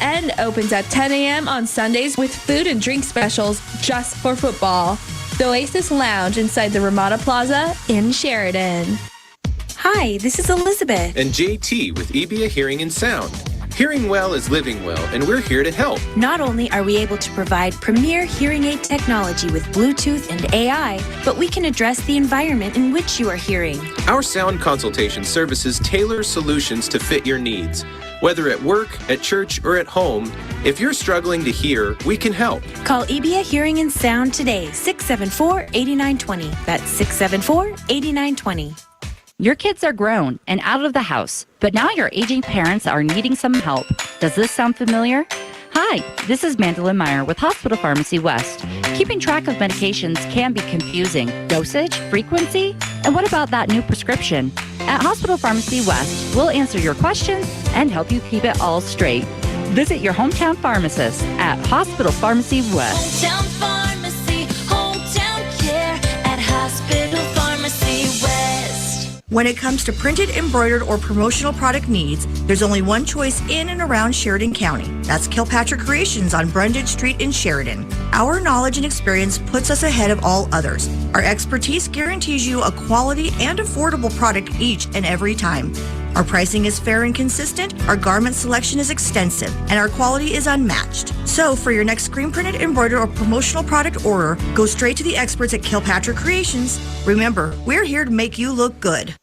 and opens at 10 a.m. on Sundays with food and drink specials just for football. The Oasis Lounge inside the Ramada Plaza in Sheridan. Hi, this is Elizabeth. And JT with EBA Hearing and Sound. Hearing well is living well, and we're here to help. Not only are we able to provide premier hearing aid technology with Bluetooth and AI, but we can address the environment in which you are hearing. Our sound consultation services tailor solutions to fit your needs. Whether at work, at church, or at home, if you're struggling to hear, we can help. Call EBA Hearing and Sound today, 674-8920. That's 674-8920. Your kids are grown and out of the house, but now your aging parents are needing some help. Does this sound familiar? Hi, this is Mandolin Meyer with Hospital Pharmacy West. Keeping track of medications can be confusing. Dosage, frequency, and what about that new prescription? At Hospital Pharmacy West, we'll answer your questions and help you keep it all straight. Visit your hometown pharmacist at Hospital Pharmacy West. Hometown pharmacy, hometown care at Hospital Pharmacy West. When it comes to printed, embroidered, or promotional product needs, there's only one choice in and around Sheridan County. That's Kilpatrick Creations on Brundage Street in Sheridan. Our knowledge and experience puts us ahead of all others. Our expertise guarantees you a quality and affordable product each and every time. Our pricing is fair and consistent, our garment selection is extensive, and our quality is unmatched. So for your next screen printed, embroidered, or promotional product order, go straight to the experts at Kilpatrick Creations. Remember, we're here to make you look good.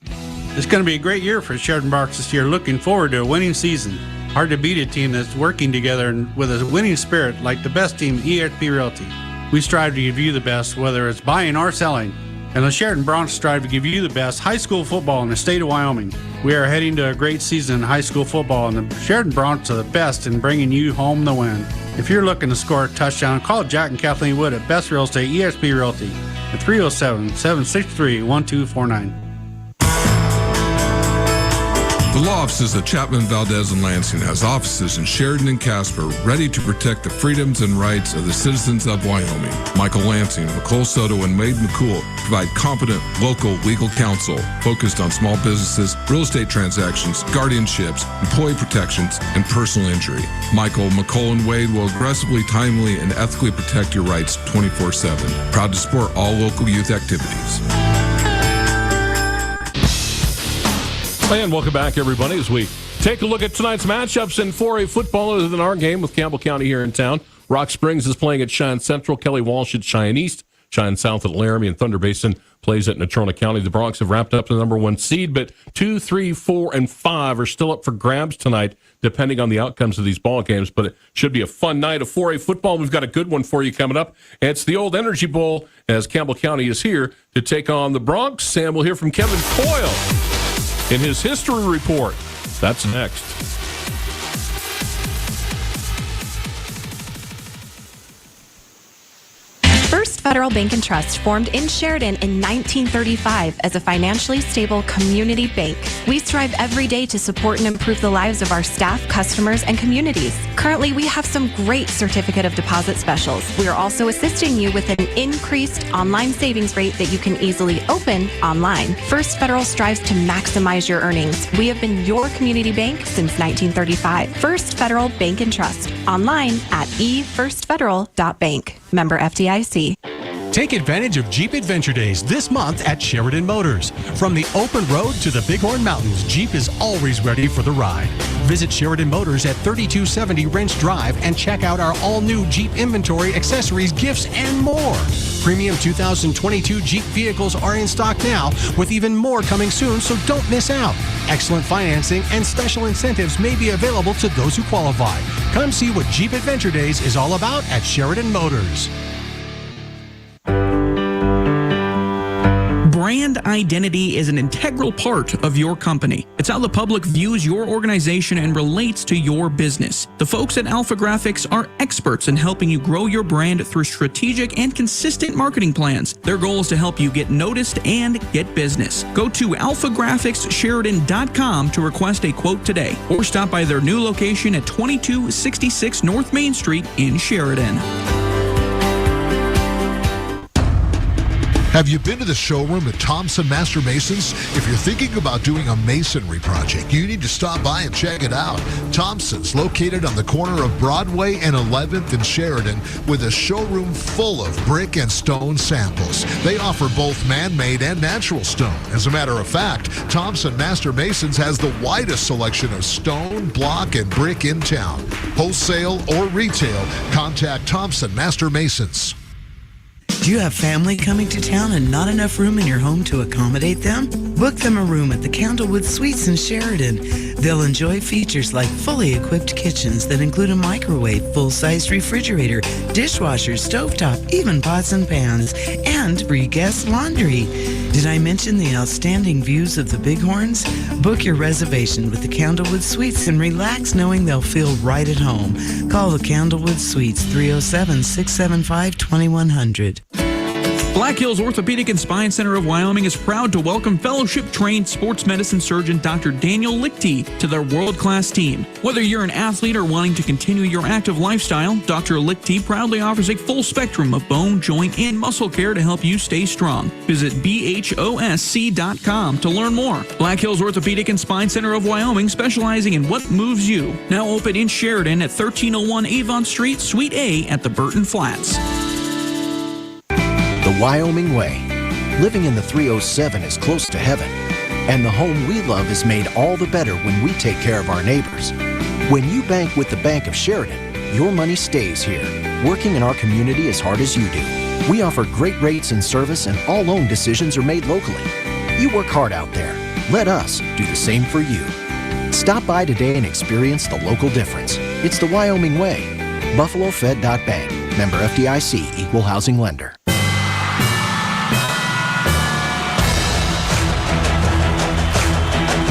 It's going to be a great year for Sheridan Broncs this year. Looking forward to a winning season. Hard to beat a team that's working together and with a winning spirit like the best team, EXP Realty. We strive to give you the best, whether it's buying or selling. And the Sheridan Broncs strive to give you the best high school football in the state of Wyoming. We are heading to a great season in high school football, and the Sheridan Broncs are the best in bringing you home the win. If you're looking to score a touchdown, call Jack and Kathleen Wood at Best Real Estate EXP Realty at 307-763-1249. The law offices of Chapman, Valdez, and Lansing has offices in Sheridan and Casper ready to protect the freedoms and rights of the citizens of Wyoming. Michael Lansing, Nicole Soto, and Wade McCool provide competent local legal counsel focused on small businesses, real estate transactions, guardianships, employee protections, and personal injury. Michael, McColl, and Wade will aggressively, timely, and ethically protect your rights 24/7. Proud to support all local youth activities. And welcome back, everybody, as we take a look at tonight's matchups in 4A football other than our game with Campbell County here in town. Rock Springs is playing at Cheyenne Central, Kelly Walsh at Cheyenne East, Cheyenne South at Laramie, and Thunder Basin plays at Natrona County. The Broncs have wrapped up the number 1 seed, but 2, 3, 4, and 5 are still up for grabs tonight, depending on the outcomes of these ball games. But it should be a fun night of 4A football. We've got a good one for you coming up. It's the Old Energy Bowl as Campbell County is here to take on the Broncs. And we'll hear from Kevin Coyle in his history report. That's next. First Federal Bank and Trust formed in Sheridan in 1935 as a financially stable community bank. We strive every day to support and improve the lives of our staff, customers, and communities. Currently, we have some great certificate of deposit specials. We are also assisting you with an increased online savings rate that you can easily open online. First Federal strives to maximize your earnings. We have been your community bank since 1935. First Federal Bank and Trust. Online at efirstfederal.bank. Member FDIC. Take advantage of Jeep Adventure Days this month at Sheridan Motors. From the open road to the Bighorn Mountains, Jeep is always ready for the ride. Visit Sheridan Motors at 3270 Wrench Drive and check out our all-new Jeep inventory, accessories, gifts, and more. Premium 2022 Jeep vehicles are in stock now, with even more coming soon, so don't miss out. Excellent financing and special incentives may be available to those who qualify. Come see what Jeep Adventure Days is all about at Sheridan Motors. Brand identity is an integral part of your company. It's how the public views your organization and relates to your business. The folks at Alpha Graphics are experts in helping you grow your brand through strategic and consistent marketing plans. Their goal is to help you get noticed and get business. Go to alphagraphicssheridan.com to request a quote today, or stop by their new location at 2266 North Main Street in Sheridan. Have you been to the showroom at Thompson Master Masons? If you're thinking about doing a masonry project, you need to stop by and check it out. Thompson's located on the corner of Broadway and 11th in Sheridan with a showroom full of brick and stone samples. They offer both man-made and natural stone. As a matter of fact, Thompson Master Masons has the widest selection of stone, block, and brick in town. Wholesale or retail, contact Thompson Master Masons. Do you have family coming to town and not enough room in your home to accommodate them? Book them a room at the Candlewood Suites in Sheridan. They'll enjoy features like fully equipped kitchens that include a microwave, full-size refrigerator, dishwasher, stovetop, even pots and pans, and free guest laundry. Did I mention the outstanding views of the Bighorns? Book your reservation with the Candlewood Suites and relax knowing they'll feel right at home. Call the Candlewood Suites 307-675-2100. Black Hills Orthopedic and Spine Center of Wyoming is proud to welcome fellowship-trained sports medicine surgeon Dr. Daniel Lichty to their world-class team. Whether you're an athlete or wanting to continue your active lifestyle, Dr. Lichty proudly offers a full spectrum of bone, joint, and muscle care to help you stay strong. Visit BHOSC.com to learn more. Black Hills Orthopedic and Spine Center of Wyoming, specializing in what moves you. Now open in Sheridan at 1301 Avon Street, Suite A at the Burton Flats. The Wyoming Way. Living in the 307 is close to heaven, and the home we love is made all the better when we take care of our neighbors. When you bank with the Bank of Sheridan, your money stays here, working in our community as hard as you do. We offer great rates and service, and all loan decisions are made locally. You work hard out there. Let us do the same for you. Stop by today and experience the local difference. It's the Wyoming Way. BuffaloFed.Bank. Member FDIC, Equal Housing Lender.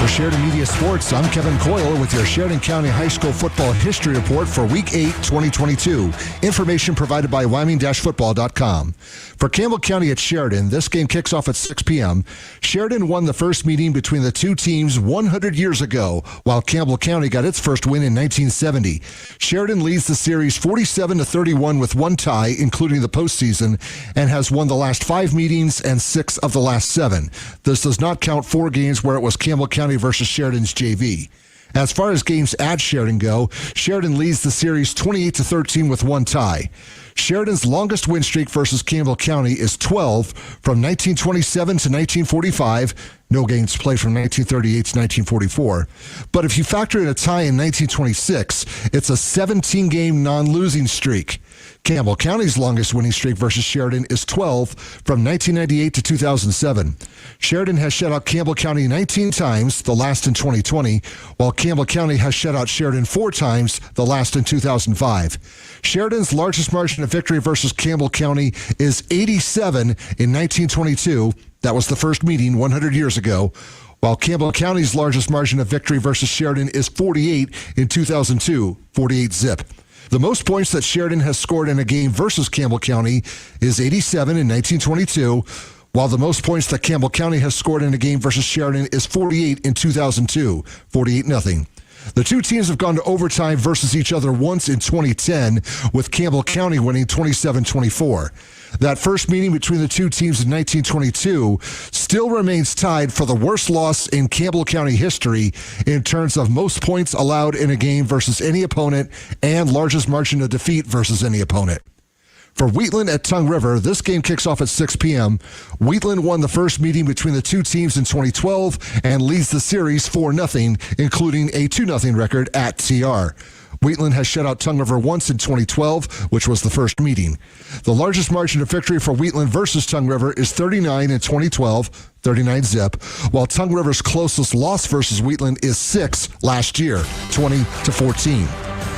Sheridan Media Sports, I'm Kevin Coyle with your Sheridan County High School Football History Report for Week 8, 2022. Information provided by Wyoming-football.com. For Campbell County at Sheridan, this game kicks off at 6 p.m. Sheridan won the first meeting between the two teams 100 years ago, while Campbell County got its first win in 1970. Sheridan leads the series 47-31 with one tie, including the postseason, and has won the last 5 meetings and 6 of the last 7. This does not count 4 games where it was Campbell County versus Sheridan's JV. As far as games at Sheridan go, Sheridan leads the series 28-13 with one tie. Sheridan's longest win streak versus Campbell County is 12 from 1927 to 1945. No games played from 1938 to 1944. But if you factor in a tie in 1926, it's a 17-game non-losing streak. Campbell County's longest winning streak versus Sheridan is 12 from 1998 to 2007. Sheridan has shut out Campbell County 19 times, the last in 2020, while Campbell County has shut out Sheridan 4 times, the last in 2005. Sheridan's largest margin of victory versus Campbell County is 87 in 1922. That was the first meeting 100 years ago, while Campbell County's largest margin of victory versus Sheridan is 48 in 2002, 48 zip. The most points that Sheridan has scored in a game versus Campbell County is 87 in 1922, while the most points that Campbell County has scored in a game versus Sheridan is 48 in 2002, 48-0. The two teams have gone to overtime versus each other once in 2010, with Campbell County winning 27-24. That first meeting between the two teams in 1922 still remains tied for the worst loss in Campbell County history in terms of most points allowed in a game versus any opponent and largest margin of defeat versus any opponent. For Wheatland at Tongue River, this game kicks off at 6 p.m. Wheatland won the first meeting between the two teams in 2012 and leads the series 4-0, including a 2-0 record at TR. Wheatland has shut out Tongue River once in 2012, which was the first meeting. The largest margin of victory for Wheatland versus Tongue River is 39 in 2012, 39 zip, while Tongue River's closest loss versus Wheatland is 6 last year, 20-14.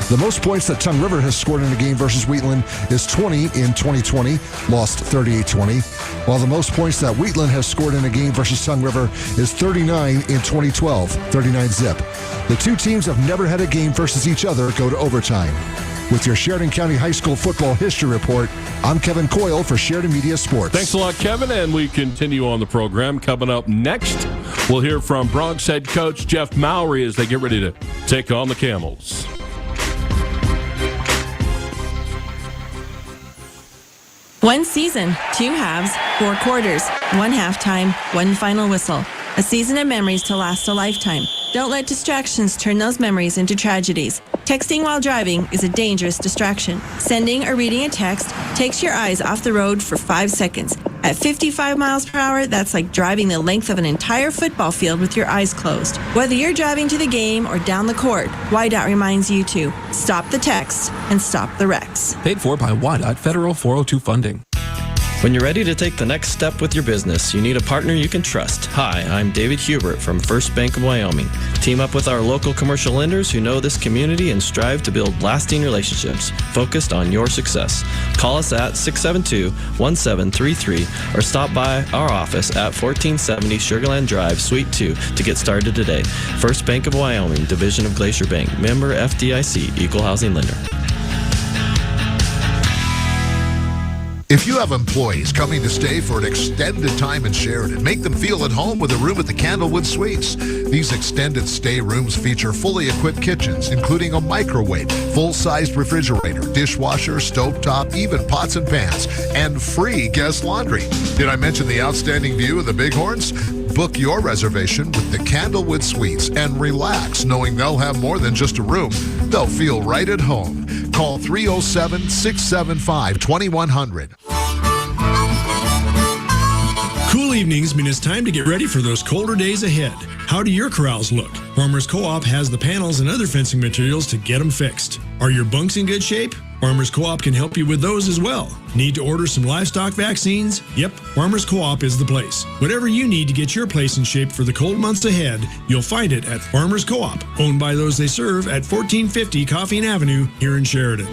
The most points that Tongue River has scored in a game versus Wheatland is 20 in 2020, lost 38-20, while the most points that Wheatland has scored in a game versus Tongue River is 39 in 2012, 39 zip. The two teams have never had a game versus each other go to overtime. With your Sheridan County High School Football History Report, I'm Kevin Coyle for Sheridan Media Sports. Thanks a lot, Kevin, and we continue on the program. Coming up next, we'll hear from Bronx head coach Jeff Mowry as they get ready to take on the Camels. One season, 2 halves, 4 quarters, 1 halftime, 1 final whistle. A season of memories to last a lifetime. Don't let distractions turn those memories into tragedies. Texting while driving is a dangerous distraction. Sending or reading a text takes your eyes off the road for 5 seconds. At 55 miles per hour, that's like driving the length of an entire football field with your eyes closed. Whether you're driving to the game or down the court, WYDOT reminds you to stop the text and stop the wrecks. Paid for by WYDOT Federal 402 funding. When you're ready to take the next step with your business, you need a partner you can trust. Hi, I'm David Hubert from First Bank of Wyoming. Team up with our local commercial lenders who know this community and strive to build lasting relationships focused on your success. Call us at 672-1733 or stop by our office at 1470 Sugarland Drive, Suite 2 to get started today. First Bank of Wyoming, Division of Glacier Bank, member FDIC, Equal Housing Lender. If you have employees coming to stay for an extended time in Sheridan, make them feel at home with a room at the Candlewood Suites. These extended stay rooms feature fully equipped kitchens, including a microwave, full-sized refrigerator, dishwasher, stovetop, even pots and pans, and free guest laundry. Did I mention the outstanding view of the Bighorns? Book your reservation with the Candlewood Suites and relax knowing they'll have more than just a room. They'll feel right at home. Call 307-675-2100. Cool evenings mean it's time to get ready for those colder days ahead. How do your corrals look? Farmers Co-op has the panels and other fencing materials to get them fixed. Are your bunks in good shape? Farmers Co-op can help you with those as well. Need to order some livestock vaccines? Yep, Farmers Co-op is the place. Whatever you need to get your place in shape for the cold months ahead, you'll find it at Farmers Co-op, owned by those they serve at 1450 Coffeen Avenue here in Sheridan.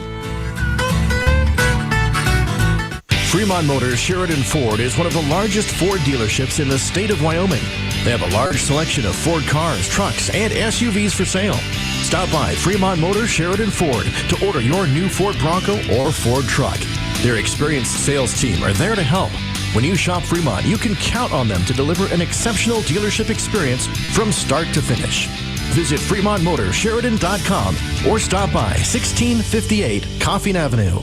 Fremont Motors Sheridan Ford is one of the largest Ford dealerships in the state of Wyoming. They have a large selection of Ford cars, trucks, and SUVs for sale. Stop by Fremont Motors Sheridan Ford to order your new Ford Bronco or Ford truck. Their experienced sales team are there to help. When you shop Fremont, you can count on them to deliver an exceptional dealership experience from start to finish. Visit FremontMotorsSheridan.com or stop by 1658 Coffeen Avenue.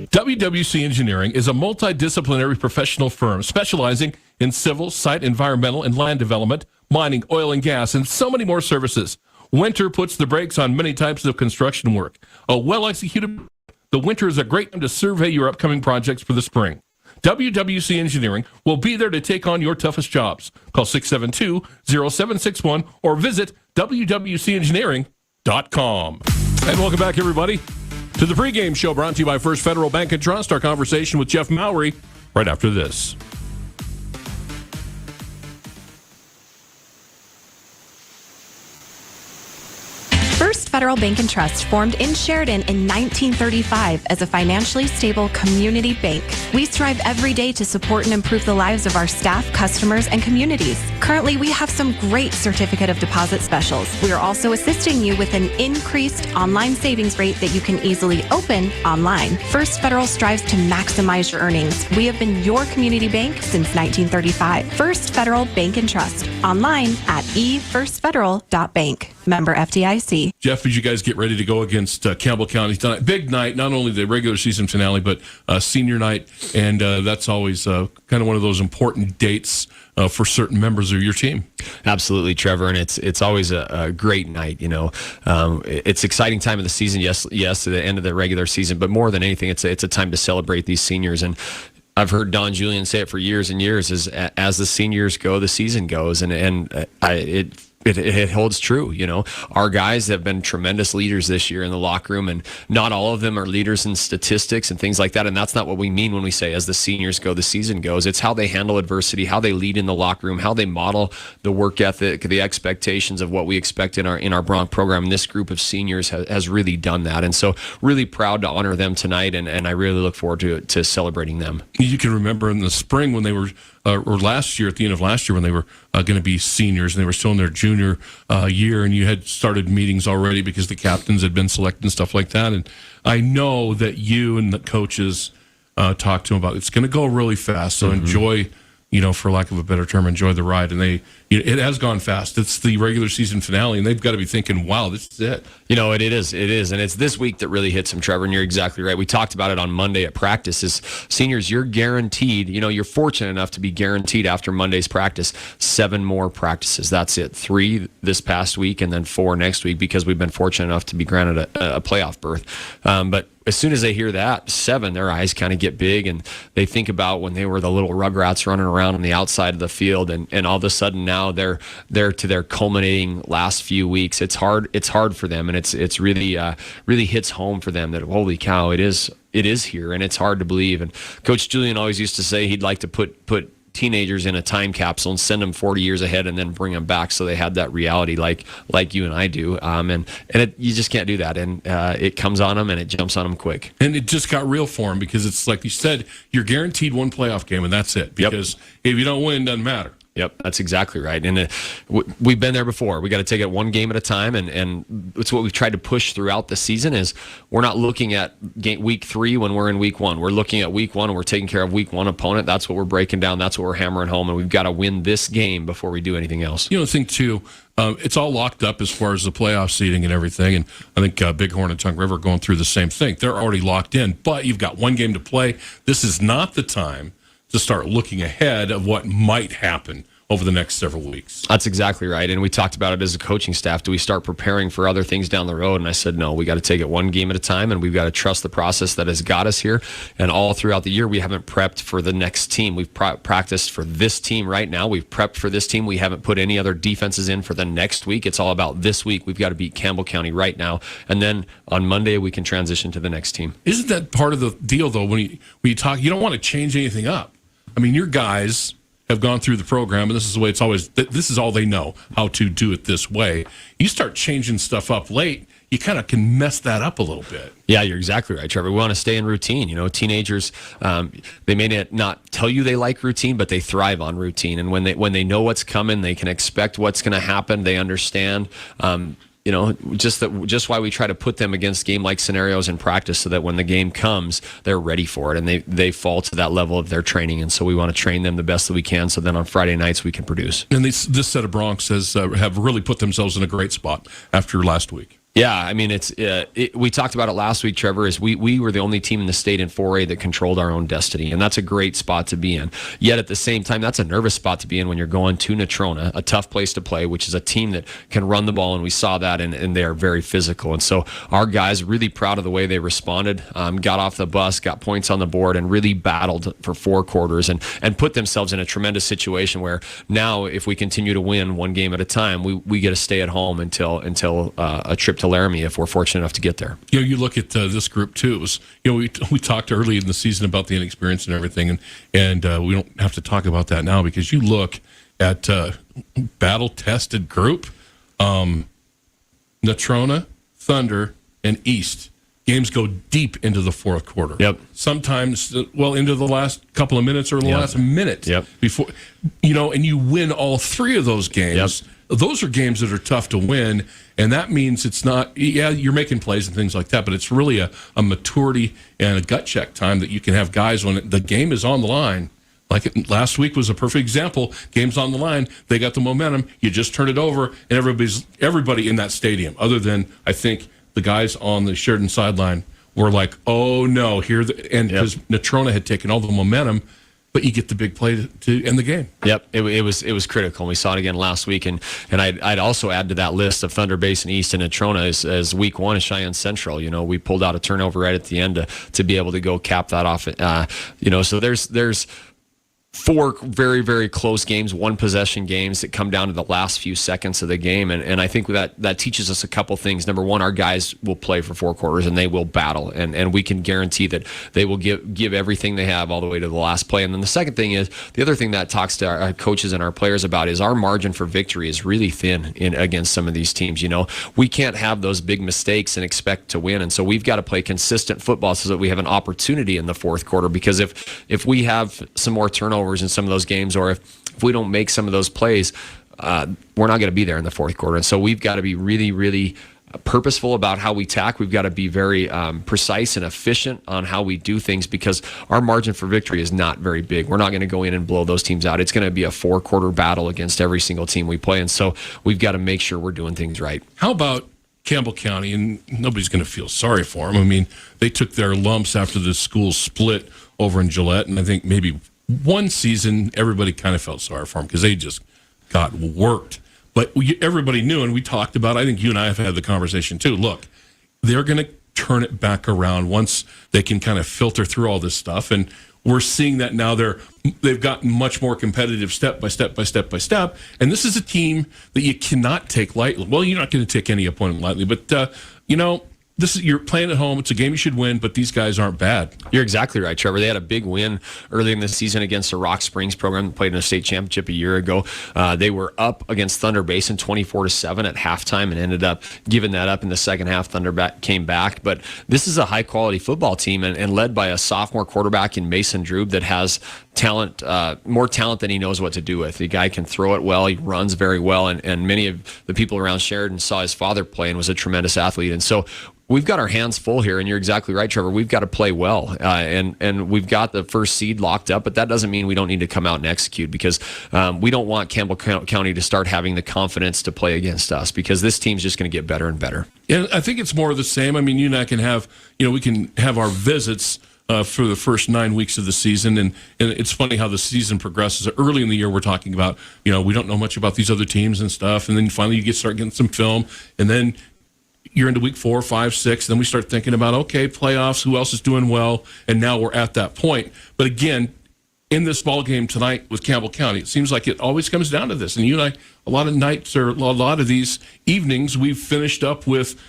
WWC Engineering is a multidisciplinary professional firm specializing in civil, site, environmental, and land development, mining, oil and gas, and so many more services. Winter puts the brakes on many types of construction work. A well-executed, the winter is a great time to survey your upcoming projects for the spring. WWC Engineering will be there to take on your toughest jobs. Call 672-0761 or visit wwcengineering.com. And welcome back, everybody, to the pregame show brought to you by First Federal Bank and Trust. Our conversation with Jeff Mowry right after this. First Federal Bank and Trust formed in Sheridan in 1935 as a financially stable community bank. We strive every day to support and improve the lives of our staff, customers, and communities. Currently, we have some great certificate of deposit specials. We are also assisting you with an increased online savings rate that you can easily open online. First Federal strives to maximize your earnings. We have been your community bank since 1935. First Federal Bank and Trust. Online at efirstfederal.bank. Member FDIC. Jeff, as you guys get ready to go against Campbell County tonight, big night, not only the regular season finale, but senior night, and that's always kind of one of those important dates for certain members of your team. Absolutely, Trevor, and it's always a great night. You know, it's exciting time of the season. Yes, to the end of the regular season, but more than anything, it's a time to celebrate these seniors. And I've heard Don Julian say it for years and years: is as the seniors go, the season goes, and it holds true. You know, our guys have been tremendous leaders this year in the locker room, and not all of them are leaders in statistics and things like that. And that's not what we mean when we say as the seniors go, the season goes. It's how they handle adversity, how they lead in the locker room, how they model the work ethic, the expectations of what we expect in our Bronc program. And this group of seniors has really done that. And so really proud to honor them tonight. And I really look forward to celebrating them. You can remember in the spring when they were, or last year, at the end of last year, when they were going to be seniors and they were still in their junior year, and you had started meetings already because the captains had been selected and stuff like that. And I know that you and the coaches talked to them about it's going to go really fast, so enjoy, for lack of a better term, enjoy the ride. And it has gone fast. It's the regular season finale, and they've got to be thinking, wow, this is it. It is. And it's this week that really hits them, Trevor, and you're exactly right. We talked about it on Monday at practice. Is seniors, you're guaranteed, you're fortunate enough to be guaranteed after Monday's practice 7 more practices. That's it. 3 this past week and then 4 next week, because we've been fortunate enough to be granted a playoff berth. But as soon as they hear that 7, their eyes kind of get big, and they think about when they were the little rugrats running around on the outside of the field, and all of a sudden now now they're to their culminating last few weeks. It's hard for them, and it's really hits home for them that holy cow, it is here, and it's hard to believe. And Coach Julian always used to say he'd like to put teenagers in a time capsule and send them 40 years ahead and then bring them back so they had that reality like you and I do. You just can't do that. And it comes on them and it jumps on them quick. And it just got real for them because it's like you said, you're guaranteed one playoff game and that's it. Because if you don't win, it doesn't matter. Yep, that's exactly right. And we've been there before. We got to take it one game at a time, and it's what we've tried to push throughout the season is we're not looking at week 3 when we're in week 1. We're looking at week 1 and we're taking care of week 1 opponent. That's what we're breaking down. That's what we're hammering home, and we've got to win this game before we do anything else. You know, I think, too, it's all locked up as far as the playoff seeding and everything, and I think Bighorn and Tongue River are going through the same thing. They're already locked in, but you've got one game to play. This is not the time to start looking ahead of what might happen over the next several weeks. That's exactly right. And we talked about it as a coaching staff. Do we start preparing for other things down the road? And I said, no, we got to take it one game at a time, and we've got to trust the process that has got us here. And all throughout the year, we haven't prepped for the next team. We've practiced for this team right now. We've prepped for this team. We haven't put any other defenses in for the next week. It's all about this week. We've got to beat Campbell County right now. And then on Monday, we can transition to the next team. Isn't that part of the deal, though, when you talk, you don't want to change anything up. I mean, your guys have gone through the program, and this is the way it's always, this is all they know, how to do it this way. You start changing stuff up late, you kind of can mess that up a little bit. Yeah, you're exactly right, Trevor. We want to stay in routine. You know, teenagers, they may not tell you they like routine, but they thrive on routine. And when they know what's coming, they can expect what's going to happen. They understand. You know, just why we try to put them against game-like scenarios in practice so that when the game comes, they're ready for it and they fall to that level of their training. And so we want to train them the best that we can so then on Friday nights we can produce. And this set of Broncs have really put themselves in a great spot after last week. Yeah, I mean, we talked about it last week, Trevor, is we were the only team in the state in 4A that controlled our own destiny, and that's a great spot to be in. Yet at the same time, that's a nervous spot to be in when you're going to Natrona, a tough place to play, which is a team that can run the ball, and we saw that, and they are very physical. And so our guys really proud of the way they responded, got off the bus, got points on the board, and really battled for 4 quarters and put themselves in a tremendous situation where now if we continue to win one game at a time, we get to stay at home until a trip to Laramie if we're fortunate enough to get there. You know, you look at this group too. It was, you know, we talked early in the season about the inexperience and everything, and we don't have to talk about that now because you look at battle-tested group, Natrona, Thunder, and East. Games go deep into the fourth quarter. Yep. Sometimes, into the last couple of minutes or the last minute. Yep. Before, you know, and you win all 3 of those games. Yep. Those are games that are tough to win, and that means it's not, you're making plays and things like that, but it's really a maturity and a gut check time that you can have guys when the game is on the line. Like last week was a perfect example. Game's on the line. They got the momentum. You just turn it over, and everybody in that stadium, other than, I think, the guys on the Sheridan sideline were like, oh, no, because Natrona had taken all the momentum, but you get the big play to end the game. Yep, it was critical. And we saw it again last week, and I'd also add to that list of Thunder Basin East and Natrona as week 1 is Cheyenne Central. You know, we pulled out a turnover right at the end to be able to go cap that off. You know, so there's 4 very, very close games, 1-possession games that come down to the last few seconds of the game. And I think that teaches us a couple things. Number one, our guys will play for 4 quarters and they will battle. And we can guarantee that they will give everything they have all the way to the last play. And then the second thing is, the other thing that talks to our coaches and our players about is our margin for victory is really thin against some of these teams. You know, we can't have those big mistakes and expect to win. And so we've got to play consistent football so that we have an opportunity in the fourth quarter. Because if we have some more turnovers in some of those games, or if we don't make some of those plays, we're not going to be there in the fourth quarter. And so we've got to be really, really purposeful about how we tack. We've got to be very precise and efficient on how we do things, because our margin for victory is not very big. We're not going to go in and blow those teams out. It's going to be a 4-quarter battle against every single team we play. And so we've got to make sure we're doing things right. How about Campbell County? And nobody's going to feel sorry for them. I mean, they took their lumps after the school split over in Gillette, and I think maybe one season everybody kind of felt sorry for them because they just got worked. But everybody knew, and we talked about, I think you and I have had the conversation too, look, they're going to turn it back around once they can kind of filter through all this stuff. And we're seeing that now they've gotten much more competitive step by step by step by step. And this is a team that you cannot take lightly. Well, you're not going to take any opponent lightly, but you're playing at home. It's a game you should win, but these guys aren't bad. You're exactly right, Trevor. They had a big win early in the season against the Rock Springs program that played in a state championship a year ago. They were up against Thunder Basin 24-7 at halftime and ended up giving that up in the second half. Thunder came back. But this is a high-quality football team and led by a sophomore quarterback in Mason Drube that has talent, more talent than he knows what to do with. The guy can throw it well. He runs very well. And many of the people around Sheridan saw his father play and was a tremendous athlete. And so we've got our hands full here, and you're exactly right, Trevor. We've got to play well, and we've got the first seed locked up, but that doesn't mean we don't need to come out and execute, because we don't want Campbell County to start having the confidence to play against us, because this team's just going to get better and better. And I think it's more of the same. I mean, you and I can have, we can have our visits for the first 9 weeks of the season, and it's funny how the season progresses. Early in the year, we're talking about, we don't know much about these other teams and stuff, and then finally you start getting some film, and then you're into week 4, 5, 6. Then we start thinking about, okay, playoffs, who else is doing well? And now we're at that point. But again, in this ball game tonight with Campbell County, it seems like it always comes down to this. And you and I, a lot of nights or a lot of these evenings, we've finished up with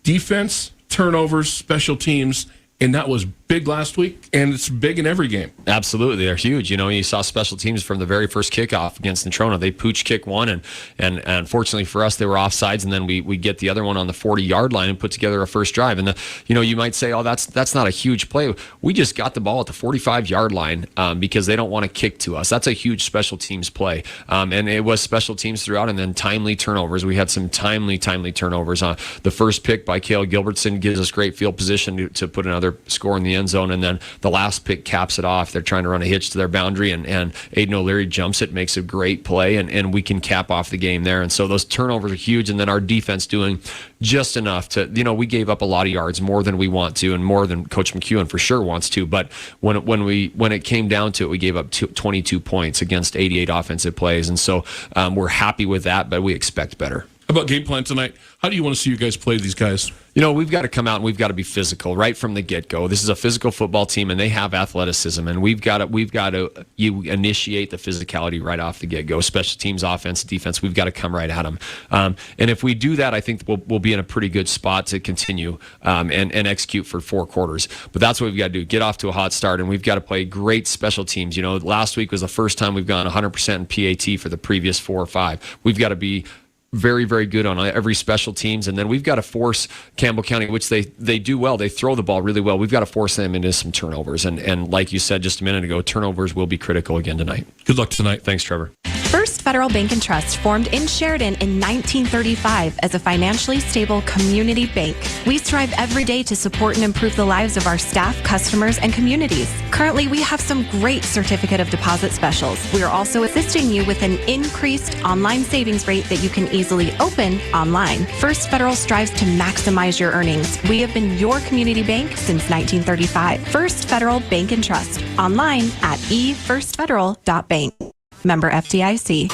defense, turnovers, special teams. And that was big last week, and it's big in every game. Absolutely, they're huge. You saw special teams from the very first kickoff against Natrona. They pooch kick one, and unfortunately for us, they were offsides, and then we get the other one on the 40-yard line and put together a first drive. And you might say, oh, that's not a huge play. We just got the ball at the 45-yard line because they don't want to kick to us. That's a huge special teams play, and it was special teams throughout, and then timely turnovers. We had some timely turnovers. The first pick by Cale Gilbertson gives us great field position to put another score in the end zone, and then the last pick caps it off. They're trying to run a hitch to their boundary, and Aiden O'Leary jumps it, makes a great play, and we can cap off the game there. And so those turnovers are huge, and then our defense doing just enough to, we gave up a lot of yards, more than we want to, and more than Coach McEwen for sure wants to, but when it came down to it, we gave up 22 points against 88 offensive plays, and so we're happy with that, but we expect better. How about game plan tonight? How do you want to see you guys play these guys? We've got to come out and we've got to be physical right from the get-go. This is a physical football team, and they have athleticism, and we've got to initiate the physicality right off the get-go. Special teams, offense, defense, we've got to come right at them. And if we do that, I think we'll be in a pretty good spot to continue and execute for 4 quarters. But that's what we've got to do, get off to a hot start, and we've got to play great special teams. Last week was the first time we've gone 100% in PAT for the previous 4 or 5. We've got to be very, very good on every special teams, and then we've got to force Campbell County, which they do well. They throw the ball really well. We've got to force them into some turnovers, and like you said just a minute ago, turnovers will be critical again tonight. Good luck tonight. Thanks, Trevor. First Federal Bank and Trust formed in Sheridan in 1935 as a financially stable community bank. We strive every day to support and improve the lives of our staff, customers, and communities. Currently, we have some great certificate of deposit specials. We are also assisting you with an increased online savings rate that you can easily open online. First Federal strives to maximize your earnings. We have been your community bank since 1935. First Federal Bank and Trust. Online at efirstfederal.bank. Member FDIC.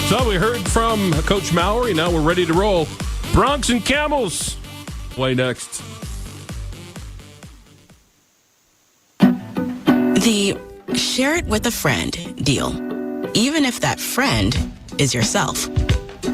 So we heard from Coach Mallory. Now we're ready to roll. Bronx and Camels play next. The share it with a friend deal, even if that friend is yourself.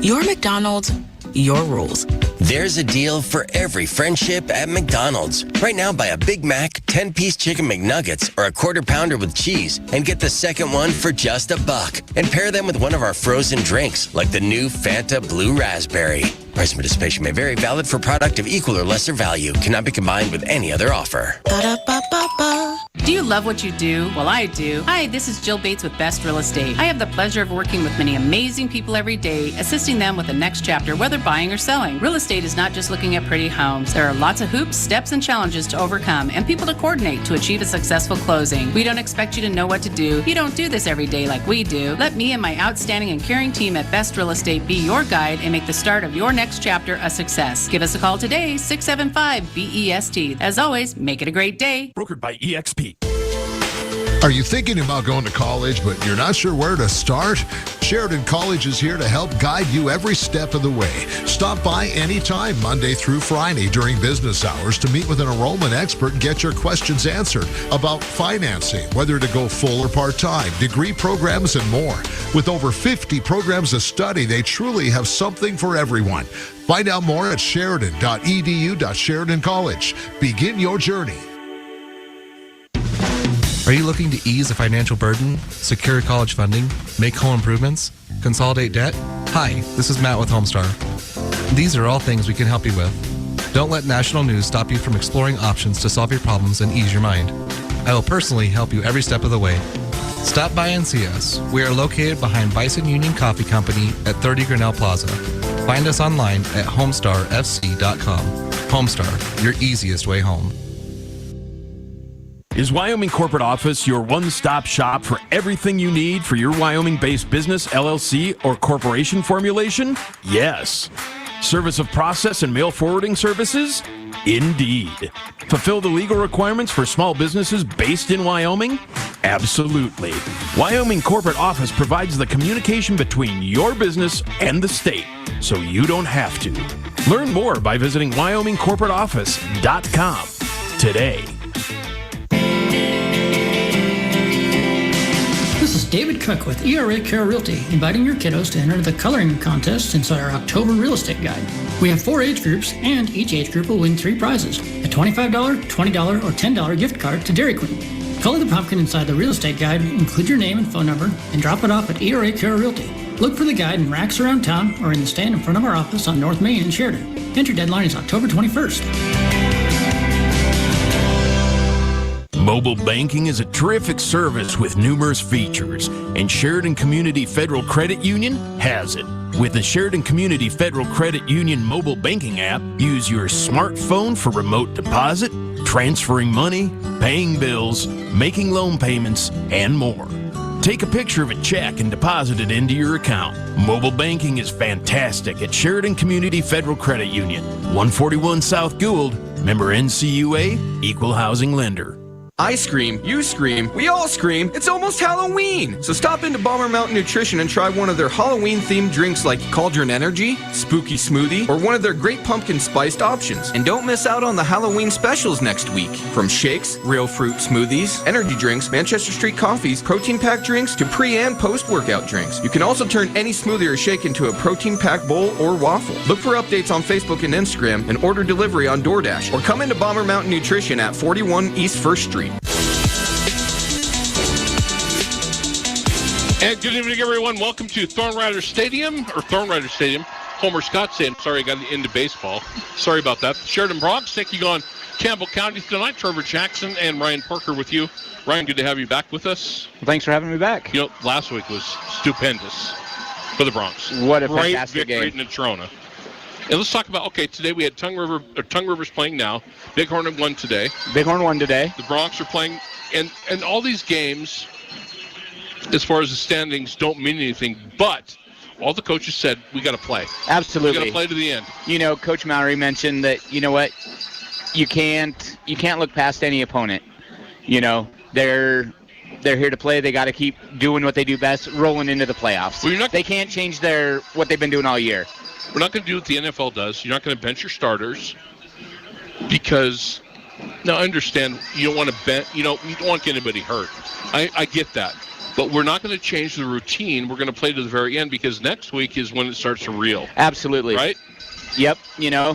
Your McDonald's, your rules. There's a deal for every friendship at McDonald's. Right now, buy a Big Mac, 10-piece chicken McNuggets, or a quarter pounder with cheese, and get the second one for just $1. And pair them with one of our frozen drinks, like the new Fanta Blue Raspberry. Price and participation may vary. Valid for product of equal or lesser value. Cannot be combined with any other offer. Ba-da-ba-ba-ba. Do you love what you do? Well, I do. Hi, this is Jill Bates with Best Real Estate. I have the pleasure of working with many amazing people every day, assisting them with the next chapter, whether buying or selling. Real estate is not just looking at pretty homes. There are lots of hoops, steps, and challenges to overcome, and people to coordinate to achieve a successful closing. We don't expect you to know what to do. You don't do this every day like we do. Let me and my outstanding and caring team at Best Real Estate be your guide and make the start of your next chapter a success. Give us a call today, 675-BEST. As always, make it a great day. Brokered by EXP. Are you thinking about going to college, but you're not sure where to start? Sheridan College is here to help guide you every step of the way. Stop by anytime, Monday through Friday during business hours to meet with an enrollment expert and get your questions answered about financing, whether to go full or part-time, degree programs, and more. With over 50 programs of study, they truly have something for everyone. Find out more at sheridan.edu.Sheridan College. Begin your journey. Are you looking to ease a financial burden, secure college funding, make home improvements, consolidate debt? Hi, this is Matt with Homestar. These are all things we can help you with. Don't let national news stop you from exploring options to solve your problems and ease your mind. I will personally help you every step of the way. Stop by and see us. We are located behind Bison Union Coffee Company at 30 Grinnell Plaza. Find us online at homestarfc.com. Homestar, your easiest way home. Is Wyoming Corporate Office your one-stop shop for everything you need for your Wyoming-based business, LLC, or corporation formulation? Yes. Service of process and mail forwarding services? Indeed. Fulfill the legal requirements for small businesses based in Wyoming? Absolutely. Wyoming Corporate Office provides the communication between your business and the state, so you don't have to. Learn more by visiting WyomingCorporateOffice.com today. This is David Cook with ERA Care Realty, inviting your kiddos to enter the coloring contest inside our October real estate guide. We have 4 age groups, and each age group will win 3 prizes: a $25, $20, or $10 gift card to Dairy Queen. Color the pumpkin inside the real estate guide, include your name and phone number, and drop it off at ERA Care Realty. Look for the guide in racks around town or in the stand in front of our office on North Main in Sheridan. Entry deadline is October 21st. Mobile banking is a terrific service with numerous features, and Sheridan Community Federal Credit Union has it. With the Sheridan Community Federal Credit Union mobile banking app, use your smartphone for remote deposit, transferring money, paying bills, making loan payments, and more. Take a picture of a check and deposit it into your account. Mobile banking is fantastic at Sheridan Community Federal Credit Union, 141 South Gould, member NCUA, equal housing lender. I scream, you scream, we all scream, it's almost Halloween! So stop into Bomber Mountain Nutrition and try one of their Halloween-themed drinks like Cauldron Energy, Spooky Smoothie, or one of their great pumpkin-spiced options. And don't miss out on the Halloween specials next week. From shakes, real fruit smoothies, energy drinks, Manchester Street coffees, protein-packed drinks, to pre- and post-workout drinks. You can also turn any smoothie or shake into a protein-packed bowl or waffle. Look for updates on Facebook and Instagram and order delivery on DoorDash, or come into Bomber Mountain Nutrition at 41 East 1st Street. And good evening, everyone. Welcome to Thorn Rider Stadium. Homer Scott saying, sorry, I got into baseball. Sorry about that. Sheridan Bronx taking on Campbell County tonight. Trevor Jackson and Ryan Parker with you. Ryan, good to have you back with us. Well, thanks for having me back. You know, last week was stupendous for the Bronx. What a great fantastic victory game. in Natrona. And let's talk about, today we had Tongue River's playing now. Bighorn won today. Bighorn won today. The Bronx are playing, and all these games, as far as the standings, don't mean anything, but all the coaches said, we got to play. Absolutely. We got to play to the end. You know, Coach Mallory mentioned that, you know what, you can't look past any opponent. You know, they're here to play. They got to keep doing what they do best, rolling into the playoffs. Well, they can't change what they've been doing all year. We're not going to do what the NFL does. You're not going to bench your starters because, now I understand you don't want to you don't want to get anybody hurt. I get that. But we're not going to change the routine. We're going to play to the very end because next week is when it starts to reel. Absolutely. Right? Yep. You know,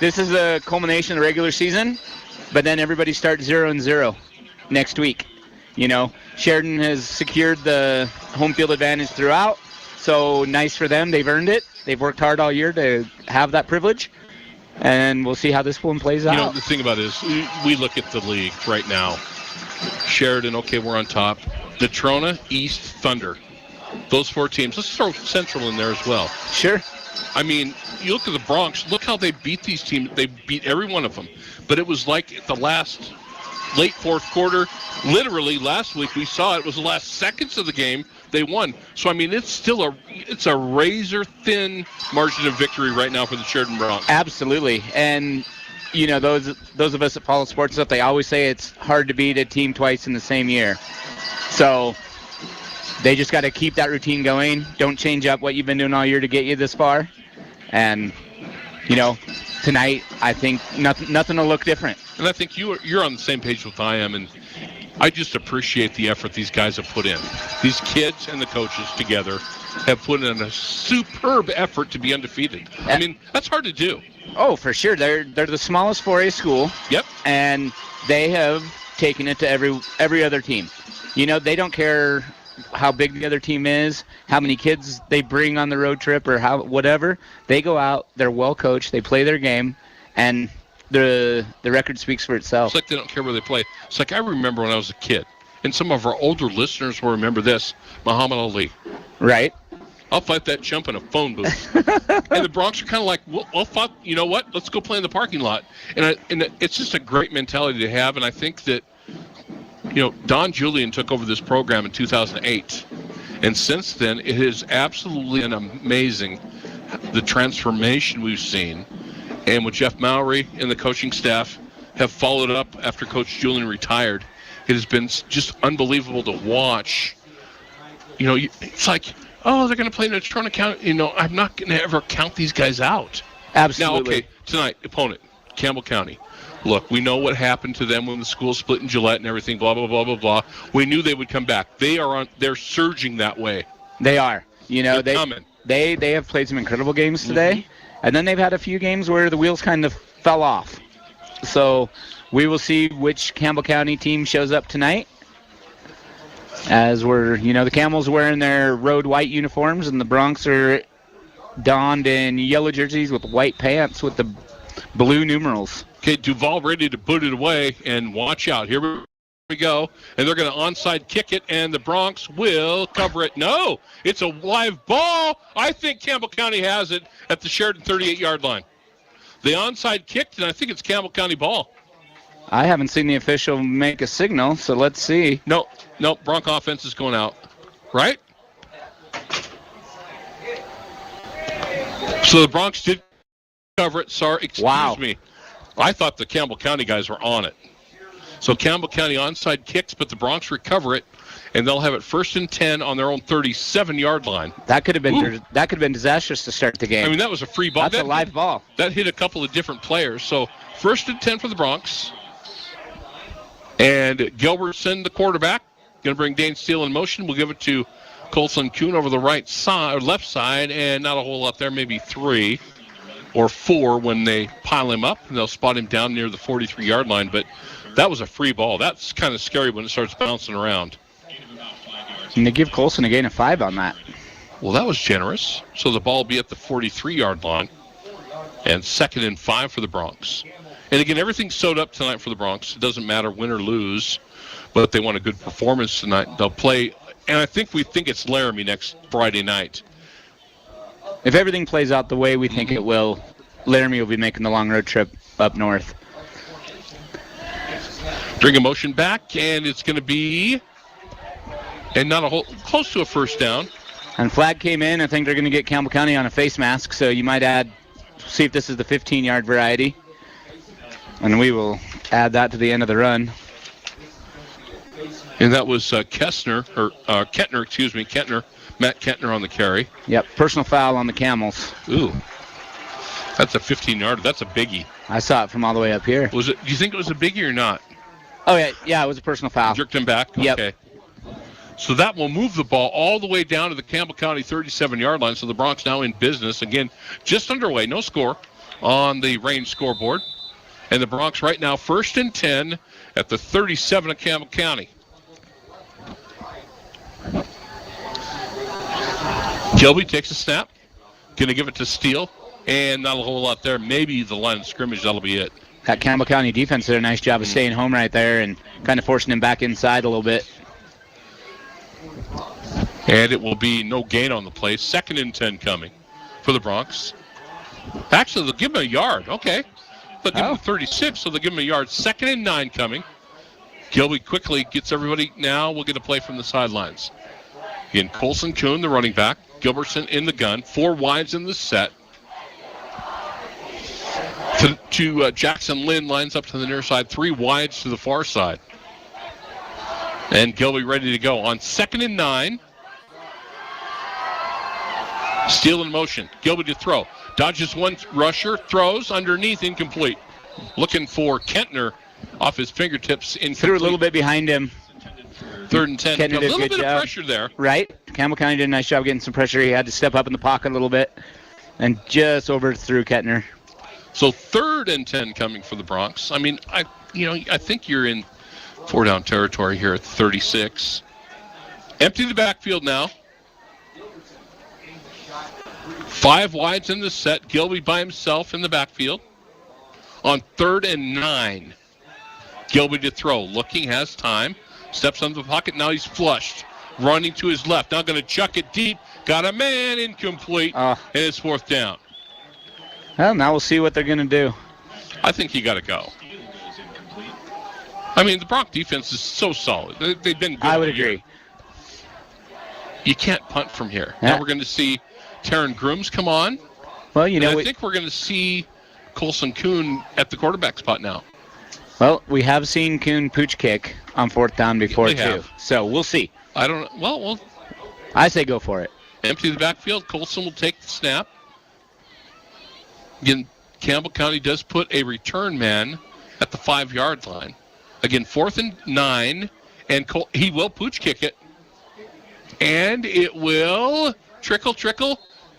this is a culmination of the regular season, but then everybody starts 0-0 next week. You know, Sheridan has secured the home field advantage throughout, so nice for them. They've earned it. They've worked hard all year to have that privilege, and we'll see how this one plays out. You know, the thing about it is we look at the league right now. Sheridan, okay, we're on top. Natrona, East, Thunder. Those 4 teams. Let's throw Central in there as well. Sure. I mean, you look at the Bronx. Look how they beat these teams. They beat every one of them. But it was like at the last late fourth quarter. Literally, last week we saw it was the last seconds of the game. They won. So, I mean, it's still a razor-thin margin of victory right now for the Sheridan Bronx. Absolutely. And, you know, those of us that follow sports stuff, they always say it's hard to beat a team twice in the same year. So they just got to keep that routine going. Don't change up what you've been doing all year to get you this far. And, tonight, I think nothing will look different. And I think you're on the same page with I am, and I just appreciate the effort these guys have put in. These kids and the coaches together have put in a superb effort to be undefeated. I mean, that's hard to do. Oh, for sure. They're the smallest 4A school. Yep. And they have taken it to every other team. They don't care how big the other team is, how many kids they bring on the road trip, or whatever. They go out, they're well coached, they play their game, and the record speaks for itself. It's like they don't care where they play. It's like I remember when I was a kid, and some of our older listeners will remember this, Muhammad Ali. Right. I'll fight that chump in a phone booth. And the Bronx are kind of like, well, fuck, you know what? Let's go play in the parking lot. And it's just a great mentality to have, and I think that Don Julian took over this program in 2008, and since then it is absolutely an amazing the transformation we've seen. And with Jeff Mowry and the coaching staff have followed up after Coach Julian retired, it has been just unbelievable to watch. It's like, oh, they're going to play in a Toronto County. I'm not going to ever count these guys out. Absolutely. Now, okay, tonight, opponent, Campbell County. Look, we know what happened to them when the school split in Gillette and everything, blah, blah, blah, blah, blah. We knew they would come back. They're surging that way. They are. They're coming. They have played some incredible games today, and then they've had a few games where the wheels kind of fell off. So we will see which Campbell County team shows up tonight, as we're, the Camels wearing their road white uniforms, and the Bronx are donned in yellow jerseys with white pants with the blue numerals. Okay, Duval ready to put it away, and watch out. Here we go. And they're going to onside kick it, and the Bronx will cover it. No, it's a live ball. I think Campbell County has it at the Sheridan 38-yard line. The onside kicked, and I think it's Campbell County ball. I haven't seen the official make a signal, so let's see. No, Bronx offense is going out. Right? So the Bronx did cover it. Sorry, excuse me. I thought the Campbell County guys were on it. So Campbell County onside kicks, but the Bronx recover it, and they'll have it 1st and 10 on their own 37-yard line. That could have been disastrous to start the game. I mean, that was a free ball. That's a live ball. That hit a couple of different players. So 1st and 10 for the Bronx. And Gilbertson, the quarterback, going to bring Dane Steele in motion. We'll give it to Colson Kuhn over the right side or left side, and not a whole lot there, maybe 3 or 4 when they pile him up, and they'll spot him down near the 43-yard line. But that was a free ball. That's kind of scary when it starts bouncing around. And they give Colson a gain of 5 on that. Well, that was generous. So the ball will be at the 43-yard line, and 2nd and 5 for the Bronx. And again, everything's sewed up tonight for the Bronx. It doesn't matter win or lose, but they want a good performance tonight. They'll play, and we think it's Laramie next Friday night. If everything plays out the way we think it will, Laramie will be making the long road trip up north. Bring a motion back, and it's going to be, and not a whole, close to a first down. And flag came in. I think they're going to get Campbell County on a face mask, so you might see if this is the 15-yard variety. And we will add that to the end of the run. And that was Kettner, Matt Kettner on the carry. Yep, personal foul on the Camels. Ooh, that's a 15-yarder. That's a biggie. I saw it from all the way up here. Was it? Do you think it was a biggie or not? Oh, yeah, it was a personal foul. Jerked him back? Yep. Okay. So that will move the ball all the way down to the Campbell County 37-yard line. So the Bronx now in business. Again, just underway. No score on the range scoreboard. And the Bronx right now 1st and 10 at the 37 of Campbell County. Gilby takes a snap. Going to give it to Steele. And not a whole lot there. Maybe the line of scrimmage, that'll be it. That Campbell County defense did a nice job of staying home right there and kind of forcing him back inside a little bit. And it will be no gain on the play. 2nd and 10 coming for the Bronx. Actually, they'll give him a yard. Okay. They'll give him 36, so they'll give him a yard. 2nd and 9 coming. Gilby quickly gets everybody. Now we'll get a play from the sidelines. Again, Colson Kuhn, the running back. Gilbertson in the gun. 4 wides in the set. To Jackson Lynn lines up to the near side. 3 wides to the far side. And Gilby ready to go on 2nd and 9. Steele in motion. Gilby to throw. Dodges one rusher. Throws underneath. Incomplete. Looking for Kentner off his fingertips. Incomplete. Threw a little bit behind him. 3rd and 10. Kentner A did a little good bit job. of pressure there. Right. Campbell County did a nice job getting some pressure. He had to step up in the pocket a little bit and just overthrew Kentner. So 3rd and 10 coming for the Bronx. I mean, I think you're in 4-down territory here at 36. Empty the backfield now. 5 wides in the set. Gilby by himself in the backfield. On 3rd and 9. Gilby to throw. Looking, has time. Steps under the pocket. Now he's flushed. Running to his left. Now going to chuck it deep. Got a man. Incomplete. And it's 4th down. Well, now we'll see what they're going to do. I think you got to go. I mean, the Bronx defense is so solid. They've been good. I would agree. You can't punt from here. Yeah. Now we're going to see Taryn Grooms come on. Well, I think we're going to see Colson Kuhn at the quarterback spot now. Well, we have seen Kuhn pooch kick on 4th down before, They too. have. So we'll see. I don't know. Well, I say go for it. empty the backfield. Colson will take the snap. Again, Campbell County does put a return man at the 5-yard line. Again, 4th and 9, and he will pooch kick it. And it will trickle,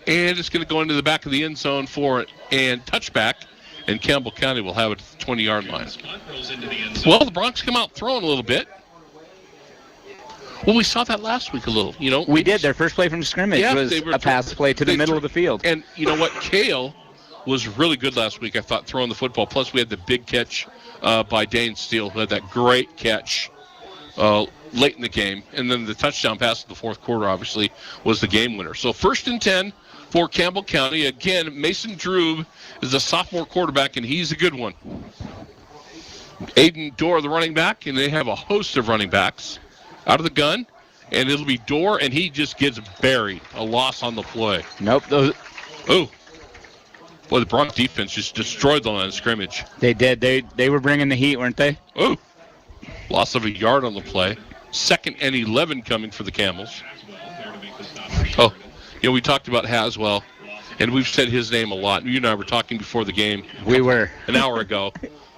and it's going to go into the back of the end zone for it and touchback. And Campbell County will have it at the 20-yard line. Well, the Bronx come out throwing a little bit. Well, we saw that last week a little. We did. Their first play from scrimmage was a pass play to the middle of the field. And you know what? Kale was really good last week, I thought, throwing the football. Plus, we had the big catch by Dane Steele, who had that great catch late in the game. And then the touchdown pass in the 4th quarter, obviously, was the game winner. So 1st and 10 for Campbell County. Again, Mason Drube is a sophomore quarterback, and he's a good one. Aiden Dorr, the running back, and they have a host of running backs out of the gun. And it'll be Dorr, and he just gets buried. A loss on the play. Nope. Oh. Boy, the Bronx defense just destroyed the line of scrimmage. They did. They were bringing the heat, weren't they? Oh. Loss of a yard on the play. 2nd and 11 coming for the Camels. Oh, we talked about Haswell, and we've said his name a lot. You and I were talking before the game. We were. An hour ago.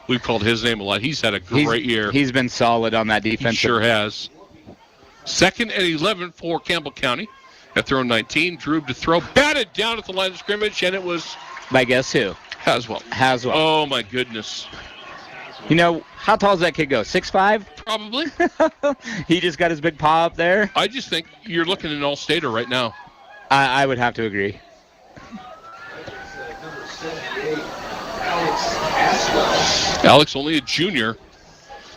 We've called his name a lot. He's had a great year. He's been solid on that defense. He sure has. 2nd and 11 for Campbell County. At their own 19, Drube to throw. Batted down at the line of scrimmage, and it was... By guess who? Haswell. Oh, my goodness. How tall does that kid go? 6'5"? Probably. He just got his big paw up there. I just think you're looking at an all-stater right now. I would have to agree. Alex, only a junior.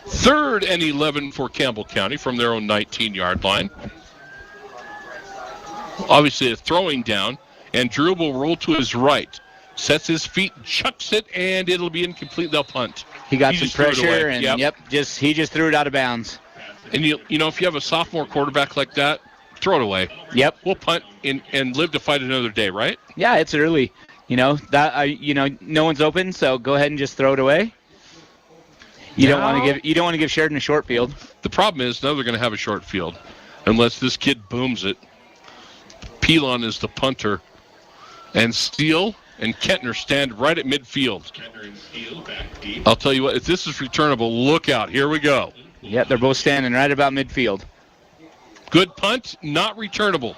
3rd and 11 for Campbell County from their own 19-yard line. Obviously a throwing down, and Drew will roll to his right. Sets his feet, chucks it, and it'll be incomplete. They'll punt. He got some pressure, and he just threw it out of bounds. And if you have a sophomore quarterback like that, throw it away. Yep. We'll punt and live to fight another day, right? Yeah, it's early. No one's open, so go ahead and just throw it away. You don't want to give Sheridan a short field. The problem is now they're going to have a short field, unless this kid booms it. Pelon is the punter, and Steele and Kentner stand right at midfield. I'll tell you what, if this is returnable, look out. Here we go. Yeah, they're both standing right about midfield. Good punt, not returnable.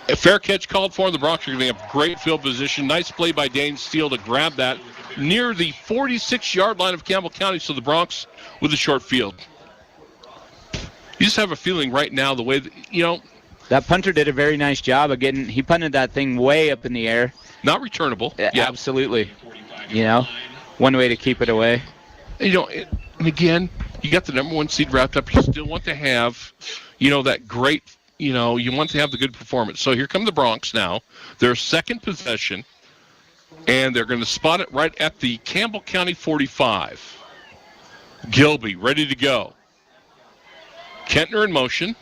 A fair catch called for. The Bronx are going to have great field position. Nice play by Dane Steele to grab that near the 46-yard line of Campbell County, so the Bronx with a short field. You just have a feeling right now the way that, that punter did a very nice job of he punted that thing way up in the air. Not returnable. Yeah. Absolutely. One way to keep it away. And again, you got the number 1 seed wrapped up. You still want to have, that great, you want to have the good performance. So here come the Bronx now. Their second possession, and they're going to spot it right at the Campbell County 45. Gilby ready to go. Kentner in motion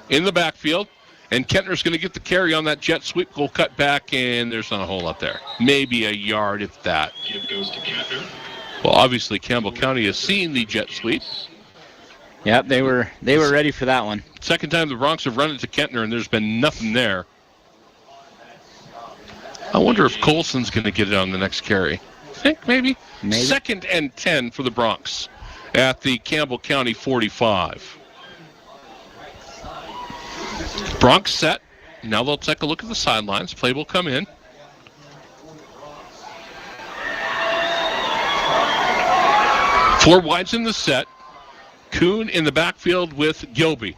in the backfield. And Kentner's going to get the carry on that jet sweep. Goal cut back, and there's not a whole lot there. Maybe a yard, if that. Well, obviously, Campbell County has seen the jet sweep. Yep, they were ready for that one. Second time the Bronx have run it to Kentner, and there's been nothing there. I wonder if Colson's going to get it on the next carry. Think maybe. 2nd and 10 for the Bronx at the Campbell County 45. Bronx set. Now they'll take a look at the sidelines. Play will come in. Four wides in the set. Kuhn in the backfield with Gilby.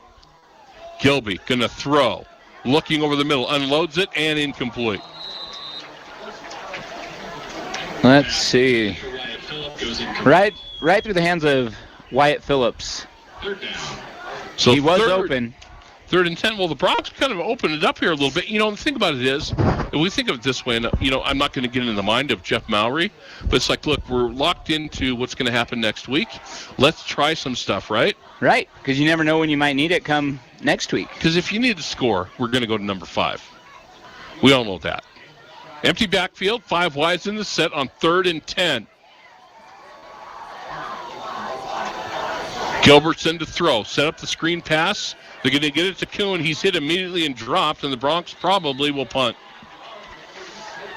Gilby going to throw. Looking over the middle. Unloads it and incomplete. Let's see. Right through the hands of Wyatt Phillips. So he was open. 3rd and 10. Well, the Bronx kind of opened it up here a little bit. The thing about it is, if we think of it this way, and I'm not going to get into the mind of Jeff Mowry, but it's like, look, we're locked into what's going to happen next week. Let's try some stuff, right? Right, because you never know when you might need it come next week. Because if you need to score, we're going to go to number 5. We all know that. Empty backfield, 5 wides in the set on 3rd and 10. Gilbertson to throw. Set up the screen pass. They're going to get it to Kuhn. He's hit immediately and dropped, and the Bronx probably will punt.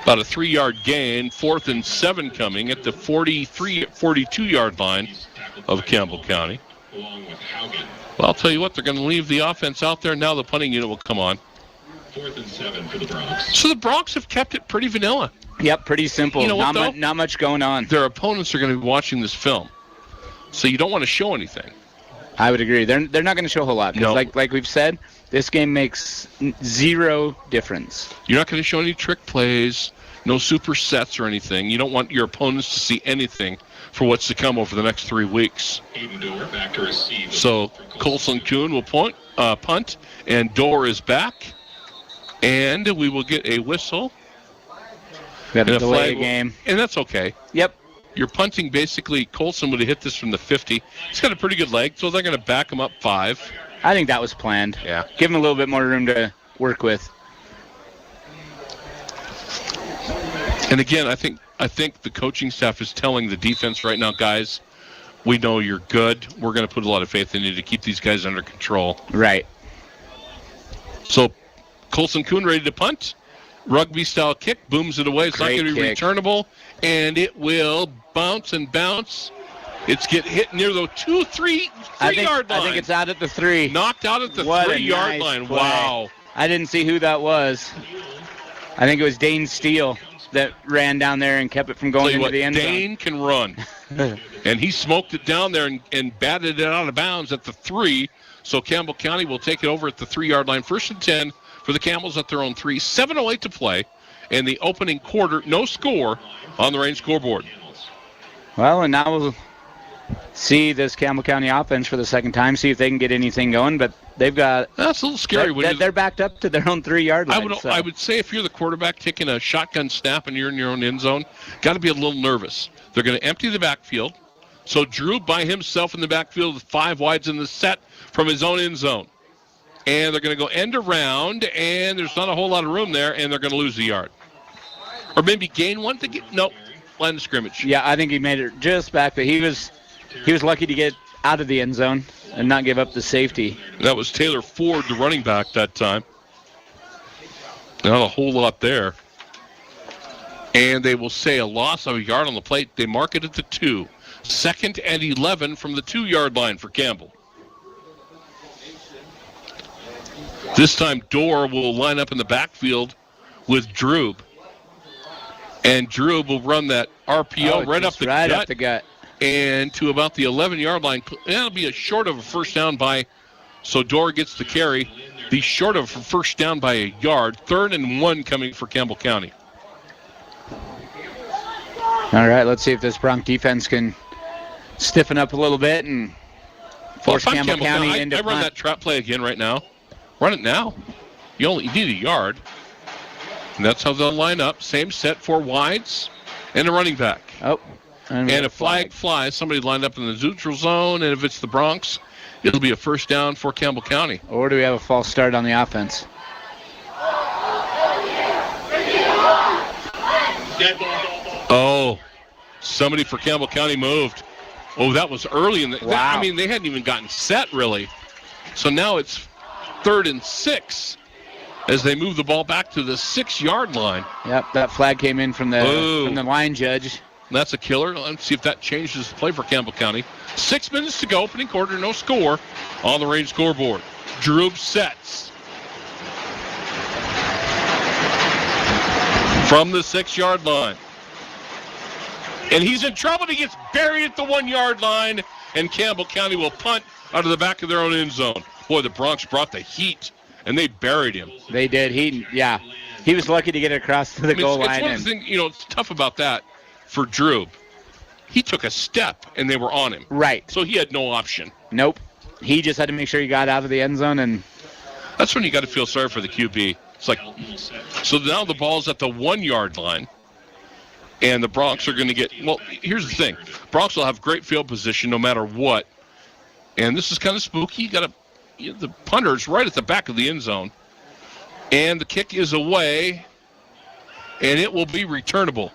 About a 3-yard gain. 4th and 7 coming at the 42-yard line of Campbell County. Well, I'll tell you what, they're going to leave the offense out there. Now the punting unit will come on. 4th and 7 for the Bronx. So the Bronx have kept it pretty vanilla. Yep, pretty simple. You know what, not much going on. Their opponents are going to be watching this film, so you don't want to show anything. I would agree. They're not going to show a whole lot. No. Like we've said, this game makes zero difference. You're not going to show any trick plays, no super sets or anything. You don't want your opponents to see anything for what's to come over the next 3 weeks. Back to receive. So Colson Kuhn will punt, and Dorr is back. And we will get a whistle. Got to delay a game. And that's okay. Yep. You're punting basically. Colson would have hit this from the 50. He's got a pretty good leg, so they're going to back him up 5. I think that was planned. Yeah. Give him a little bit more room to work with. And again, I think the coaching staff is telling the defense right now, guys, we know you're good. We're going to put a lot of faith in you to keep these guys under control. Right. So Colson Kuhn ready to punt. Rugby-style kick, booms it away. It's not going to be returnable, and it will bounce and bounce. It's hit near the 3-yard line. I think it's out at the 3. Knocked out at the 3-yard line. Play. Wow. I didn't see who that was. I think it was Dane Steele that ran down there and kept it from going into the end zone. Dane can run. And he smoked it down there and batted it out of bounds at the 3. So Campbell County will take it over at the 3-yard line. 1st and 10 for the Camels at their own 3. 7:08 to play. And the opening quarter, no score on the range scoreboard. Well, and now we'll see this Campbell County offense for the second time, see if they can get anything going. But they've got... That's a little scary. They're backed up to their own 3-yard line. I would say if you're the quarterback taking a shotgun snap and you're in your own end zone, got to be a little nervous. They're going to empty the backfield. So Drew by himself in the backfield with 5 wides in the set from his own end zone. And they're going to go end around, and there's not a whole lot of room there, and they're going to lose the yard. Or maybe gain one to get... Nope. Line of scrimmage. Yeah, I think he made it just back, but he was lucky to get out of the end zone and not give up the safety. That was Taylor Ford, the running back that time. Not a whole lot there. And they will say a loss of a yard on the plate. They mark it at the 2. 2nd and 11 from the 2-yard line for Campbell. This time, Dorr will line up in the backfield with Droob. And Droob will run that RPO right up the gut. And to about the 11-yard line. That'll be a short of a first down by, so Dorr gets the carry. The short of a first down by a yard. 3rd and 1 coming for Campbell County. All right, let's see if this Bronx defense can stiffen up a little bit and force Campbell County into punt. I run that trap play again right now. Run it now. You need a yard. And that's how they'll line up. Same set, 4 wides, and a running back. Oh. And a flag flies. Somebody lined up in the neutral zone, and if it's the Bronx, it'll be a first down for Campbell County. Or do we have a false start on the offense? Oh, somebody for Campbell County moved. Oh, that was early in the. Wow. I mean, they hadn't even gotten set really. So now it's 3rd and 6 as they move the ball back to the 6-yard line. Yep, that flag came in from the line judge. That's a killer. Let's see if that changes the play for Campbell County. 6 minutes to go, opening quarter, no score on the range scoreboard. Drube sets. From the 6-yard line. And he's in trouble. He gets buried at the 1-yard line, and Campbell County will punt out of the back of their own end zone. Boy, the Bronx brought the heat, and they buried him. They did. He was lucky to get it across to the goal line. It's one of the things, it's tough about that for Drube. He took a step, and they were on him. Right. So he had no option. Nope. He just had to make sure he got out of the end zone, and that's when you got to feel sorry for the QB. It's like, so now the ball's at the 1-yard line, and the Bronx are going to get, well, here's the thing. Bronx will have great field position no matter what, and this is kind of spooky. The punter's right at the back of the end zone, and the kick is away, and it will be returnable.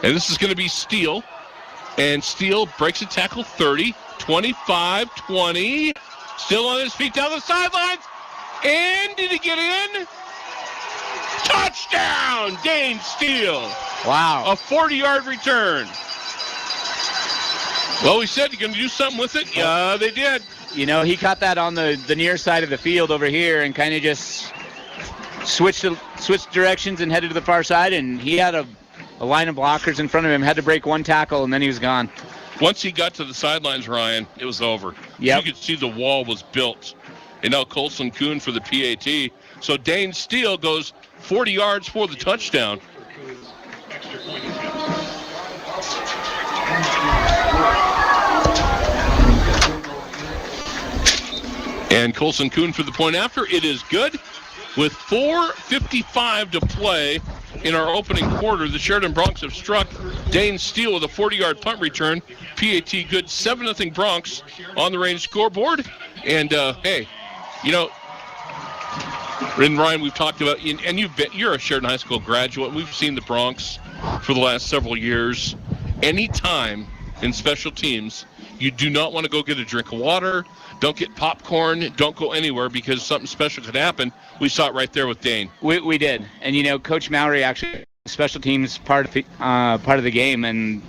And this is going to be Steele, and Steele breaks a tackle 30, 25, 20, still on his feet down the sidelines, and did he get in? Touchdown, Dane Steele. Wow. A 40-yard return. Well, we said you're going to do something with it. Yeah, they did. He caught that on the near side of the field over here and kind of just switched directions and headed to the far side, and he had a line of blockers in front of him, had to break one tackle, and then he was gone. Once he got to the sidelines, Ryan, it was over. Yep. You could see the wall was built. And now Colson Kuhn for the PAT. So Dane Steele goes 40 yards for the touchdown. And Colson Kuhn for the point after. It is good. With 4:55 to play in our opening quarter, the Sheridan Bronx have struck Dane Steele with a 40-yard punt return. PAT good, 7-0 Bronx on the range scoreboard. And, hey, and Ryan, we've talked about, and you're a Sheridan High School graduate. We've seen the Bronx for the last several years. Anytime in special teams, you do not want to go get a drink of water. Don't get popcorn. Don't go anywhere because something special could happen. We saw it right there with Dane. We did. And, Coach Mallory actually special teams part of the game, and,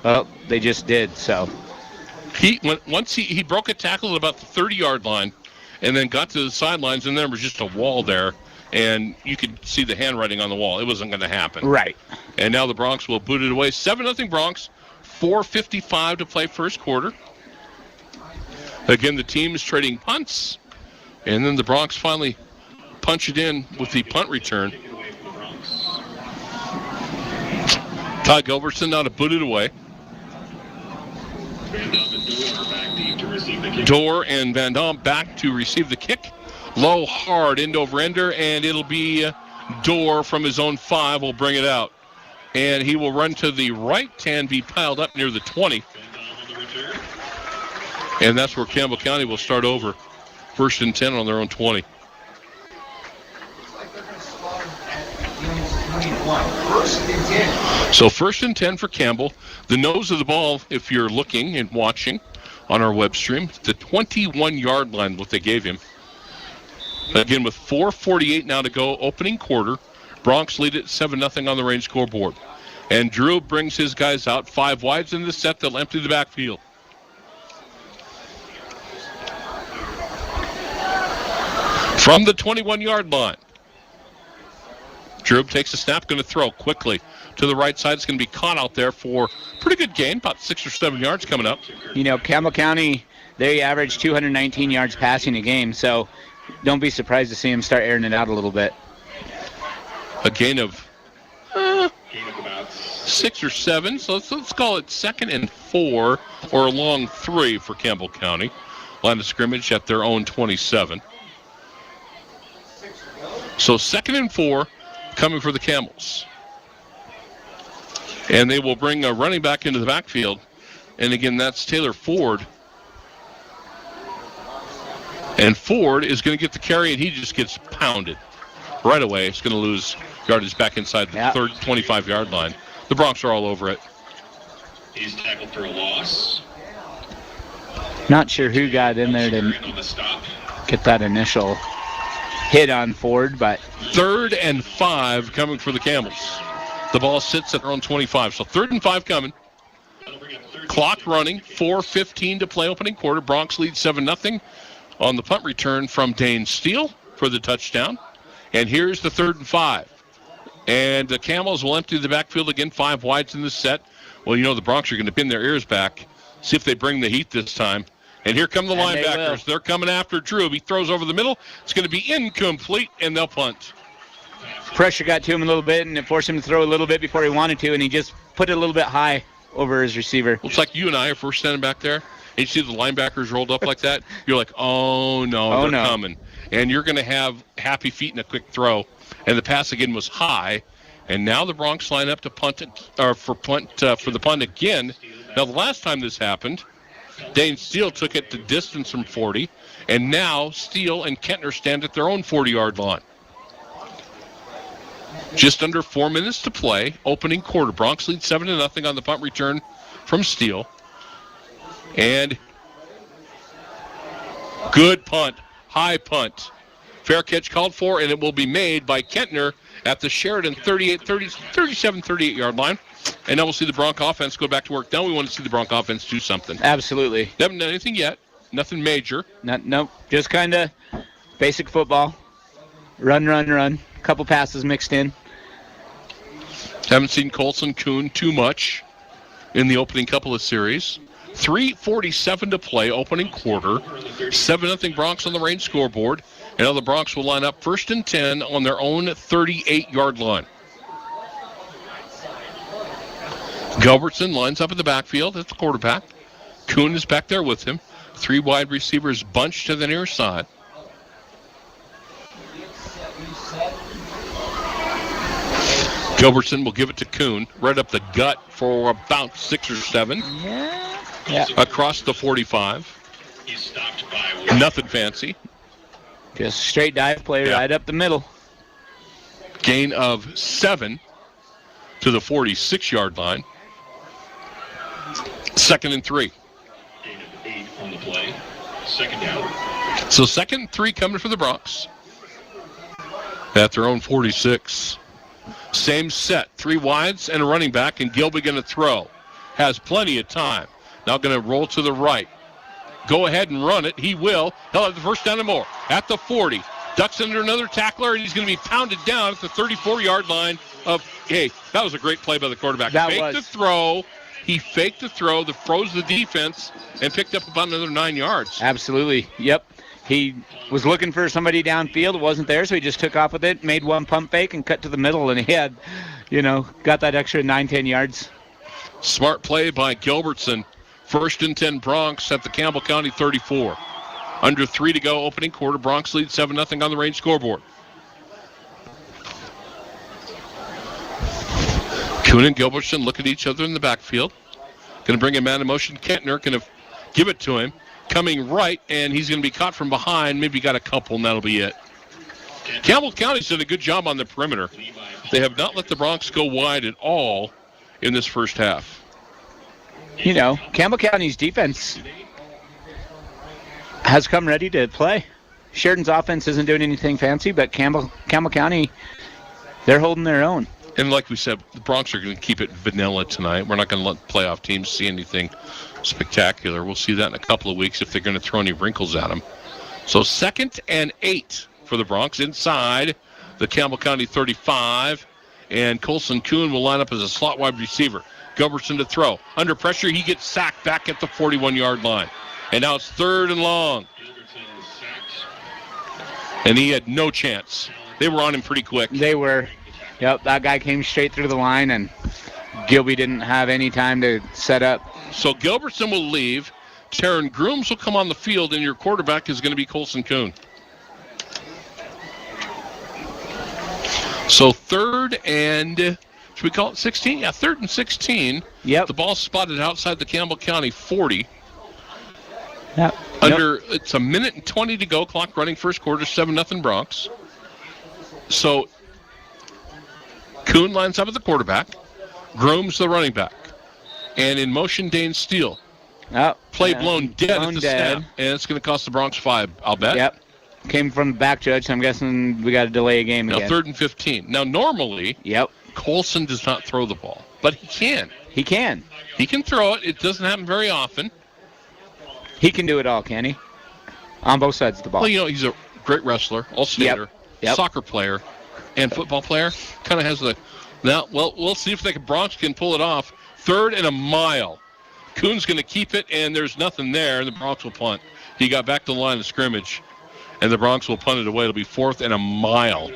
well, they just did. So once he broke a tackle at about the 30-yard line and then got to the sidelines, and there was just a wall there, and you could see the handwriting on the wall. It wasn't going to happen. Right. And now the Bronx will boot it away. 7-0 Bronx. 4:55 to play first quarter. Again, the team is trading punts, and then the Bronx finally punch it in with the punt return. Todd Gilbertson now to boot it away. Dorr and Van Dam back to receive the kick. Low, hard, end over ender, and it'll be Dorr from his own 5 will bring it out. And he will run to the right and be piled up near the 20. And that's where Campbell County will start over. 1st and 10 on their own 20. So 1st and 10 for Campbell. The nose of the ball, if you're looking and watching on our web stream, the 21-yard line, what they gave him. Again, with 4:48 now to go, opening quarter. Bronx lead it 7-0 on the range scoreboard. And Drew brings his guys out 5 wides in the set. They'll empty the backfield. From the 21-yard line. Drew takes a snap, going to throw quickly to the right side. It's going to be caught out there for pretty good gain, about 6 or 7 yards coming up. Campbell County, they average 219 yards passing a game, so don't be surprised to see him start airing it out a little bit. A gain of 6 or 7, so let's call it 2nd and 4 or a long 3 for Campbell County. Line of scrimmage at their own 27. So 2nd and 4 coming for the Camels. And they will bring a running back into the backfield. And again, that's Taylor Ford. And Ford is going to get the carry, and he just gets pounded right away. It's going to lose yardage back inside the 25-yard line. The Bronx are all over it. He's tackled for a loss. Not sure who got in there to get that initial hit on Ford, but 3rd and 5 coming for the Camels. The ball sits at their own 25. So 3rd and 5 coming. Clock running, 4:15 to play opening quarter. Bronx lead 7-0 on the punt return from Dane Steele for the touchdown. And here's the 3rd and 5. And the Camels will empty the backfield again, 5 wides in the set. Well, the Bronx are going to pin their ears back, see if they bring the heat this time. And here come the linebackers. They're coming after Drew. He throws over the middle. It's going to be incomplete, and they'll punt. Pressure got to him a little bit, and it forced him to throw a little bit before he wanted to, and he just put it a little bit high over his receiver. Looks like you and I, if we're standing back there, and you see the linebackers rolled up like that, you're like, oh, no, they're coming. And you're going to have happy feet and a quick throw. And the pass again was high. And now the Bronx line up to punt it, or for the punt again. Now, the last time this happened, Dane Steele took it to distance from 40. And now Steele and Kentner stand at their own 40-yard line. Just under 4 minutes to play. Opening quarter. Bronx lead 7-0 on the punt return from Steele. And good punt. High punt. Fair catch called for, and it will be made by Kentner at the Sheridan 37-38-yard line. And now we'll see the Bronx offense go back to work. Now we want to see the Bronx offense do something. Absolutely. They haven't done anything yet. Nothing major. Nope. Just kind of basic football. Run, run, run. Couple passes mixed in. Haven't seen Colson Kuhn too much in the opening couple of series. 3:47 to play, opening quarter. 7-0 Bronx on the range scoreboard. And now the Bronx will line up 1st and 10 on their own 38-yard line. Gilbertson lines up at the backfield at the quarterback. Kuhn is back there with him. 3 wide receivers bunched to the near side. Gilbertson will give it to Kuhn, right up the gut for about 6 or 7. Yeah. Across the 45. Nothing fancy. Just straight dive play right up the middle. Gain of 7 to the 46-yard line. 2nd and 3. Gain of 8 on the play. 2nd down. So 2nd and 3 coming for the Bronx. At their own 46. Same set. 3 wides and a running back, and Gilby going to throw. Has plenty of time. Now going to roll to the right. Go ahead and run it. He will. He'll have the first down and more. At the 40. Ducks under another tackler, and he's going to be pounded down at the 34-yard line of, hey, that was a great play by the quarterback. The throw. He faked the throw, froze the defense, and picked up about another 9 yards. Absolutely. Yep. He was looking for somebody downfield. It wasn't there, so he just took off with it, made one pump fake, and cut to the middle, and he had, got that extra 9-10 yards. Smart play by Gilbertson. 1st and 10 Bronx at the Campbell County 34. Under 3 to go, opening quarter. Bronx lead 7-0 on the range scoreboard. Kuhn and Gilbertson look at each other in the backfield. Going to bring a man in motion. Kentner going to give it to him. Coming right, and he's going to be caught from behind. Maybe got a couple, and that'll be it. Campbell County's done a good job on the perimeter. They have not let the Bronx go wide at all in this first half. Campbell County's defense has come ready to play. Sheridan's offense isn't doing anything fancy, but Campbell County, they're holding their own. And like we said, the Bronx are going to keep it vanilla tonight. We're not going to let playoff teams see anything spectacular. We'll see that in a couple of weeks if they're going to throw any wrinkles at them. So 2nd and 8 for the Bronx inside the Campbell County 35. And Colson Kuhn will line up as a slot wide receiver. Gilbertson to throw. Under pressure, he gets sacked back at the 41-yard line. And now it's 3rd and long. And he had no chance. They were on him pretty quick. They were. Yep, that guy came straight through the line, and Gilby didn't have any time to set up. So Gilbertson will leave. Taryn Grooms will come on the field, and your quarterback is going to be Colson Kuhn. So 3rd and, should we call it 16? Yeah, 3rd and 16. Yep. The ball spotted outside the Campbell County 40. Yep. It's a minute and 20 to go. Clock running first quarter, 7-0 Bronx. So Kuhn lines up at the quarterback. Grooms the running back. And in motion, Dane Steele. Play blown dead at the snap, and it's going to cost the Bronx 5, I'll bet. Yep. Came from the back judge, so I'm guessing we got to delay a game again. Now 3rd and 15. Now normally, Colson does not throw the ball, but he can. He can. He can throw it. It doesn't happen very often. He can do it all, can he? On both sides of the ball. Well, he's a great wrestler, all-stater, soccer player, and football player. Kind of has the... Now, we'll see if the Bronx can pull it off. 3rd and a mile. Kuhn's going to keep it, and there's nothing there, and the Bronx will punt. He got back to the line of scrimmage, and the Bronx will punt it away. It'll be 4th and a mile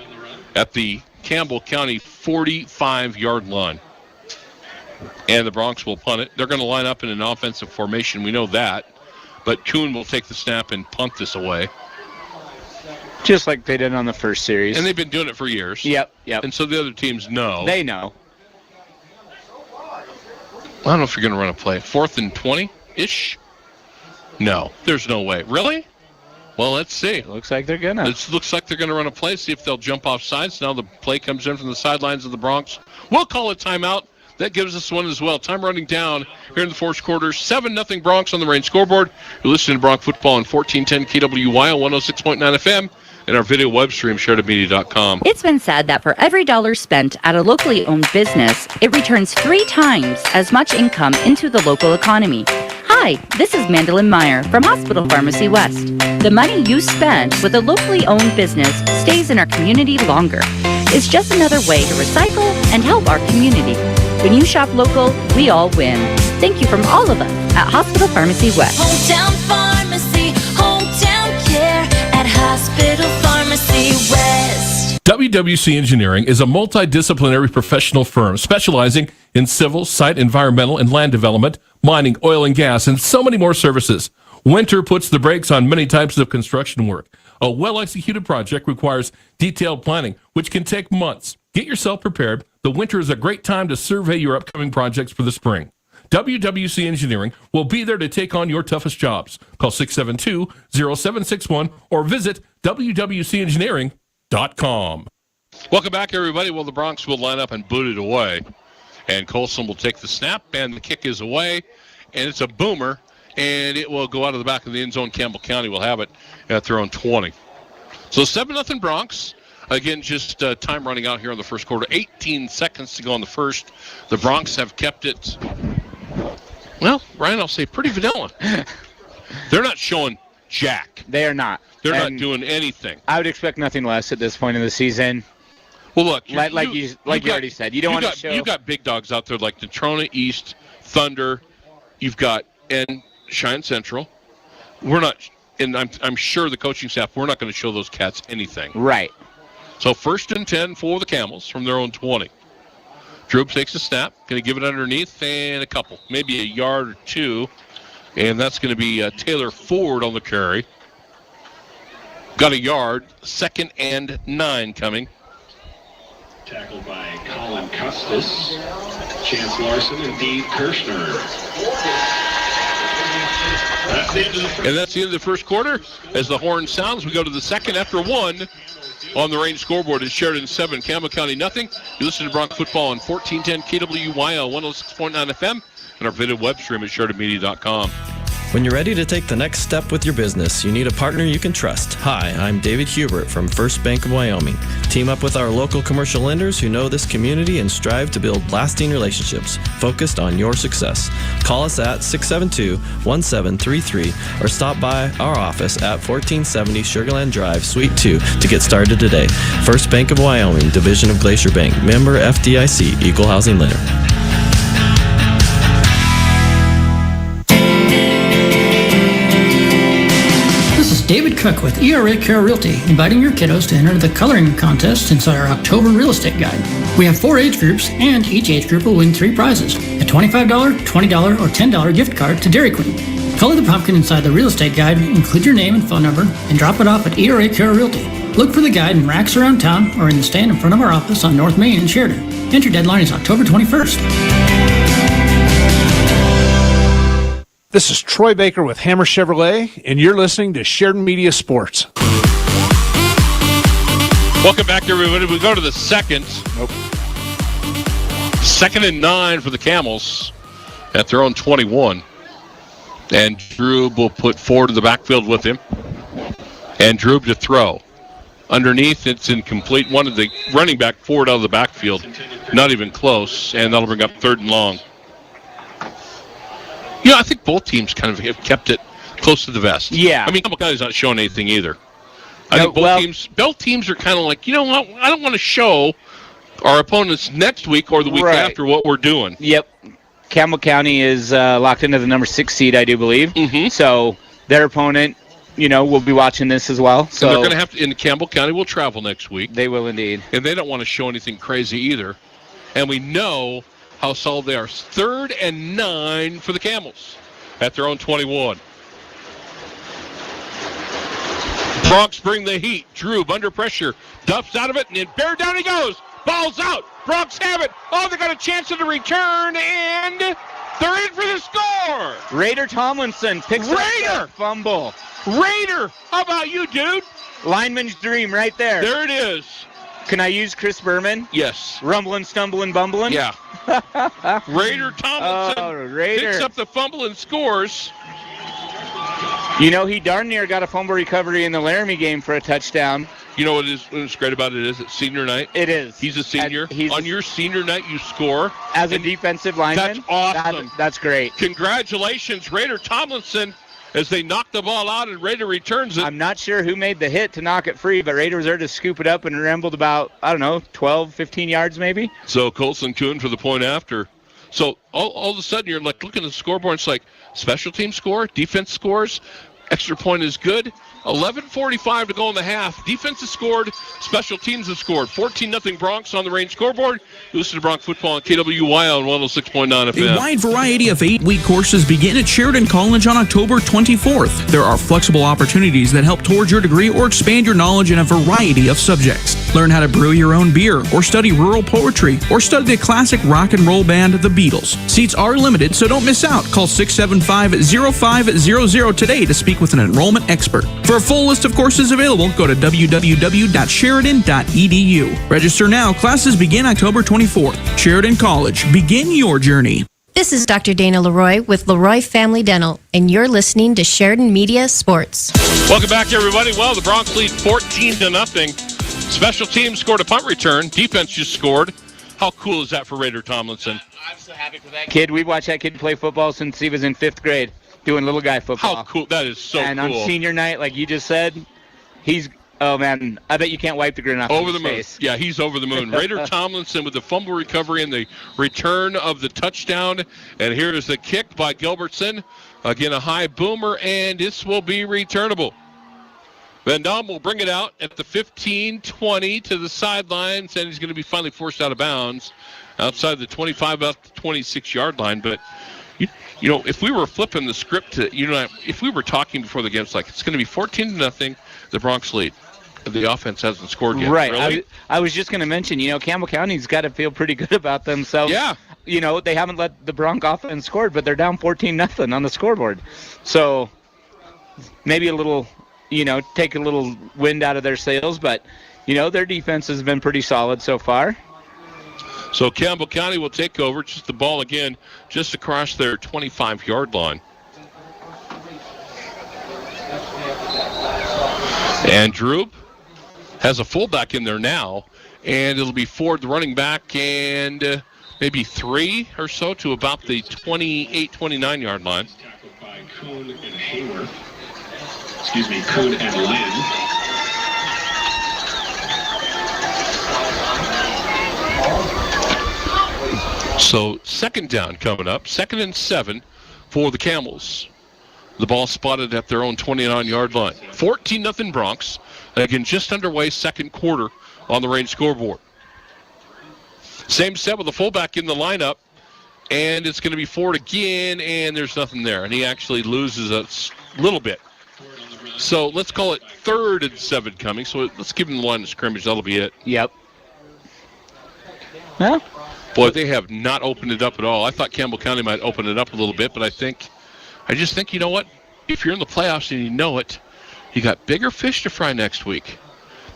at the Campbell County 45-yard line. And the Bronx will punt it. They're going to line up in an offensive formation. We know that. But Kuhn will take the snap and punt this away. Just like they did on the first series. And they've been doing it for years. Yep. And so the other teams know. They know. I don't know if you're going to run a play. 4th and 20-ish? No, there's no way. Really? Well, let's see. Looks like they're going to. It looks like they're going to run a play, see if they'll jump off sides. Now the play comes in from the sidelines of the Bronx. We'll call a timeout. That gives us one as well. Time running down here in the fourth quarter. 7-0 Bronx on the Range scoreboard. You're listening to Bronx Football on 1410 KWY on 106.9 FM and our video web stream, SheridanMedia.com. It's been said that for every dollar spent at a locally owned business, it returns 3 times as much income into the local economy. Hi, this is Mandolin Meyer from Hospital Pharmacy West. The money you spend with a locally owned business stays in our community longer. It's just another way to recycle and help our community. When you shop local, we all win. Thank you from all of us at Hospital Pharmacy West. Hometown pharmacy, hometown care at Hospital Pharmacy West. WWC Engineering is a multidisciplinary professional firm specializing in civil, site, environmental, and land development, mining, oil and gas, and so many more services. Winter puts the brakes on many types of construction work. A well-executed project requires detailed planning, which can take months. Get yourself prepared. The winter is a great time to survey your upcoming projects for the spring. WWC Engineering will be there to take on your toughest jobs. Call 672-0761 or visit wwcengineering.com. Welcome back, everybody. Well, the Bronx will line up and boot it away. And Colson will take the snap, and the kick is away. And it's a boomer, and it will go out of the back of the end zone. Campbell County will have it at their own 20. So 7-0 Bronx. Again, just time running out here in the first quarter. 18 seconds to go in the first. The Bronx have kept it, well, Ryan, I'll say pretty vanilla. They're not showing jack. They are not. They're not doing anything. I would expect nothing less at this point in the season. Well, look, you already said, you don't want to show. You've got big dogs out there like Natrona East, Thunder. You've got Cheyenne Central. We're not, and I'm sure the coaching staff, we're not going to show those cats anything. Right. So 1st and 10 for the Camels from their own 20. Droop takes a snap, going to give it underneath, and a couple, maybe a yard or two, and that's going to be Taylor Ford on the carry. Got a yard. 2nd and 9 coming. Tackled by Colin Custis, Chance Larson, and Dean Kirshner. And that's the end of the first quarter. As the horn sounds, we go to the second after 1. On the Range scoreboard is Sheridan 7, Campbell County nothing. You listen to Bronx Football on 1410 KWY on 106.9 FM and our video web stream at SheridanMedia.com. When you're ready to take the next step with your business, you need a partner you can trust. Hi, I'm David Hubert from First Bank of Wyoming. Team up with our local commercial lenders who know this community and strive to build lasting relationships focused on your success. Call us at 672-1733 or stop by our office at 1470 Sugarland Drive, Suite 2 to get started today. First Bank of Wyoming, Division of Glacier Bank, member FDIC, Equal Housing Lender. David Cook with ERA Care Realty, inviting your kiddos to enter the coloring contest inside our October Real Estate Guide. We have 4 age groups, and each age group will win 3 prizes: a $25, $20, or $10 gift card to Dairy Queen. Color the pumpkin inside the Real Estate Guide, include your name and phone number, and drop it off at ERA Care Realty. Look for the guide in racks around town or in the stand in front of our office on North Main in Sheridan. Entry deadline is October 21st. This is Troy Baker with Hammer Chevrolet, and you're listening to Sheridan Media Sports. Welcome back, everybody. We go to the second. 2nd and 9 for the Camels at their own 21. And Drew will put Ford in the backfield with him. And Drew to throw. Underneath, it's incomplete. One of the running back Ford out of the backfield. Not even close. And that'll bring up 3rd and long. I think both teams kind of have kept it close to the vest. Yeah. I mean, Campbell County's not showing anything either. I think both teams are kind of like, you know what? I don't want to show our opponents next week or the week after what we're doing. Yep. Campbell County is locked into the number 6 seed, I do believe. Mm-hmm. So their opponent, will be watching this as well. So and they're going to have to, in Campbell County will travel next week. They will indeed. And they don't want to show anything crazy either. And we know how solid they are. 3rd and 9 for the Camels at their own 21. Bronx bring the heat. Drew under pressure. Duffs out of it, and then bear down he goes. Ball's out. Bronx have it. Oh, they got a chance at a return, and they're in for the score. Raider Tomlinson picks up the fumble. Raider, how about you, dude? Lineman's dream right there. There it is. Can I use Chris Berman? Yes. Rumbling, stumbling, bumbling? Yeah. Raider Tomlinson picks up the fumble and scores. He darn near got a fumble recovery in the Laramie game for a touchdown. You know what's great about it is it's senior night. It is. He's a senior. On your senior night, you score. As a defensive lineman? That's awesome. That's great. Congratulations, Raider Tomlinson, as they knock the ball out and Raider returns it. I'm not sure who made the hit to knock it free, but Raider was there to scoop it up and rambled about, 12, 15 yards maybe. So Colson Kuhn for the point after. So all of a sudden you're like looking at the scoreboard, it's like special team score, defense scores, extra point is good. 11:45 to go in the half. Defense has scored. Special teams have scored. 14-0 Bronx on the range scoreboard. You listen to Bronx football on KWY on 106.9 FM. A wide variety of 8-week courses begin at Sheridan College on October 24th. There are flexible opportunities that help towards your degree or expand your knowledge in a variety of subjects. Learn how to brew your own beer, or study rural poetry, or study the classic rock and roll band The Beatles. Seats are limited, so don't miss out. Call 675-0500 today to speak with an enrollment expert. For a full list of courses available, go to www.sheridan.edu. Register now. Classes begin October 24th. Sheridan College. Begin your journey. This is Dr. Dana Leroy with Leroy Family Dental, and you're listening to Sheridan Media Sports. Welcome back, everybody. Well, the Bronx lead 14-0. Special teams scored a punt return. Defense just scored. How cool is that for Raider Tomlinson? I'm so happy for that kid. We've watched that kid play football since he was in 5th grade. Doing little guy football. How cool. That is so cool. And on senior night, like you just said, oh man, I bet you can't wipe the grin off over his the moon. face. Yeah, he's over the moon. Raider Tomlinson with the fumble recovery and the return of the touchdown. And here is the kick by Gilbertson. Again, a high boomer, and this will be returnable. Van Dam will bring it out at the 15-20 to the sidelines, and he's going to be finally forced out of bounds outside the 25, about the 26-yard line. But you know, if we were flipping the script to, if we were talking before the game, it's like it's going to be 14-0, the Bronx lead. The offense hasn't scored yet. Right. Really? I was just going to mention, Campbell County's got to feel pretty good about themselves. Yeah. They haven't let the Bronx offense score, but they're down 14-0 on the scoreboard. So maybe a little, take a little wind out of their sails, but, their defense has been pretty solid so far. So Campbell County will take over. Just the ball again, just across their 25-yard line. And Droop has a fullback in there now, and it'll be Ford, the running back, and maybe 3 or so to about the 28, 29-yard line. Tackled by Kuhn and Hayward. Kuhn and Lynn. So second down coming up, 2nd and 7 for the Camels. The ball spotted at their own 29-yard line. 14-0 Bronx. Again, just underway, second quarter on the range scoreboard. Same set with the fullback in the lineup, and it's going to be Ford again, and there's nothing there. And he actually loses a little bit. So let's call it 3rd and 7 coming. So let's give him the line of scrimmage. That'll be it. Yep. Well, boy, they have not opened it up at all. I thought Campbell County might open it up a little bit, but I just think, you know what? If you're in the playoffs and you know it, you got bigger fish to fry next week.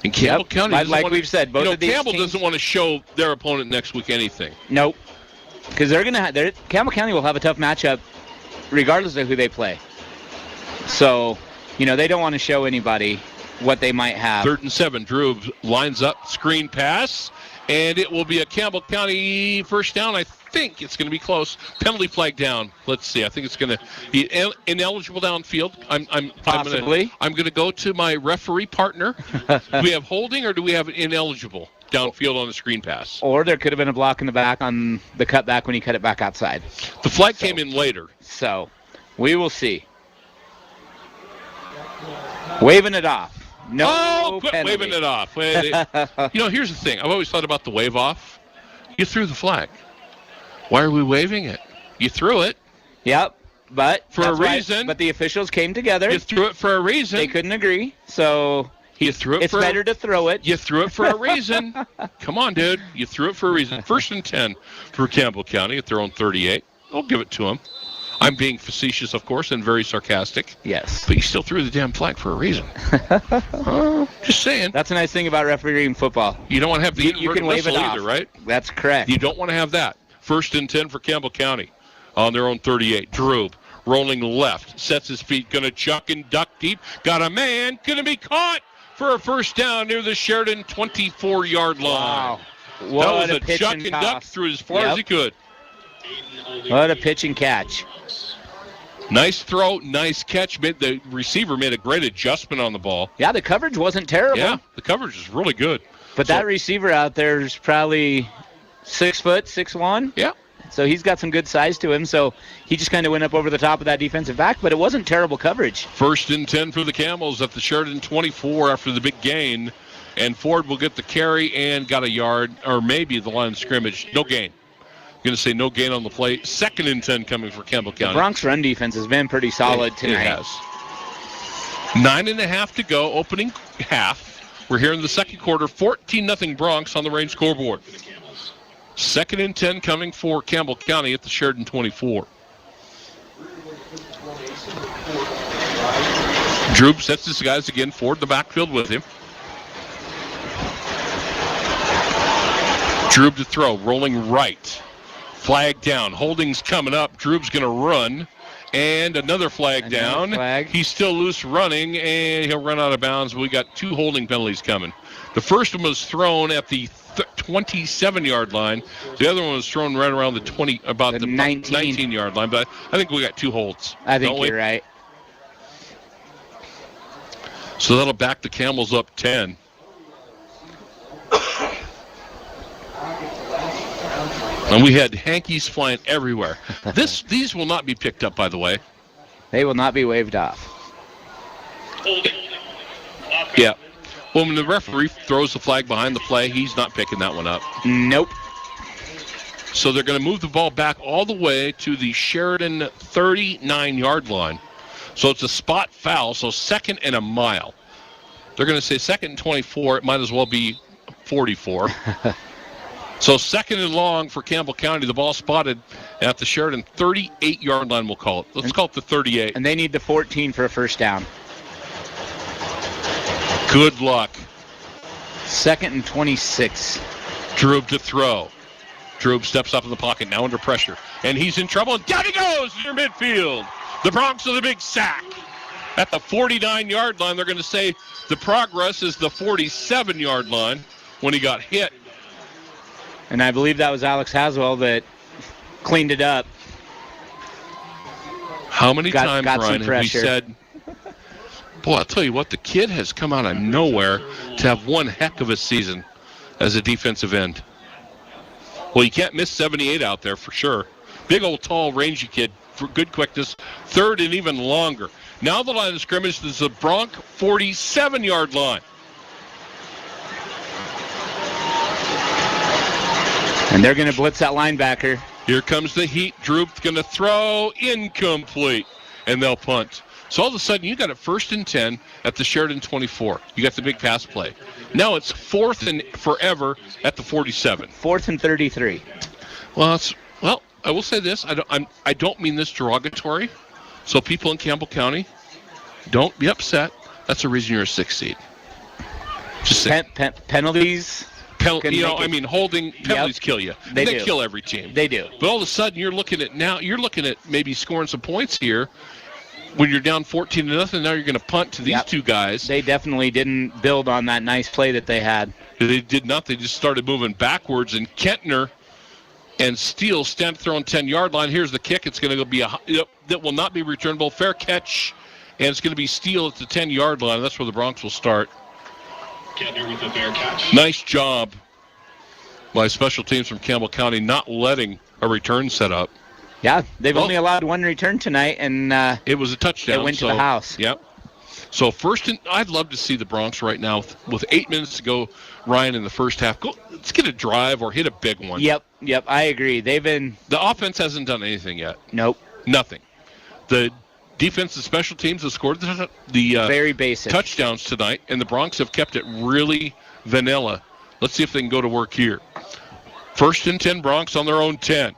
And Campbell County, like we've said, both of these Campbell teams doesn't want to show their opponent next week anything. Nope. Because they're going to Campbell County will have a tough matchup regardless of who they play. So, they don't want to show anybody what they might have. 3rd and 7. Drew lines up, screen pass, and it will be a Campbell County first down. I think it's going to be close. Penalty flag down. Let's see. I think it's going to be ineligible downfield. Possibly. I'm going to go to my referee partner. Do we have holding or do we have ineligible downfield on the screen pass? Or there could have been a block in the back on the cutback when he cut it back outside. The flag came in later. So, we will see. Waving it off. No quit penalty. waving it off. Here's the thing. I've always thought about the wave off. You threw the flag. Why are we waving it? You threw it. Yep, but for a reason. But the officials came together. You threw it for a reason. They couldn't agree, so you threw it. It's better to throw it. You threw it for a reason. Come on, dude. You threw it for a reason. 1st and 10 for Campbell County at their own 38. I'll give it to them. I'm being facetious, of course, and very sarcastic. Yes. But you still threw the damn flag for a reason. Just saying. That's a nice thing about refereeing football. You don't want to have the you can wave it off either, right? That's correct. You don't want to have that. 1st and 10 for Campbell County on their own 38. Drew rolling left, sets his feet, going to chuck and duck deep. Got a man, going to be caught for a first down near the Sheridan 24-yard line. Wow. That was a chuck and duck through as far as he could. What a pitch and catch. Nice throw, nice catch. The receiver made a great adjustment on the ball. Yeah, the coverage wasn't terrible. Yeah, the coverage is really good. But that receiver out there is probably 6 foot, 6'1". Yeah. So he's got some good size to him. So he just kind of went up over the top of that defensive back, but it wasn't terrible coverage. 1st and 10 for the Camels at the Sheridan 24 after the big gain. And Ford will get the carry and got a yard, or maybe the line of scrimmage. No gain. Going to say no gain on the play. 2nd and 10 coming for Campbell County. The Bronx run defense has been pretty solid tonight. It has. 9.5 to go, opening half. We're here in the second quarter. 14-0 Bronx on the Range scoreboard. 2nd and 10 coming for Campbell County at the Sheridan 24. Drew sets his guys again. Ford the backfield with him. Drew to throw, rolling right. Flag down. Holding's coming up. Drew's going to run. And another flag down. He's still loose running, and he'll run out of bounds. We got 2 holding penalties coming. The first one was thrown at the 27-yard line. The other one was thrown right around the 19-yard line. But I think we got 2 holds. I think you're right. So that'll back the Camels up 10. And we had hankies flying everywhere. These will not be picked up, by the way. They will not be waved off. Yeah. Well, when the referee throws the flag behind the play, he's not picking that one up. Nope. So they're going to move the ball back all the way to the Sheridan 39-yard line. So it's a spot foul, so 2nd and a mile. They're going to say 2nd and 24. It might as well be 44. So 2nd and long for Campbell County. The ball spotted at the Sheridan 38-yard line, we'll call it. Let's call it the 38. And they need the 14 for a first down. Good luck. 2nd and 26. Drew to throw. Drew steps up in the pocket, now under pressure. And he's in trouble, and down he goes near midfield. The Bronx with a big sack. At the 49-yard line, they're going to say the progress is the 47-yard line when he got hit. And I believe that was Alex Haswell that cleaned it up. How many times, Ryan, have we said, boy, I'll tell you what, the kid has come out of nowhere to have one heck of a season as a defensive end. Well, you can't miss 78 out there for sure. Big old tall, rangy kid for good quickness. 3rd and even longer. Now the line of scrimmage is the Bronx 47-yard line. And they're going to blitz that linebacker. Here comes the heat. Droop's going to throw. Incomplete. And they'll punt. So all of a sudden, you got it 1st and 10 at the Sheridan 24. You got the big pass play. Now it's 4th and forever at the 47. 4th and 33. Well, I will say this. I don't mean this derogatory. So people in Campbell County, don't be upset. That's the reason you're a 6th seed. Just penalties. holding penalties kill you. They do. Kill every team. They do. But all of a sudden, you're looking at maybe scoring some points here. When you're down 14-0, now you're going to punt to these two guys. They definitely didn't build on that nice play that they had. They did not. They just started moving backwards, and Kentner and Steele stand throwing 10-yard line. Here's the kick. It's going to be that will not be returnable. Fair catch, and it's going to be Steele at the 10-yard line. That's where the Bronx will start. Kentner with a fair catch. Nice job by special teams from Campbell County not letting a return set up. Yeah, they've only allowed one return tonight, and it was a touchdown. It went to the house. Yep. So I'd love to see the Bronx right now with 8 minutes to go, Ryan, in the first half. Let's get a drive or hit a big one. Yep, I agree. The offense hasn't done anything yet. Nope. Nothing. The defense and special teams have scored the very basic touchdowns tonight, and the Bronx have kept it really vanilla. Let's see if they can go to work here. 1st and 10 Bronx on their own 10.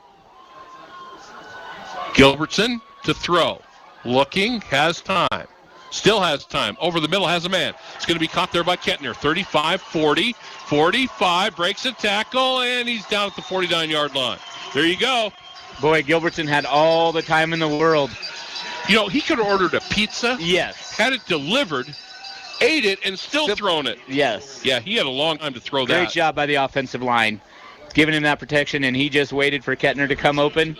Gilbertson to throw. Looking, has time. Still has time. Over the middle, has a man. It's going to be caught there by Kentner. 35, 40, 45, breaks a tackle, and he's down at the 49-yard line. There you go. Boy, Gilbertson had all the time in the world. He could have ordered a pizza. Yes. Had it delivered, ate it, and still thrown it. Yes. Yeah, he had a long time to throw that. Great job by the offensive line. Giving him that protection, and he just waited for Kentner to come open.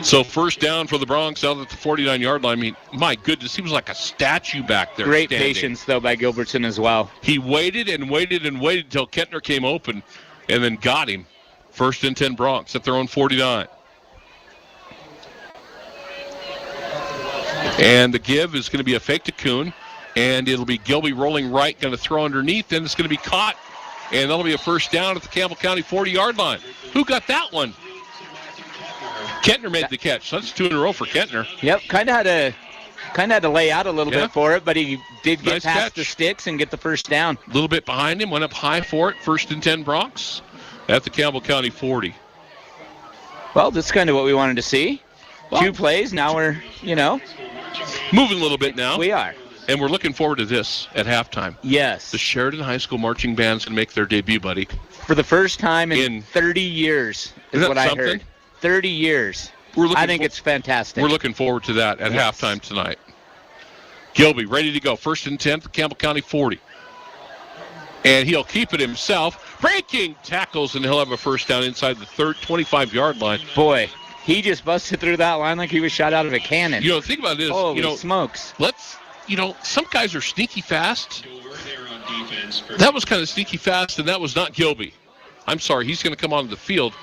So first down for the Bronx out at the 49-yard line. I mean, my goodness, he was like a statue back there. Great standing. patience, though, by Gilbertson as well. He waited and waited and waited until Kentner came open and then got him. 1st and 10 Bronx at their own 49. And the give is going to be a fake to Kuhn, and it'll be Gilby rolling right, going to throw underneath, and it's going to be caught, and that'll be a first down at the Campbell County 40-yard line. Who got that one? Kentner made the catch. So that's 2 in a row for Kentner. Yep, kind of had to lay out a little bit for it, but he did get Nice past catch. the sticks and get the first down. A little bit behind him, went up high for it. 1st and 10 Bronx at the Campbell County 40. Well, that's kind of what we wanted to see. 2 plays. Now we're, moving a little bit now. We are. And we're looking forward to this at halftime. Yes. The Sheridan High School marching band's going to make their debut, buddy. For the first time in 30 years is that what I something? heard. 30 years. I think it's fantastic. We're looking forward to that at halftime tonight. Gilby ready to go. 1st and 10 for Campbell County 40. And he'll keep it himself. Breaking tackles, and he'll have a first down inside the 25-yard line. Boy, he just busted through that line like he was shot out of a cannon. Think about this. Holy smokes. Some guys are sneaky fast. That was kind of sneaky fast, and that was not Gilby. I'm sorry, he's going to come onto the field.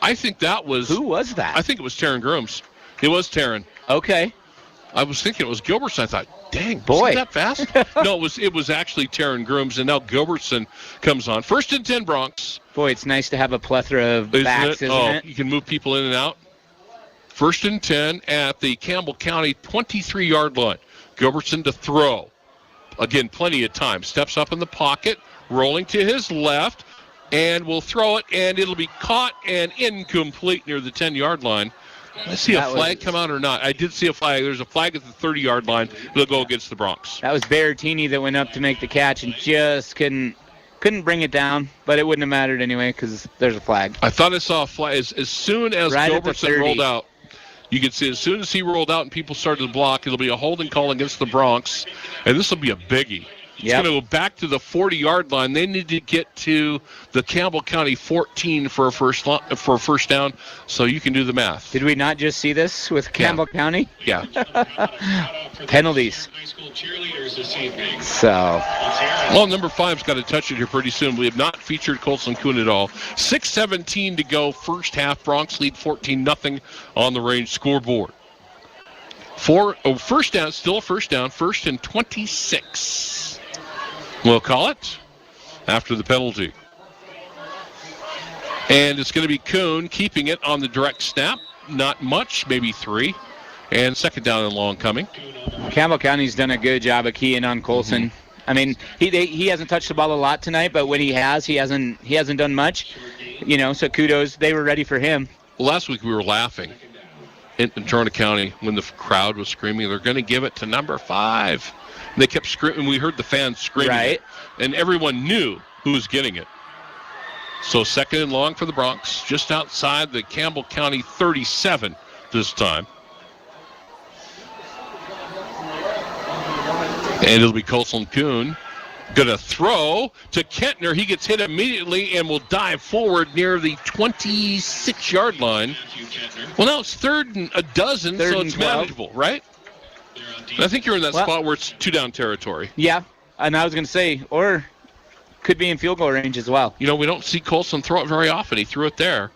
I think that was... Who was that? I think it was Taryn Grooms. It was Taryn. Okay. I was thinking it was Gilbertson. I thought, dang, boy, that fast? No, it was actually Taryn Grooms, and now Gilbertson comes on. 1st and 10 Bronx. Boy, it's nice to have a plethora of backs, isn't it? You can move people in and out. 1st and 10 at the Campbell County 23-yard line. Gilbertson to throw. Again, plenty of time. Steps up in the pocket, rolling to his left, and will throw it, and it'll be caught and incomplete near the 10-yard line. Let's see a flag come out or not. I did see a flag. There's a flag at the 30-yard line. It'll go against the Bronx. That was Berrettini that went up to make the catch and just couldn't bring it down, but it wouldn't have mattered anyway because there's a flag. I thought I saw a flag. As soon as Gilbertson rolled out, you can see as soon as he rolled out and people started to block, it'll be a holding call against the Bronx, and this will be a biggie. It's going to go back to the 40-yard line. They need to get to the Campbell County 14 for a first down, so you can do the math. Did we not just see this with Campbell County? Yeah. Penalties. So. Well, number 5's got to touch it here pretty soon. We have not featured Colson Kuhn at all. 6:17 to go, first half. Bronx lead 14-0 on the range scoreboard. First down, still a first down, 1st and 26. We'll call it after the penalty. And it's going to be Kuhn keeping it on the direct snap. Not much, maybe 3. And 2nd down and long coming. Campbell County's done a good job of keying on Colson. I mean, he hasn't touched the ball a lot tonight, but when he hasn't done much. So kudos. They were ready for him. Well, last week we were laughing in Toronto County when the crowd was screaming, they're going to give it to number 5. And they kept screaming. We heard the fans screaming. Right. And everyone knew who was getting it. So second and long for the Bronx, just outside the Campbell County 37 this time. And it'll be Colson Kuhn. Going to throw to Kentner. He gets hit immediately and will dive forward near the 26-yard line. Well, now it's third and a dozen, so it's manageable, right? I think you're in that spot where it's 2-down territory. Yeah, and I was going to say, or could be in field goal range as well. You know, we don't see Colson throw it very often. He threw it there.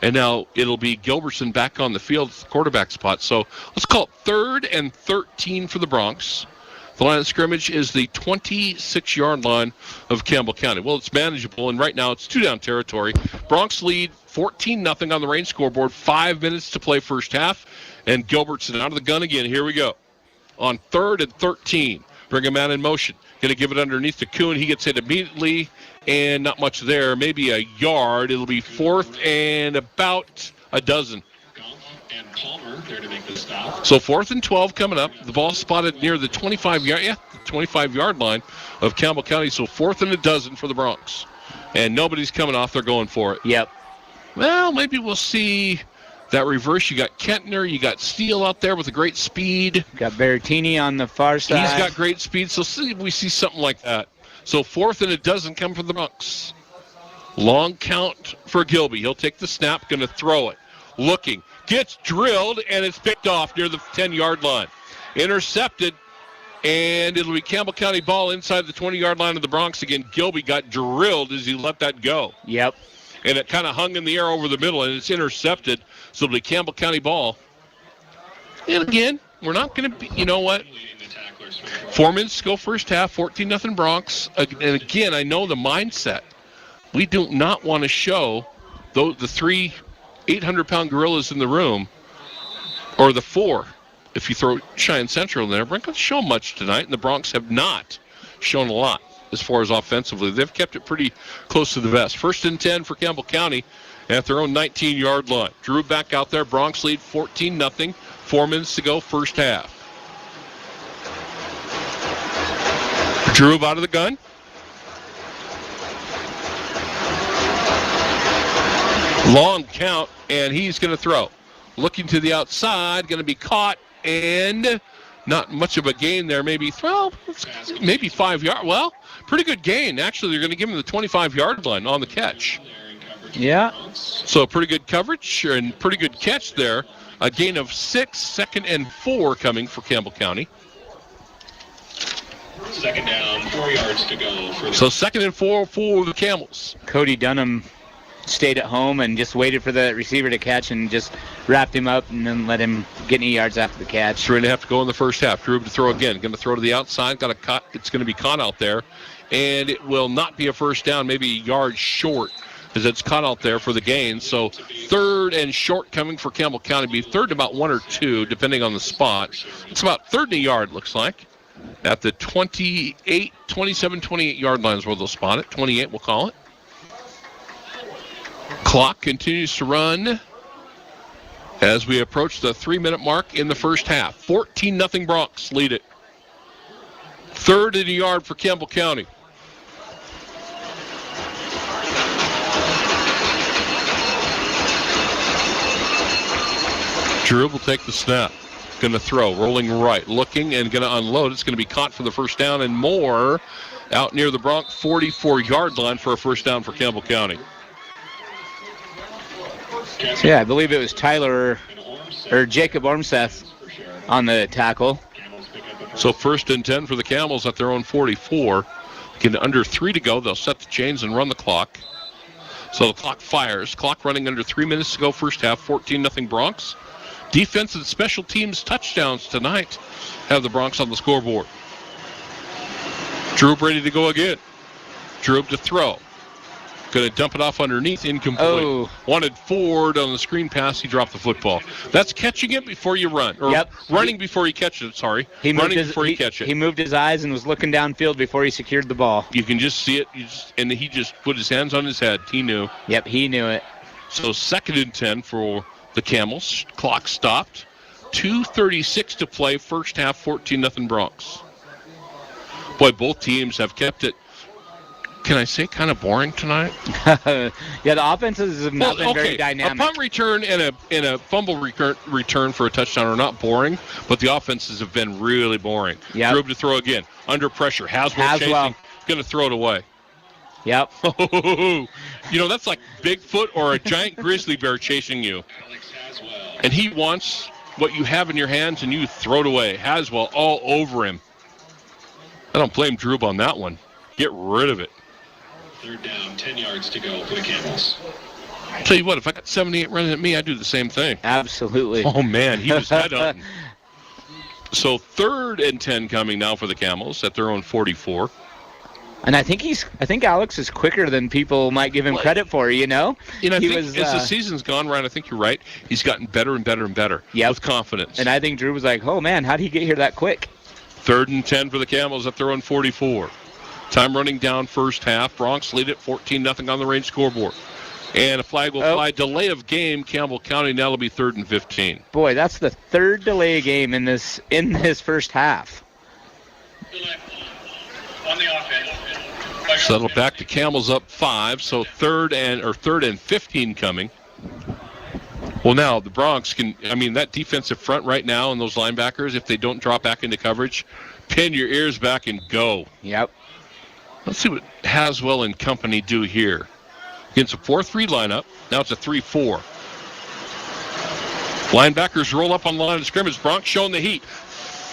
And now it'll be Gilbertson back on the field, quarterback spot. So let's call it 3rd and 13 for the Bronx. The line of scrimmage is the 26-yard line of Campbell County. Well, it's manageable, and right now it's 2-down territory. Bronx lead 14-0 on the range scoreboard. 5 minutes to play first half. And Gilbertson out of the gun again. Here we go. On 3rd and 13. Bring him out in motion. Going to give it underneath to Kuhn. He gets hit immediately, and not much there. Maybe a yard. It'll be 4th and about a dozen. So 4th and 12 coming up. The ball spotted near the 25-yard line of Campbell County. So 4th and a dozen for the Bronx. And nobody's coming off. They're going for it. Yep. Well, maybe we'll see that reverse. You got Kentner. You got Steele out there with a great speed. Got Berrettini on the far side. He's got great speed. So see if we see something like that. So 4th and a dozen come from the Bronx. Long count for Gilby. He'll take the snap. Going to throw it. Looking. Gets drilled, and it's picked off near the 10-yard line. Intercepted, and it'll be Campbell County ball inside the 20-yard line of the Bronx again. Gilby got drilled as he let that go. Yep. And it kind of hung in the air over the middle, and it's intercepted. So it'll be Campbell County ball. And again, we're not going to be, you know what? 4 minutes to go first half, 14-0 Bronx. And again, I know the mindset. We do not want to show the 3 800-pound gorillas in the room, or the 4, if you throw Cheyenne Central in there. We're not going to show much tonight, and the Bronx have not shown a lot as far as offensively. They've kept it pretty close to the vest. 1st and 10 for Campbell County at their own 19-yard line. Drew back out there. Bronx lead 14-0. 4 minutes to go first half. Drew out of the gun. Long count, and he's going to throw. Looking to the outside, going to be caught, and not much of a gain there. Maybe 5 yards. Well, pretty good gain. Actually, they're going to give him the 25-yard line on the catch. Yeah. So pretty good coverage and pretty good catch there. A gain of 6, 2nd and 4 coming for Campbell County. 2nd down, 4 yards to go. So 2nd and 4 for the Camels. Cody Dunham stayed at home and just waited for the receiver to catch and just wrapped him up and then let him get any yards after the catch. 3.5 to go in the first half. Drew to throw again. Going to throw to the outside. Got a cut. It's going to be caught out there. And it will not be a first down, maybe a yard short as it's caught out there for the gain. So 3rd and short coming for Campbell County. Be 3rd about 1 or 2, depending on the spot. It's about 3rd and a yard, looks like. At the 27, 28-yard line is where they'll spot it. 28, we'll call it. Clock continues to run as we approach the 3-minute mark in the first half. 14-0 Bronx lead it. 3rd and a yard for Campbell County. Drew will take the snap. Going to throw, rolling right, looking, and going to unload. It's going to be caught for the first down and more out near the Bronx 44-yard line for a first down for Campbell County. Yeah, I believe it was Tyler or Jacob Ormseth on the tackle. So 1st and 10 for the Camels at their own 44. Getting under 3 to go. They'll set the chains and run the clock. So the clock fires. Clock running under 3 minutes to go first half. 14-0 Bronx. Defense and special teams touchdowns tonight have the Bronx on the scoreboard. Drew ready to go again. Drew to throw. Going to dump it off underneath, incomplete. Oh. Wanted forward on the screen pass, he dropped the football. That's catching it before you run. Or running before you catch it, sorry. Running before you catch it. He moved his eyes and was looking downfield before he secured the ball. You can just see it, and he just put his hands on his head. He knew. Yep, he knew it. So 2nd and 10 for the Camels. Clock stopped. 2:36 to play, first half, 14-0 Bronx. Boy, both teams have kept it can I say, kind of boring tonight? Yeah, the offenses have not been very dynamic. A punt return and a fumble return for a touchdown are not boring, but the offenses have been really boring. Yep. Drove to throw again. Under pressure. Haswell chasing. Going to throw it away. Yep. That's like Bigfoot or a giant grizzly bear chasing you. And he wants what you have in your hands, and you throw it away. Haswell all over him. I don't blame Drew on that one. Get rid of it. Third down, 10 yards to go for the Camels. I'll tell you what, if I got 78 running at me, I'd do the same thing. Absolutely. Oh, man, he was headhunting. So 3rd and 10 coming now for the Camels at their own 44. And I think Alex is quicker than people might give him credit for, I think as the season's gone, Ryan, I think you're right. He's gotten better and better and better with confidence. And I think Drew was like, oh, man, how did he get here that quick? 3rd and 10 for the Camels at their own 44. Time running down first half. Bronx lead at 14-0 on the range scoreboard. And a flag will fly. Delay of game, Campbell County. Now it'll be 3rd and 15. Boy, that's the 3rd delay game in this first half. On the offense. Settle back to Camels up 5. So 3rd and 15 coming. Well, now the Bronx that defensive front right now and those linebackers, if they don't drop back into coverage, pin your ears back and go. Yep. Let's see what Haswell and company do here. Against a 4-3 lineup. Now it's a 3-4. Linebackers roll up on the line of scrimmage. Bronx showing the heat.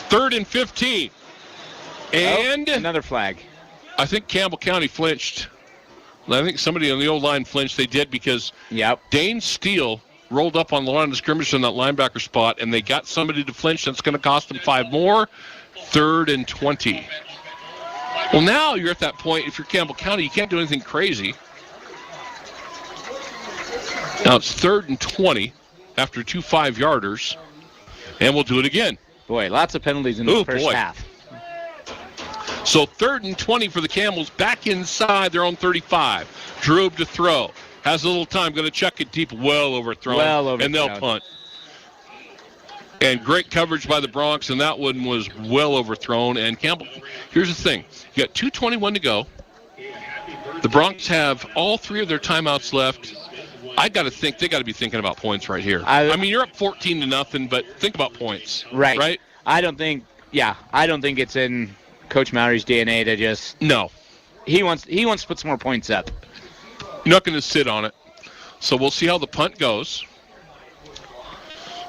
3rd and 15. And another flag. I think Campbell County flinched. I think somebody on the old line flinched. They did because Dane Steele rolled up on the line of scrimmage in that linebacker spot, and they got somebody to flinch. That's going to cost them 5 more. 3rd and 20. Well, now you're at that point. If you're Campbell County, you can't do anything crazy. Now it's 3rd and 20 after 2 5-yarders, and we'll do it again. Boy, lots of penalties in the first half. So 3rd and 20 for the Camels, back inside their own 35. Drove to throw. Has a little time. Going to chuck it deep, well overthrown. And they'll punt. And great coverage by the Bronx, and that one was well overthrown. And Campbell, here's the thing. You got 2:21 to go. The Bronx have all 3 of their timeouts left. I got to think they got to be thinking about points right here. You're up 14-0, but think about points. Right. I don't think it's in Coach Mallory's DNA to just. No. He wants to put some more points up. You're not going to sit on it. So we'll see how the punt goes.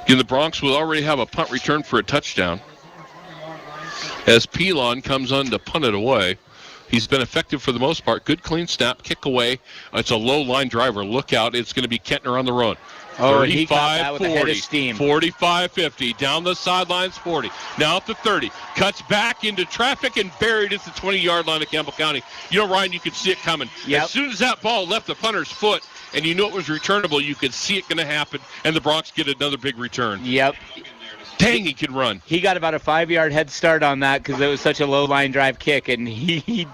Again, the Bronx will already have a punt return for a touchdown. As Pelon comes on to punt it away. He's been effective for the most part. Good clean snap, kick away. It's a low line driver. Look out. It's going to be Kentner on the run. 35-40, 45-50, down the sidelines, 40. Now at the 30, cuts back into traffic and buried at the 20-yard line of Campbell County. Ryan, you could see it coming. Yep. As soon as that ball left the punter's foot and you knew it was returnable, you could see it going to happen, and the Bronx get another big return. Yep. Dang, he can run. He got about a 5-yard head start on that because it was such a low line drive kick, and he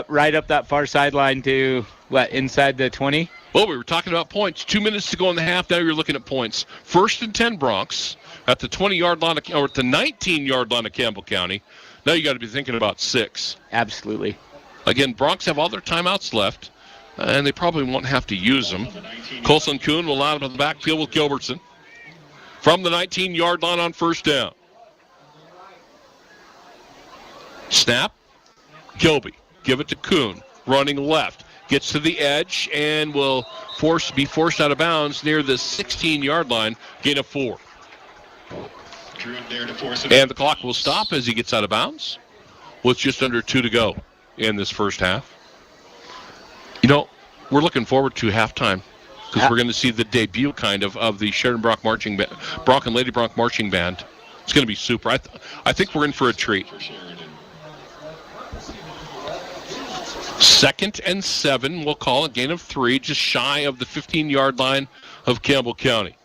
right up that far sideline to, inside the 20? Well, we were talking about points. 2 minutes to go in the half. Now you're looking at points. 1st and 10 Bronx at the 20-yard line, or at the 19-yard line of Campbell County. Now you got to be thinking about 6. Absolutely. Again, Bronx have all their timeouts left, and they probably won't have to use them. Colson Kuhn will line up in the backfield with Gilbertson from the 19-yard line on 1st down. Snap. Gilby. Give it to Kuhn. Running left. Gets to the edge and will be forced out of bounds near the 16-yard line. Gain of 4. And the clock will stop as he gets out of bounds with just under 2 to go in this first half. We're looking forward to halftime because we're going to see the debut of the Sheridan Bronx Marching Band, Bronx and Lady Bronx Marching Band. It's going to be super. I think we're in for a treat. 2nd and 7, we'll call it, gain of 3, just shy of the 15-yard line of Campbell County.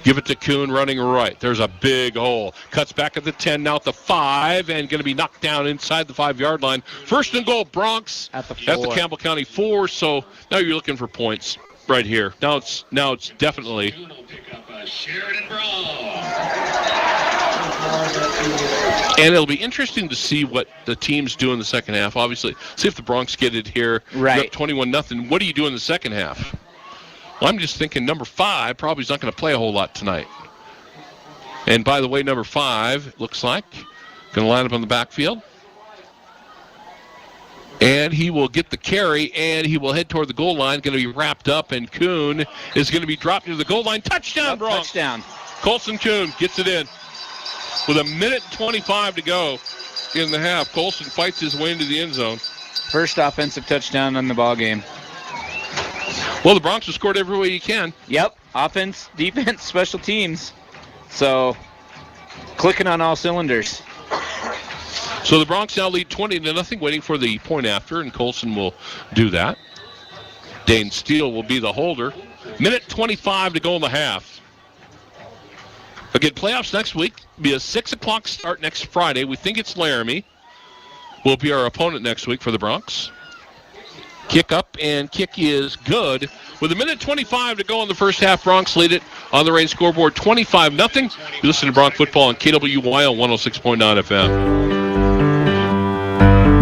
Give it to Kuhn running right. There's a big hole. Cuts back at the 10, now at the 5, and going to be knocked down inside the 5-yard line. 1st and goal, Bronx at the Campbell County 4, so now you're looking for points right here. Now it's definitely. And it'll be interesting to see what the teams do in the second half. Obviously, see if the Bronx get it here. Right. You're up 21-0. What do you do in the second half? Well, I'm just thinking number 5 probably is not going to play a whole lot tonight. And by the way, number 5 looks like going to line up on the backfield. And he will get the carry, and he will head toward the goal line. Going to be wrapped up, and Kuhn is going to be dropped near the goal line. Touchdown, Bronx. Touchdown. Colson Kuhn gets it in. With 1:25 to go in the half, Colson fights his way into the end zone. First offensive touchdown in the ball game. Well, the Bronx have scored every way you can. Yep, offense, defense, special teams. So, clicking on all cylinders. So the Bronx now lead 20-0, waiting for the point after, and Colson will do that. Dane Steele will be the holder. 1:25 to go in the half. Again, playoffs next week. Be a 6 o'clock start next Friday. We think it's Laramie. Will be our opponent next week for the Bronx. Kick up, and kick is good. With 1:25 to go in the first half, Bronx lead it on the Reign scoreboard 25-0. You listen to Bronx football on KWYO 106.9 FM.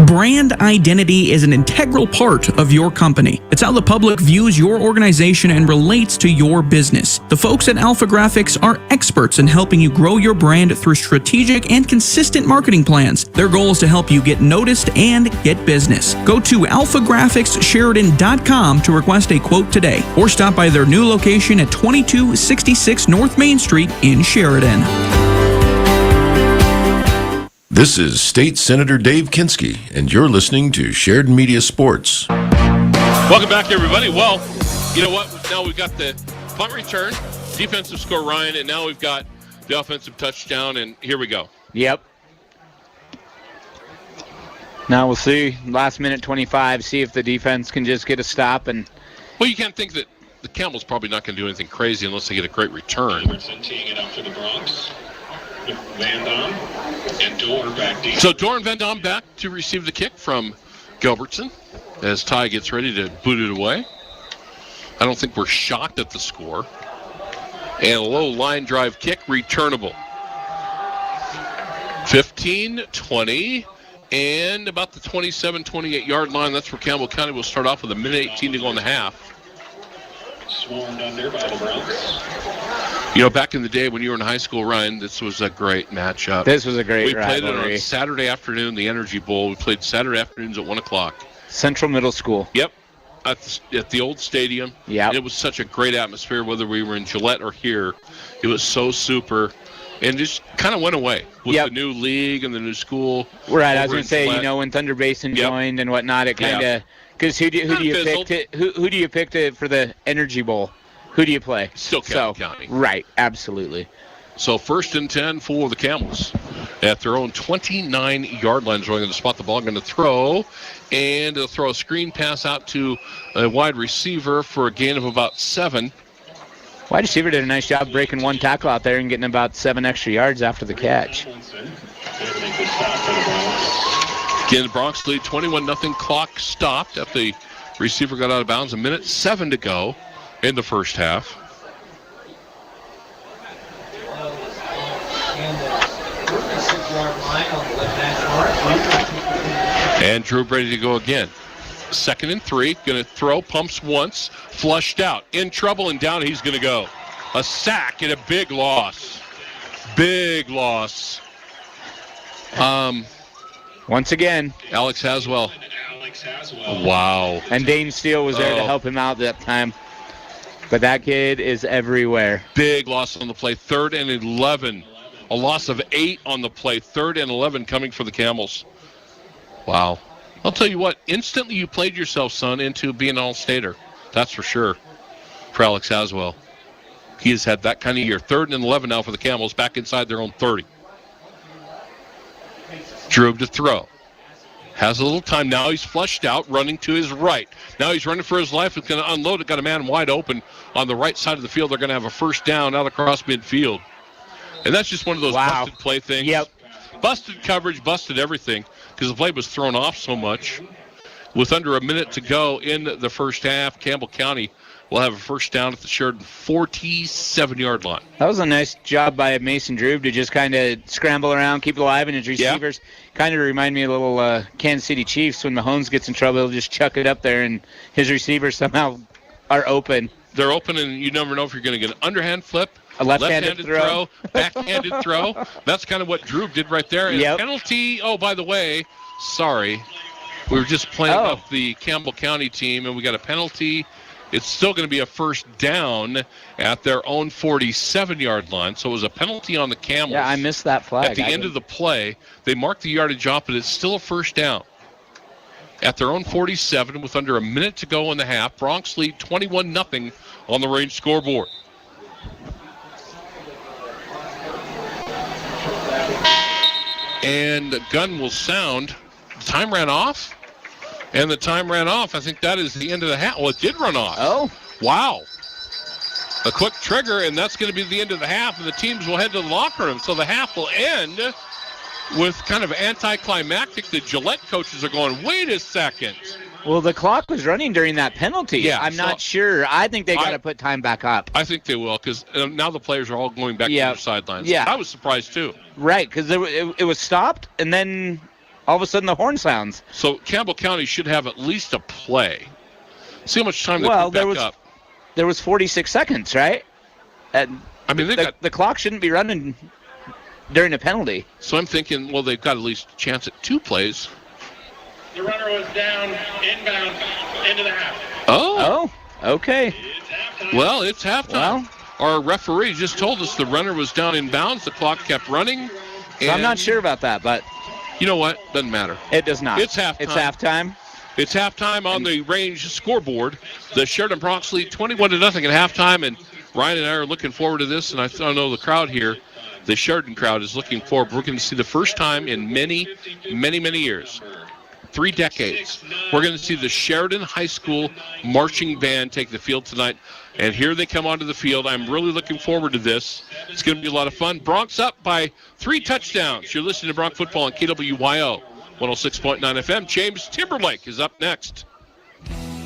Brand identity is an integral part of your company. It's how the public views your organization and relates to your business. The folks at Alpha Graphics are experts in helping you grow your brand through strategic and consistent marketing plans. Their goal is to help you get noticed and get business. Go to alphagraphicssheridan.com to request a quote today, or stop by their new location at 2266 North Main Street in Sheridan. This is State Senator Dave Kinski, and you're listening to Sheridan Media Sports. Welcome back, everybody. Well, you know what? Now we've got the punt return, defensive score, Ryan, and now we've got the offensive touchdown, and here we go. Yep. Now we'll see, last minute 25, see if the defense can just get a stop. And well, you can't think that the Camels probably not going to do anything crazy unless they get a great return. Teeing it up for the Bronx. Van Dam and Dorn back deep. So Dorn Van Dam back to receive the kick from Gilbertson as Ty gets ready to boot it away. I don't think we're shocked at the score. And a low line drive kick, returnable. 15-20, and about the 27-28 yard line. That's where Campbell County will start off with 1:18 to go in the half. Swarmed under by the Bronx. You know, back in the day when you were in high school, Ryan, this was a great matchup. This was a great rivalry. We played it on Saturday afternoon, the Energy Bowl. We played Saturday afternoons at 1 o'clock. Central Middle School. Yep, at the old stadium. Yeah. It was such a great atmosphere, whether we were in Gillette or here. It was so super. And just kind of went away with the new league and the new school. Right, I was going to say, you know, when Thunder Basin joined and whatnot, it kind of – because who do you pick for the Energy Bowl? Who do you play? Still Campbell County. Right, absolutely. So 1st and 10 for the Camels at their own 29-yard line. Going to spot the ball, going to throw, and they'll throw a screen pass out to a wide receiver for a gain of about 7. Wide receiver did a nice job breaking one tackle out there and getting about 7 extra yards after the catch. Again, the Bronx lead 21-0. Clock stopped after the receiver got out of bounds. 1:07 to go in the first half. And Drew ready to go again. 2nd and 3. Going to throw. Pumps once. Flushed out. In trouble and down he's going to go. A sack and a big loss. Big loss. Once again, Alex Haswell. Wow. And Dane Steele was there to help him out that time. But that kid is everywhere. Big loss on the play. 3rd and 11. A loss of 8 on the play. 3rd and 11 coming for the Camels. Wow. I'll tell you what, instantly you played yourself, son, into being an all-stater. That's for sure for Alex Haswell. He has had that kind of year. 3rd and 11 now for the Camels, back inside their own 30. Drew to throw. Has a little time. Now he's flushed out, running to his right. Now he's running for his life. He's going to unload it. Got a man wide open on the right side of the field. They're going to have a first down out across midfield. And that's just one of those busted play things. Yep. Busted coverage, busted everything, because the play was thrown off so much. With under a minute to go in the first half, Campbell County will have a first down at the Sheridan 47-yard line. That was a nice job by Mason Drew to just kind of scramble around, keep it alive, and his receivers kind of remind me a little Kansas City Chiefs. When Mahomes gets in trouble, he'll just chuck it up there, and his receivers somehow are open. They're open, and you never know if you're going to get an underhand flip, a left-handed throw, backhanded throw. That's kind of what Drew did right there. And penalty, by the way, sorry. We were just playing up the Campbell County team, and we got a penalty. It's still going to be a first down at their own 47-yard line. So it was a penalty on the Camels. Yeah, I missed that flag. At the end of the play, they marked the yardage off, but it's still a first down. At their own 47 with under a minute to go in the half, Bronx lead 21-0 on the range scoreboard. And the gun will sound. The time ran off. And the time ran off. I think that is the end of the half. Well, it did run off. Oh. Wow. A quick trigger, and that's going to be the end of the half, and the teams will head to the locker room. So the half will end with kind of anticlimactic. The Gillette coaches are going, wait a second. Well, the clock was running during that penalty. Yeah, I'm not sure. I think they got to put time back up. I think they will, because now the players are all going back to their sidelines. Yeah. I was surprised, too. Right, because it was stopped, and then all of a sudden the horn sounds. So Campbell County should have at least a play. See how much time they put back up. There was 46 seconds, right? And I mean, the clock shouldn't be running during a penalty. So I'm thinking, well, they've got at least a chance at 2 plays. The runner was down, inbound, into the half. Oh, okay. Well, it's halftime. Our referee just told us the runner was down in bounds. The clock kept running. So I'm not sure about that, but you know what? Doesn't matter. It does not. It's halftime. It's halftime. It's halftime on the range scoreboard. The Sheridan Bronx lead 21-0 at halftime, and Ryan and I are looking forward to this, and I know the crowd here, the Sheridan crowd, is looking forward. We're going to see the first time in many, many, many years, 3 decades, we're going to see the Sheridan High School marching band take the field tonight, and here they come onto the field. I'm really looking forward to this. It's going to be a lot of fun. Bronx up by 3 touchdowns. You're listening to Bronx Football on KWYO 106.9 FM. James Timberlake is up next.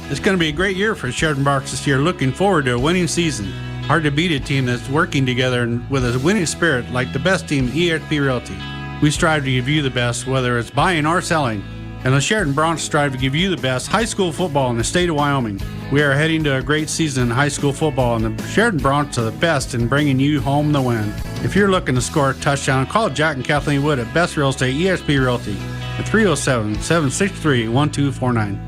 It's going to be a great year for Sheridan Bronx this year. Looking forward to a winning season. Hard to beat a team that's working together and with a winning spirit like the best team, EXP Realty. We strive to give you the best, whether it's buying or selling. And the Sheridan Bronx strive to give you the best high school football in the state of Wyoming. We are heading to a great season in high school football, and the Sheridan Bronx are the best in bringing you home the win. If you're looking to score a touchdown, call Jack and Kathleen Wood at Best Real Estate EXP Realty at 307-763-1249.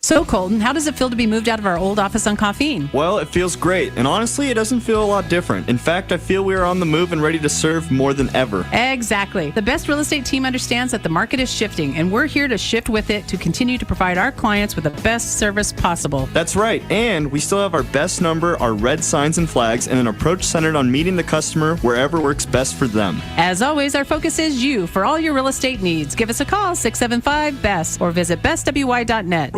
So, Colton, how does it feel to be moved out of our old office on Caffeine? Well, it feels great, and honestly, it doesn't feel a lot different. In fact, I feel we are on the move and ready to serve more than ever. Exactly. The Best Real Estate team understands that the market is shifting, and we're here to shift with it to continue to provide our clients with the best service possible. That's right, and we still have our best number, our red signs and flags, and an approach centered on meeting the customer wherever works best for them. As always, our focus is you for all your real estate needs. Give us a call, 675-BEST, or visit bestwy.net.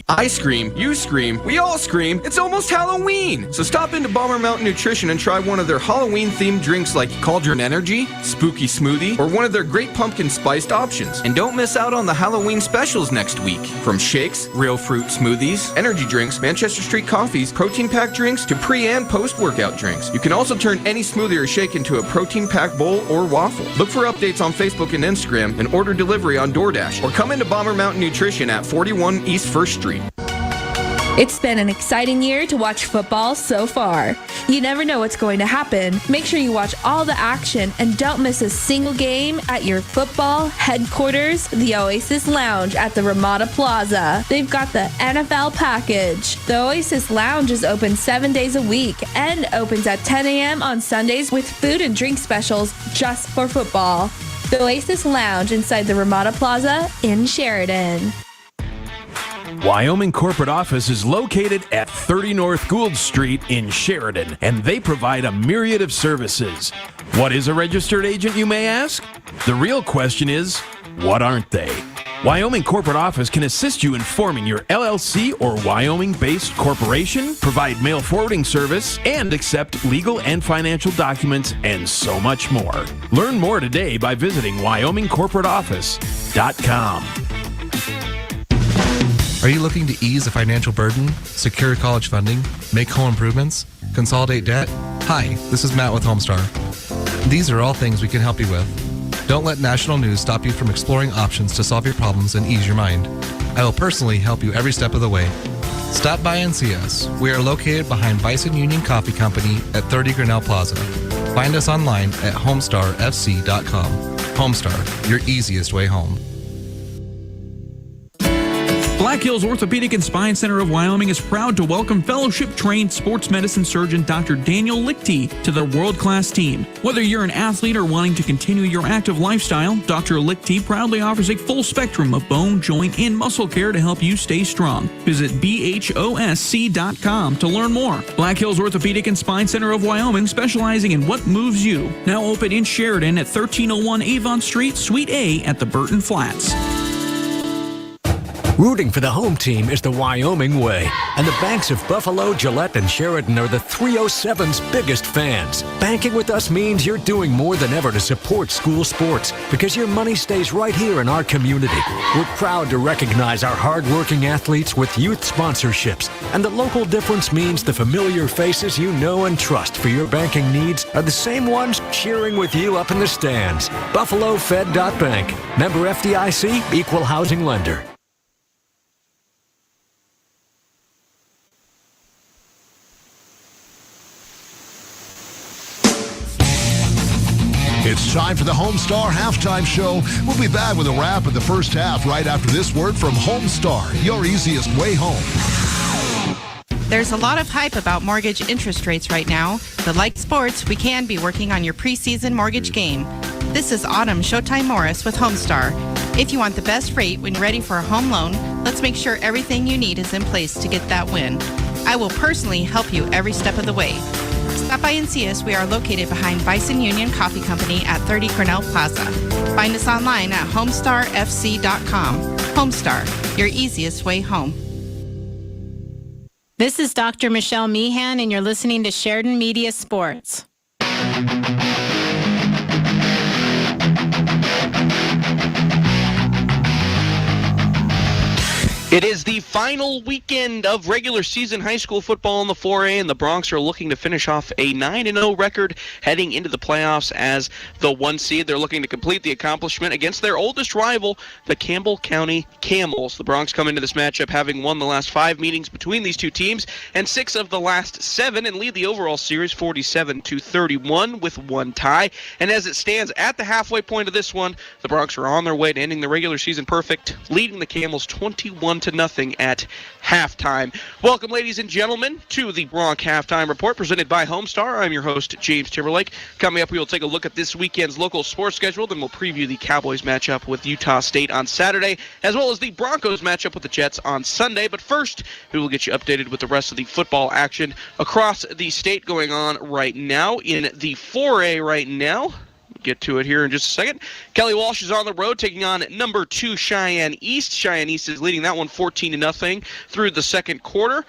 I scream, you scream, we all scream, it's almost Halloween! So stop into Bomber Mountain Nutrition and try one of their Halloween-themed drinks like Cauldron Energy, Spooky Smoothie, or one of their great pumpkin-spiced options. And don't miss out on the Halloween specials next week. From shakes, real fruit smoothies, energy drinks, Manchester Street coffees, protein-packed drinks, to pre- and post-workout drinks. You can also turn any smoothie or shake into a protein-packed bowl or waffle. Look for updates on Facebook and Instagram and order delivery on DoorDash, or come into Bomber Mountain Nutrition at 41 East 1st Street. It's been an exciting year to watch football so far. You never know what's going to happen. Make sure you watch all the action and don't miss a single game at your football headquarters, the Oasis Lounge at the Ramada Plaza. They've got the NFL package. The Oasis Lounge is open 7 days a week and opens at 10 a.m. on Sundays with food and drink specials just for football. The Oasis Lounge inside the Ramada Plaza in Sheridan. Wyoming Corporate Office is located at 30 North Gould Street in Sheridan, and they provide a myriad of services. What is a registered agent, you may ask? The real question is, what aren't they? Wyoming Corporate Office can assist you in forming your LLC or Wyoming-based corporation, provide mail forwarding service, and accept legal and financial documents, and so much more. Learn more today by visiting WyomingCorporateOffice.com. Are you looking to ease a financial burden, secure college funding, make home improvements, consolidate debt? Hi, this is Matt with Homestar. These are all things we can help you with. Don't let national news stop you from exploring options to solve your problems and ease your mind. I will personally help you every step of the way. Stop by and see us. We are located behind Bison Union Coffee Company at 30 Grinnell Plaza. Find us online at homestarfc.com. Homestar, your easiest way home. Black Hills Orthopedic and Spine Center of Wyoming is proud to welcome fellowship-trained sports medicine surgeon Dr. Daniel Lichty to their world-class team. Whether you're an athlete or wanting to continue your active lifestyle, Dr. Lichty proudly offers a full spectrum of bone, joint, and muscle care to help you stay strong. Visit bhosc.com to learn more. Black Hills Orthopedic and Spine Center of Wyoming, specializing in what moves you. Now open in Sheridan at 1301 Avon Street, Suite A at the Burton Flats. Rooting for the home team is the Wyoming way, and the banks of Buffalo, Gillette, and Sheridan are the 307's biggest fans. Banking with us means you're doing more than ever to support school sports because your money stays right here in our community. We're proud to recognize our hard-working athletes with youth sponsorships, and the local difference means the familiar faces you know and trust for your banking needs are the same ones cheering with you up in the stands. BuffaloFed.Bank. Member FDIC, Equal Housing Lender. It's time for the Homestar Halftime Show. We'll be back with a wrap of the first half right after this word from Homestar, your easiest way home. There's a lot of hype about mortgage interest rates right now, but like sports, we can be working on your preseason mortgage game. This is Autumn Showtime Morris with Homestar. If you want the best rate when ready for a home loan, let's make sure everything you need is in place to get that win. I will personally help you every step of the way. Stop by and see us. We are located behind Bison Union Coffee Company at 30 Grinnell Plaza. Find us online at homestarfc.com. Homestar, your easiest way home. This is Dr. Michelle Meehan, and you're listening to Sheridan Media Sports. It is the final weekend of regular season high school football in the 4A, and the Broncs are looking to finish off a 9-0 record heading into the playoffs as the 1 seed. They're looking to complete the accomplishment against their oldest rival, the Campbell County Camels. The Broncs come into this matchup having won the last 5 meetings between these two teams and 6 of the last 7 and lead the overall series 47-31 with 1 tie. And as it stands at the halfway point of this one, the Broncs are on their way to ending the regular season perfect, leading the Camels 21-0 at halftime. Welcome, ladies and gentlemen, to the Bronc Halftime Report presented by Homestar. I'm your host, James Timberlake. Coming up, we will take a look at this weekend's local sports schedule, then we'll preview the Cowboys matchup with Utah State on Saturday, as well as the Broncos matchup with the Jets on Sunday. But first, we will get you updated with the rest of the football action across the state going on right now in the 4A right now. Get to it here in just a second. Kelly Walsh is on the road taking on number 2 Cheyenne East. Cheyenne East is leading that one 14-0 through the second quarter.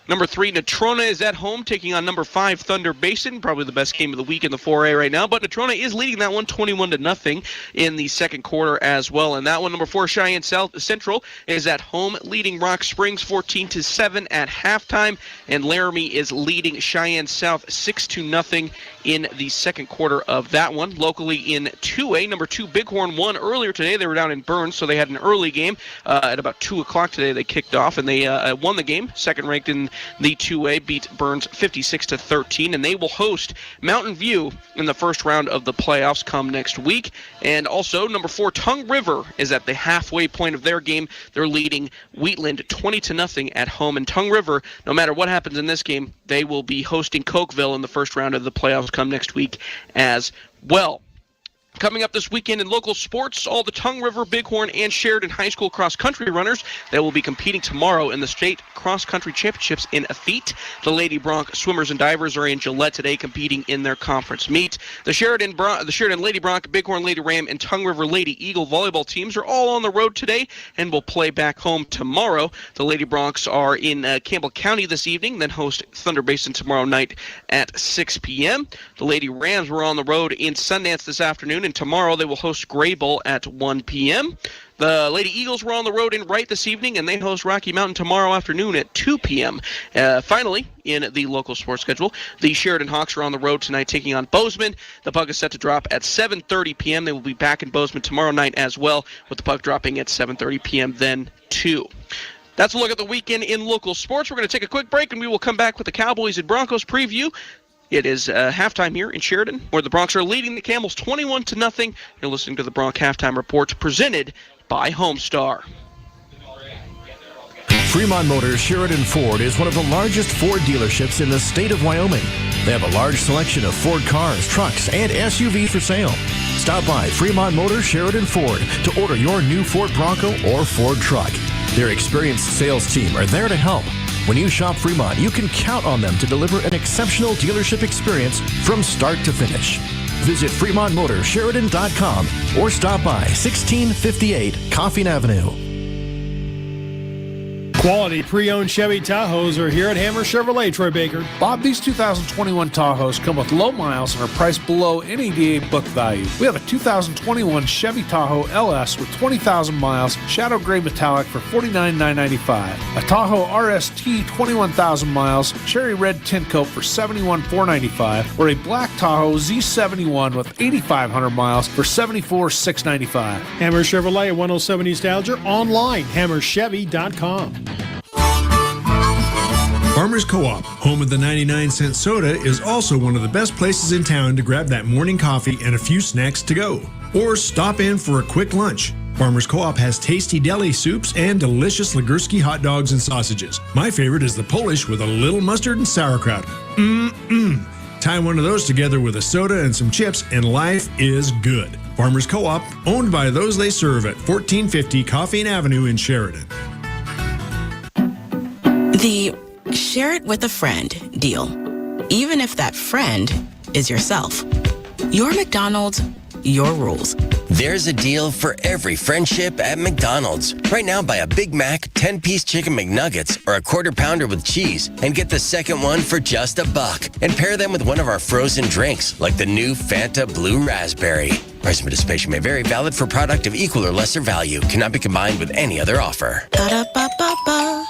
Number 3, Natrona is at home taking on number 5, Thunder Basin. Probably the best game of the week in the 4A right now. But Natrona is leading that one 21-0 in the second quarter as well. And that one, number 4, Cheyenne Central is at home leading Rock Springs 14-7 at halftime. And Laramie is leading Cheyenne South 6-0 in the second quarter of that one. Locally in 2A, number 2, Bighorn won earlier today. They were down in Burns, so they had an early game. At about 2 o'clock today, they kicked off, and they won the game. Second ranked in the 2A, beat Burns 56-13, and they will host Mountain View in the first round of the playoffs come next week. And also, number 4, Tongue River is at the halfway point of their game. They're leading Wheatland 20-0 at home. And Tongue River, no matter what happens in this game, they will be hosting Cokeville in the first round of the playoffs come next week as well. Coming up this weekend in local sports, all the Tongue River, Bighorn, and Sheridan High School cross-country runners that will be competing tomorrow in the state cross-country championships in Effete. The Lady Bronc swimmers and divers are in Gillette today competing in their conference meet. The Sheridan Lady Bronc, Bighorn Lady Ram, and Tongue River Lady Eagle volleyball teams are all on the road today and will play back home tomorrow. The Lady Broncs are in Campbell County this evening, then host Thunder Basin tomorrow night at 6 p.m. The Lady Rams were on the road in Sundance this afternoon and tomorrow they will host Grable at 1 p.m. The Lady Eagles were on the road in Wright this evening, and they host Rocky Mountain tomorrow afternoon at 2 p.m. Finally, in the local sports schedule, the Sheridan Hawks are on the road tonight taking on Bozeman. The puck is set to drop at 7:30 p.m. They will be back in Bozeman tomorrow night as well, with the puck dropping at 7:30 p.m. then too. That's a look at the weekend in local sports. We're going to take a quick break, and we will come back with the Cowboys and Broncos preview. It is halftime here in Sheridan, where the Broncs are leading the Camels 21-0. You're listening to the Bronc Halftime Report, presented by Homestar. Fremont Motors Sheridan Ford is one of the largest Ford dealerships in the state of Wyoming. They have a large selection of Ford cars, trucks, and SUVs for sale. Stop by Fremont Motors Sheridan Ford to order your new Ford Bronco or Ford truck. Their experienced sales team are there to help. When you shop Fremont, you can count on them to deliver an exceptional dealership experience from start to finish. Visit FremontMotorsSheridan.com or stop by 1658 Coffin Avenue. Quality pre-owned Chevy Tahoes are here at Hammer Chevrolet, Troy Baker. Bob, these 2021 Tahoes come with low miles and are priced below any DA book value. We have a 2021 Chevy Tahoe LS with 20,000 miles, shadow gray metallic for $49,995. A Tahoe RST 21,000 miles, cherry red tint coat for $71,495, or a black Tahoe Z71 with 8,500 miles for $74,695. Hammer Chevrolet at 107 East Alger, online, hammerchevy.com. Farmers Co-op, home of the 99-cent soda, is also one of the best places in town to grab that morning coffee and a few snacks to go. Or stop in for a quick lunch. Farmers Co-op has tasty deli soups and delicious Ligurski hot dogs and sausages. My favorite is the Polish with a little mustard and sauerkraut. Tie one of those together with a soda and some chips and life is good. Farmers Co-op, owned by those they serve at 1450 Coffin Avenue in Sheridan. The share it with a friend deal, even if that friend is yourself. Your McDonald's, your rules. There's a deal for every friendship at McDonald's. Right now, buy a Big Mac, 10-piece chicken McNuggets, or a quarter pounder with cheese, and get the second one for just $1. And pair them with one of our frozen drinks, like the new Fanta Blue Raspberry. Price and participation may vary. Valid for product of equal or lesser value. Cannot be combined with any other offer. Ba-da-ba-ba-ba.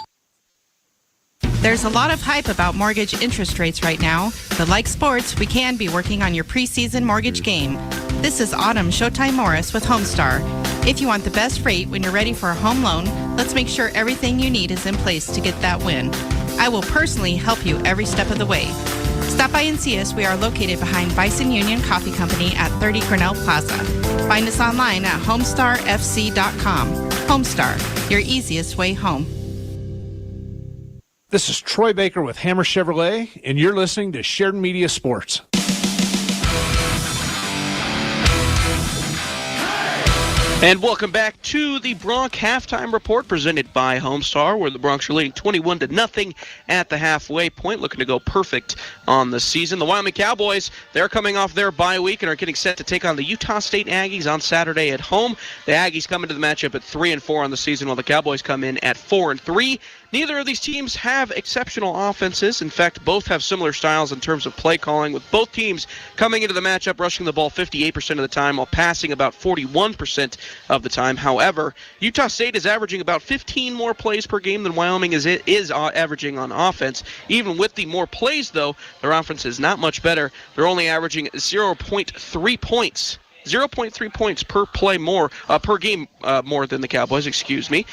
There's a lot of hype about mortgage interest rates right now, but like sports, we can be working on your preseason mortgage game. This is Autumn Showtime Morris with Homestar. If you want the best rate when you're ready for a home loan, let's make sure everything you need is in place to get that win. I will personally help you every step of the way. Stop by and see us. We are located behind Bison Union Coffee Company at 30 Grinnell Plaza. Find us online at homestarfc.com. Homestar, your easiest way home. This is Troy Baker with Hammer Chevrolet, and you're listening to Sheridan Media Sports. And welcome back to the Bronc Halftime Report presented by Homestar, where the Broncs are leading 21-0 at the halfway point, looking to go perfect on the season. The Wyoming Cowboys, they're coming off their bye week and are getting set to take on the Utah State Aggies on Saturday at home. The Aggies come into the matchup at 3-4 on the season, while the Cowboys come in at 4-3. Neither of these teams have exceptional offenses. In fact, both have similar styles in terms of play calling, with both teams coming into the matchup rushing the ball 58% of the time while passing about 41% of the time. However, Utah State is averaging about 15 more plays per game than Wyoming is averaging on offense. Even with the more plays, though, their offense is not much better. They're only averaging 0.3 points. 0.3 points per play more, per game more than the Cowboys, excuse me.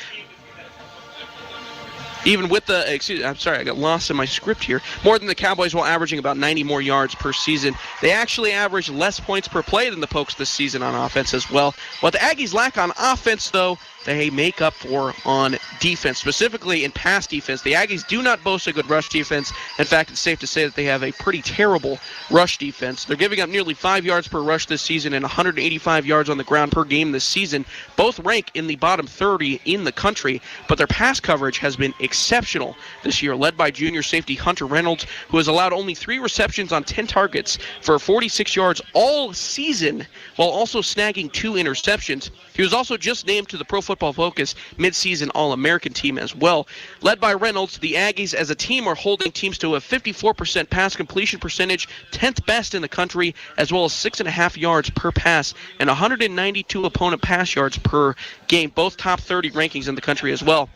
Even with the, I'm sorry, I got lost in my script here. More than the Cowboys, while averaging about 90 more yards per season. They actually average less points per play than the Pokes this season on offense as well. What the Aggies lack on offense, though, they make up for on defense, specifically in pass defense. The Aggies do not boast a good rush defense. In fact, it's safe to say that they have a pretty terrible rush defense. They're giving up nearly 5 yards per rush this season and 185 yards on the ground per game this season. Both rank in the bottom 30 in the country, but their pass coverage has been exceptional. exceptional this year, led by junior safety Hunter Reynolds, who has allowed only 3 receptions on 10 targets for 46 yards all season, while also snagging 2 interceptions. He was also just named to the Pro Football Focus midseason All-American team as well. Led by Reynolds, the Aggies as a team are holding teams to a 54% pass completion percentage, 10th best in the country, as well as 6.5 yards per pass and 192 opponent pass yards per game, both top 30 rankings in the country as well.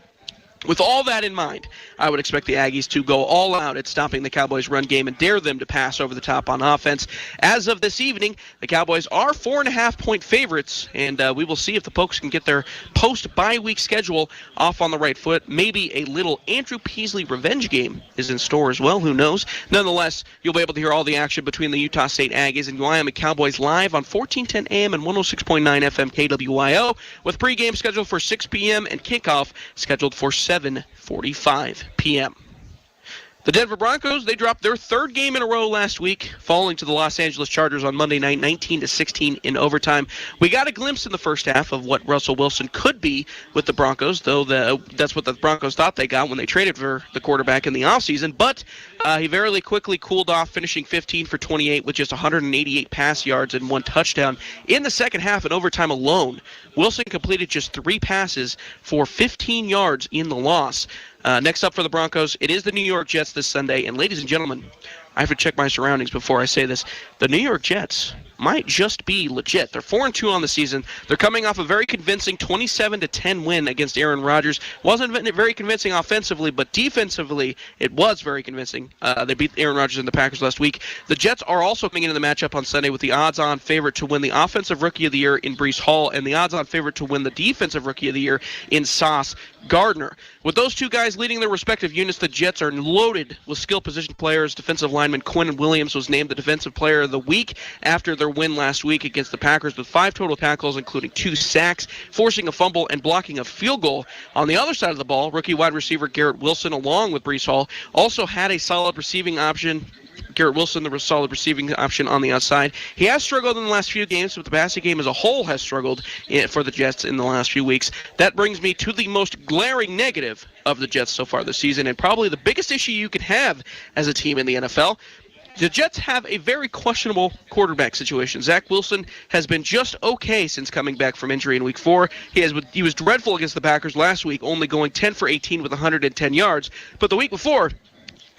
With all that in mind, I would expect the Aggies to go all out at stopping the Cowboys' run game and dare them to pass over the top on offense. As of this evening, the Cowboys are 4.5-point favorites, and we will see if the Pokes can get their post-bye week schedule off on the right foot. Maybe a little Andrew Peasley revenge game is in store as well. Who knows? Nonetheless, you'll be able to hear all the action between the Utah State Aggies and Wyoming Cowboys live on 1410 AM and 106.9 FM KWYO, with pregame scheduled for 6 p.m. and kickoff scheduled for 7:45 p.m. The Denver Broncos, they dropped their 3rd game in a row last week, falling to the Los Angeles Chargers on Monday night, 19-16 in overtime. We got a glimpse in the first half of what Russell Wilson could be with the Broncos, though that's what the Broncos thought they got when they traded for the quarterback in the offseason. But he very quickly cooled off, finishing 15 for 28 with just 188 pass yards and 1 touchdown. In the second half, in overtime alone, Wilson completed just 3 passes for 15 yards in the loss. Next up for the Broncos, it is the New York Jets this Sunday. And ladies and gentlemen, I have to check my surroundings before I say this. The New York Jets might just be legit. They're 4-2 on the season. They're coming off a very convincing 27-10 win against Aaron Rodgers. Wasn't very convincing offensively, but defensively, it was very convincing. They beat Aaron Rodgers and the Packers last week. The Jets are also coming into the matchup on Sunday with the odds-on favorite to win the Offensive Rookie of the Year in Breece Hall and the odds-on favorite to win the Defensive Rookie of the Year in Sauce Gardner. With those two guys leading their respective units, the Jets are loaded with skill position players. Defensive lineman Quinn Williams was named the Defensive Player of the Week after their win last week against the Packers with 5 total tackles, including 2 sacks, forcing a fumble and blocking a field goal. On the other side of the ball, rookie wide receiver Garrett Wilson, along with Breece Hall, also had a solid receiving option. Garrett Wilson, the solid receiving option on the outside. He has struggled in the last few games, but the passing game as a whole has struggled for the Jets in the last few weeks. That brings me to the most glaring negative of the Jets so far this season, and probably the biggest issue you can have as a team in the NFL. The Jets have a very questionable quarterback situation. Zach Wilson has been just okay since coming back from injury in Week 4. He was dreadful against the Packers last week, only going 10 for 18 with 110 yards. But the week before,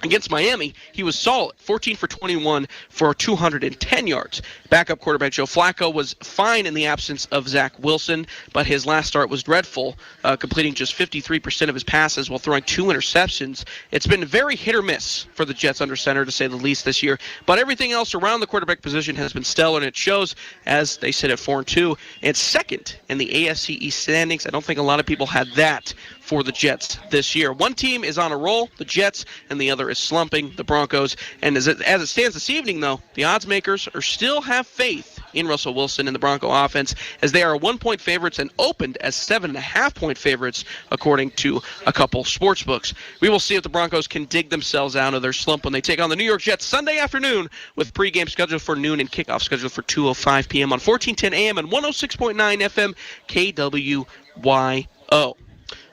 against Miami, he was solid, 14 for 21 for 210 yards. Backup quarterback Joe Flacco was fine in the absence of Zach Wilson, but his last start was dreadful, completing just 53% of his passes while throwing 2 interceptions. It's been very hit or miss for the Jets under center, to say the least, this year. But everything else around the quarterback position has been stellar, and it shows as they sit at 4-2 and second in the AFC East standings. I don't think a lot of people had that for the Jets this year. One team is on a roll, the Jets, and the other is slumping, the Broncos. And as it stands this evening, though, the odds makers still have faith in Russell Wilson and the Bronco offense, as they are 1-point favorites and opened as 7.5-point favorites, according to a couple sports books. We will see if the Broncos can dig themselves out of their slump when they take on the New York Jets Sunday afternoon, with pregame scheduled for noon and kickoff scheduled for 2:05 p.m. on 1410 AM and 106.9 FM KWYO.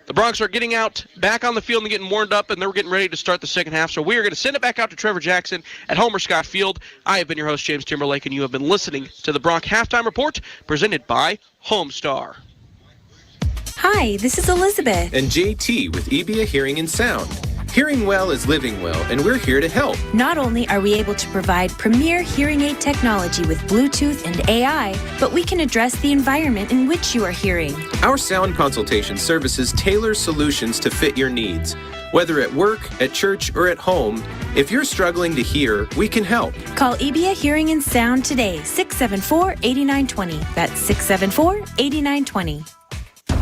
The Broncs are getting out back on the field and getting warmed up, and they're getting ready to start the second half. So we are going to send it back out to Trevor Jackson at Homer Scott Field. I have been your host, James Timberlake, and you have been listening to the Bronc Halftime Report presented by Homestar. Hi, this is Elizabeth. And JT with EBIA Hearing and Sound. Hearing well is living well, and we're here to help. Not only are we able to provide premier hearing aid technology with Bluetooth and AI, but we can address the environment in which you are hearing. Our sound consultation services tailor solutions to fit your needs. Whether at work, at church, or at home, if you're struggling to hear, we can help. Call EBIA Hearing and Sound today, 674-8920. That's 674-8920.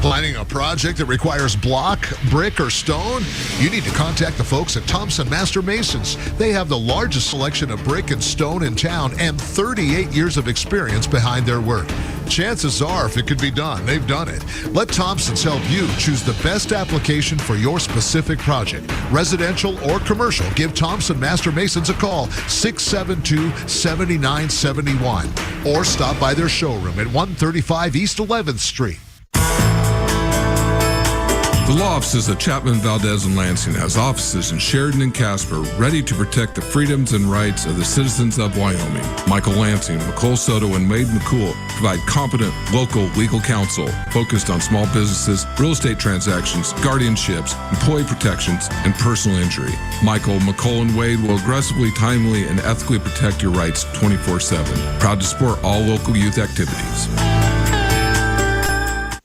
Planning a project that requires block, brick, or stone? You need to contact the folks at Thompson Master Masons. They have the largest selection of brick and stone in town and 38 years of experience behind their work. Chances are, if it could be done, they've done it. Let Thompson's help you choose the best application for your specific project. Residential or commercial, give Thompson Master Masons a call, 672-7971. Or stop by their showroom at 135 East 11th Street. The law offices of Chapman, Valdez, and Lansing has offices in Sheridan and Casper ready to protect the freedoms and rights of the citizens of Wyoming. Michael Lansing, McCole Soto, and Wade McCool provide competent local legal counsel focused on small businesses, real estate transactions, guardianships, employee protections, and personal injury. Michael, McCole, and Wade will aggressively, timely, and ethically protect your rights 24/7. Proud to support all local youth activities.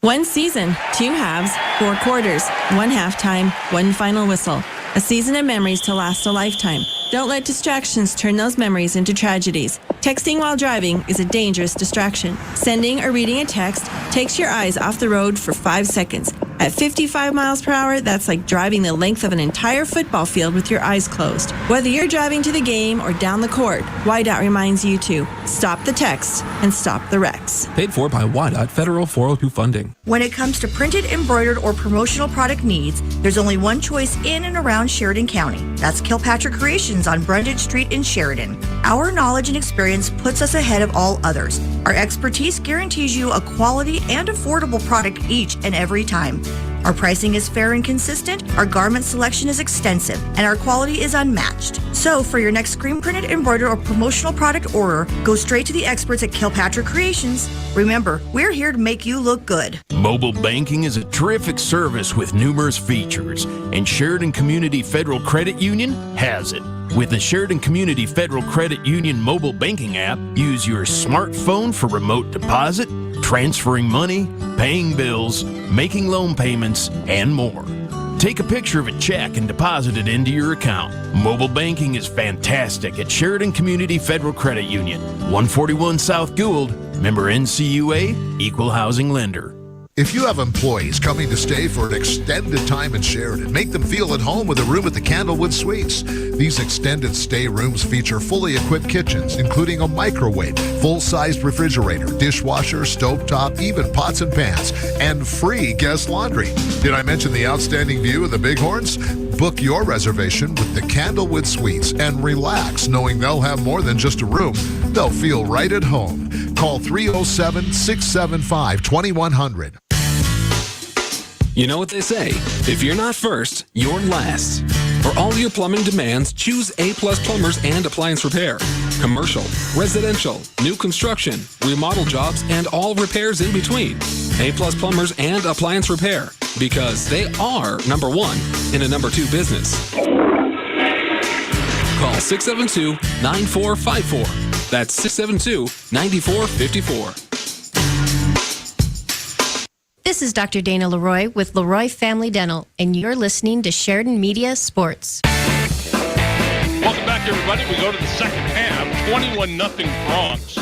One season, 2 halves, 4 quarters, 1 halftime, 1 final whistle. A season of memories to last a lifetime. Don't let distractions turn those memories into tragedies. Texting while driving is a dangerous distraction. Sending or reading a text takes your eyes off the road for 5 seconds. At 55 miles per hour, that's like driving the length of an entire football field with your eyes closed. Whether you're driving to the game or down the court, YDOT reminds you to stop the texts and stop the wrecks. Paid for by YDOT Federal 402 funding. When it comes to printed, embroidered, or promotional product needs, there's only one choice in and around Sheridan County. That's Kilpatrick Creations on Brundage Street in Sheridan. Our knowledge and experience puts us ahead of all others. Our expertise guarantees you a quality and affordable product each and every time. Our pricing is fair and consistent, our garment selection is extensive, and our quality is unmatched. So for your next screen printed, embroidered, or promotional product order, go straight to the experts at Kilpatrick Creations. Remember, we're here to make you look good. Mobile banking is a terrific service with numerous features, and Sheridan Community Federal Credit Union has it. With the Sheridan Community Federal Credit Union mobile banking app, use your smartphone for remote deposit, transferring money, paying bills, making loan payments, and more. Take a picture of a check and deposit it into your account. Mobile banking is fantastic at Sheridan Community Federal Credit Union, 141 South Gould, member NCUA, equal housing lender. If you have employees coming to stay for an extended time in Sheridan, make them feel at home with a room at the Candlewood Suites. These extended stay rooms feature fully equipped kitchens, including a microwave, full-sized refrigerator, dishwasher, stovetop, even pots and pans, and free guest laundry. Did I mention the outstanding view of the Bighorns? Book your reservation with the Candlewood Suites and relax knowing they'll have more than just a room. They'll feel right at home. Call 307-675-2100. You know what they say, if you're not first, you're last. For all your plumbing demands, choose A-Plus Plumbers and Appliance Repair. Commercial, residential, new construction, remodel jobs, and all repairs in between. A-Plus Plumbers and Appliance Repair, because they are number one in a number two business. Call 672-9454. That's 672-9454. This is Dr. Dana Leroy with Leroy Family Dental, and you're listening to Sheridan Media Sports. Welcome back, everybody. We go to the second half, 21-0 Bronx.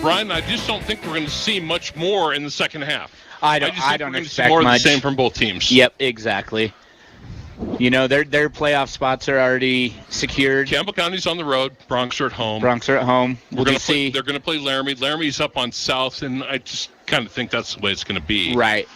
Brian, I just don't think we're going to see much more in the second half. I don't expect more much. Of the same from both teams. Yep, exactly. You know, their playoff spots are already secured. Campbell County's on the road. Bronx are at home. They're at home. They're going to play Laramie. Laramie's up on South, and I just kind of think that's the way it's going to be. Right.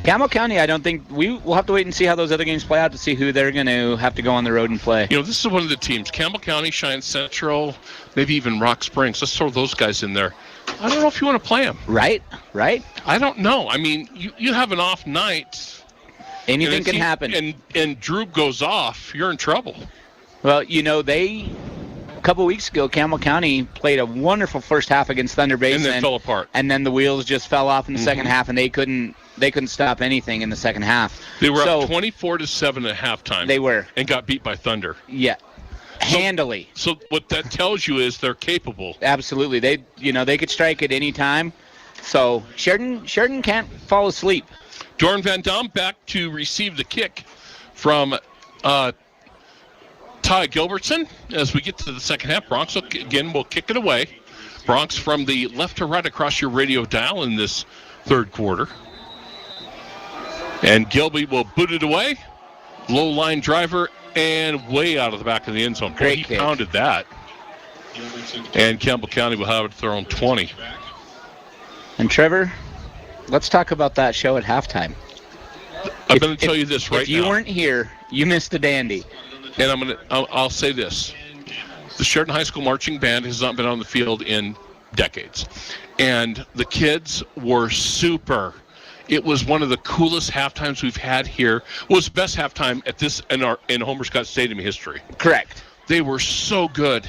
Campbell County, I don't think we'll have to wait and see how those other games play out to see who they're going to have to go on the road and play. You know, this is one of the teams. Campbell County, Cheyenne Central, maybe even Rock Springs. Let's throw those guys in there. I don't know if you want to play them. Right. I don't know. I mean, you have an off night. Anything can happen. And Drew goes off, you're in trouble. Well, you know, a couple weeks ago, Campbell County played a wonderful first half against Thunder Basin. And then fell apart. And then the wheels just fell off in the second half, and they couldn't stop anything in the second half. They were up 24-7 at halftime. They were. And got beat by Thunder. Yeah. Handily. So what that tells you is they're capable. Absolutely. They could strike at any time. So Sheridan can't fall asleep. Doran Van Dam back to receive the kick from Ty Gilbertson as we get to the second half. Bronx again will kick it away. Bronx from the left to right across your radio dial in this third quarter. And Gilby will boot it away. Low line driver and way out of the back of the end zone. Great He kick. pounded that. And Campbell County will have it at their own 20. And Trevor, let's talk about that show at halftime. I'm going to tell you this right now. If you weren't here, you missed a dandy. And I'll say this. The Sheridan High School Marching Band has not been on the field in decades. And the kids were super It was one of the coolest halftimes we've had here. It was the best halftime at this in Homer Scott Stadium history. Correct. They were so good.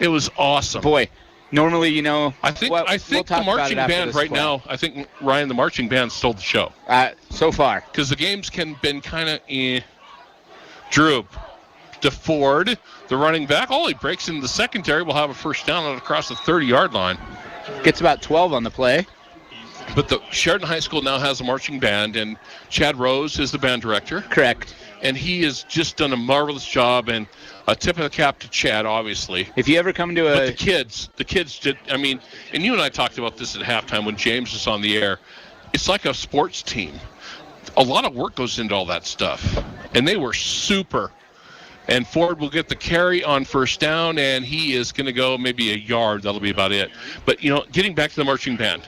It was awesome. Boy, normally, I think the marching band right now, I think, Ryan, the marching band stole the show. So far. Because the game's been kind of Droop to Ford, the running back. He breaks into the secondary. Will have a first down across the 30-yard line. Gets about 12 on the play. But the Sheridan High School now has a marching band, and Chad Rose is the band director. Correct. And he has just done a marvelous job, and a tip of the cap to Chad, obviously. If you ever come to But the kids did, and you and I talked about this at halftime when James was on the air. It's like a sports team. A lot of work goes into all that stuff, and they were super. And Ford will get the carry on first down, and he is going to go maybe a yard. That'll be about it. But, getting back to the marching band,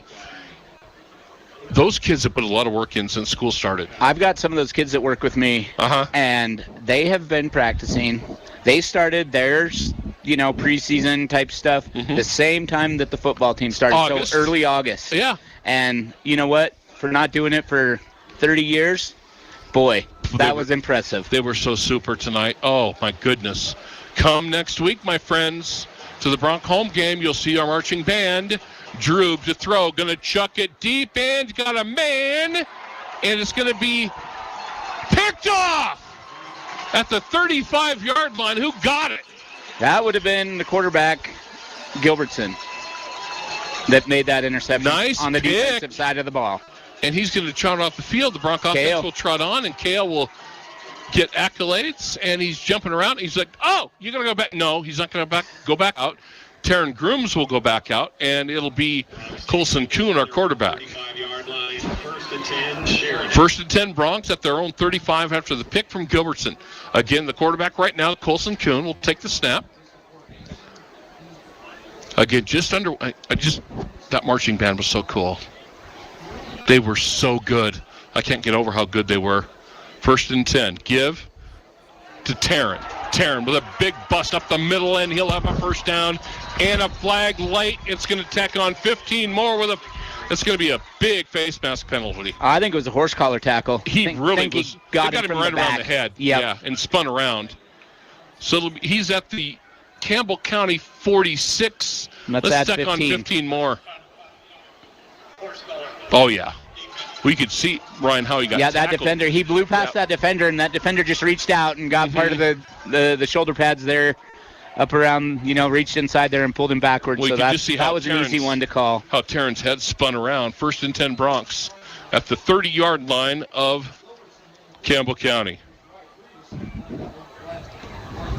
those kids have put a lot of work in since school started. I've got some of those kids that work with me, and they have been practicing. They started theirs, preseason type stuff the same time that the football team started, August. So early August. Yeah. And you know what? For not doing it for 30 years, boy, that was impressive. They were so super tonight. Oh, my goodness. Come next week, my friends, to the Bronc home game. You'll see our marching band. Drew to throw, going to chuck it deep, and got a man, and it's going to be picked off at the 35-yard line. Who got it? That would have been the quarterback, Gilbertson, that made that interception on the defensive side of the ball. And he's going to trot off the field. The Bronc offense will trot on, and Kale will get accolades, and he's jumping around. He's like, oh, you're going to go back? No, he's not going to go back out. Taryn Grooms will go back out, and it'll be Colson Kuhn, our quarterback. First and 10 Broncs at their own 35 after the pick from Gilbertson. Again, the quarterback right now, Colson Kuhn, will take the snap. Again, that marching band was so cool. They were so good. I can't get over how good they were. First and 10. Give to Taryn. Taryn with a big bust up the middle, and he'll have a first down and a flag late. It's going to tack on 15 more it's going to be a big face mask penalty. I think it was a horse collar tackle. He really was. Got him right around the head. Yep. Yeah, and spun around. So he's at the Campbell County 46. Let's tack 15. on 15 more. Oh, yeah. We could see, Ryan, how he got tackled. That defender. He blew past that defender, and that defender just reached out and got part of the shoulder pads there up around, reached inside there and pulled him backwards. Well, so that was an easy one to call. How Taryn's head spun around. First and 10 Broncs at the 30-yard line of Campbell County.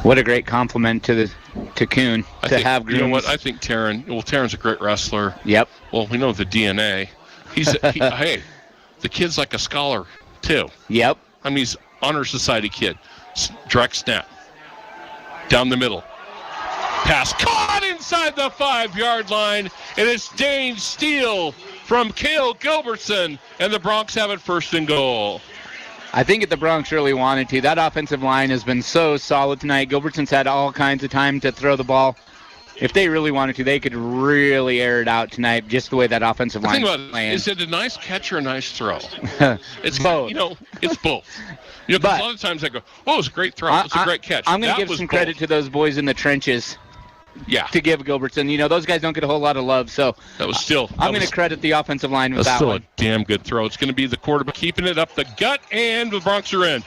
What a great compliment to Kuhn have Grooms. You know what? I think Taryn's a great wrestler. Yep. Well, we know the DNA. Hey, the kid's like a scholar, too. Yep. I mean, he's honor society kid. Direct snap. Down the middle. Pass caught inside the 5-yard line, and it's Dane Steele from Cale Gilbertson, and the Broncs have it first and goal. I think the Broncs really wanted to. That offensive line has been so solid tonight. Gilbertson's had all kinds of time to throw the ball. If they really wanted to, they could really air it out tonight, just the way that offensive line is playing. Is it a nice catch or a nice throw? It's both. It's both. But a lot of times I go, it's a great throw. It's a great catch. I'm going to give some credit to those boys in the trenches. Yeah. To give Gilbertson. Those guys don't get a whole lot of love, so I'm going to credit the offensive line with that one. That's still a damn good throw. It's going to be the quarterback keeping it up the gut, and the Broncs are in.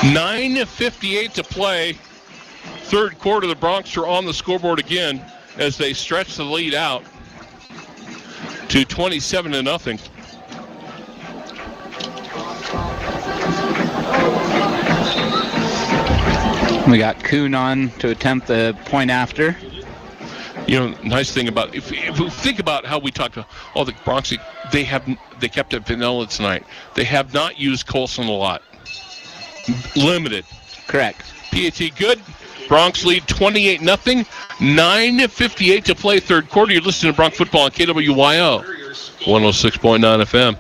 9:58 to play. Third quarter, the Broncs are on the scoreboard again as they stretch the lead out to 27-0. We got Kuhn on to attempt the point after. Nice thing about if we think about how we talked about the Broncs, they kept it vanilla tonight. They have not used Colson a lot. Limited. Correct. PAT good. Broncs lead 28-0. 9:58 to play third quarter. You're listening to Bronc football on KWYO 106.9 FM.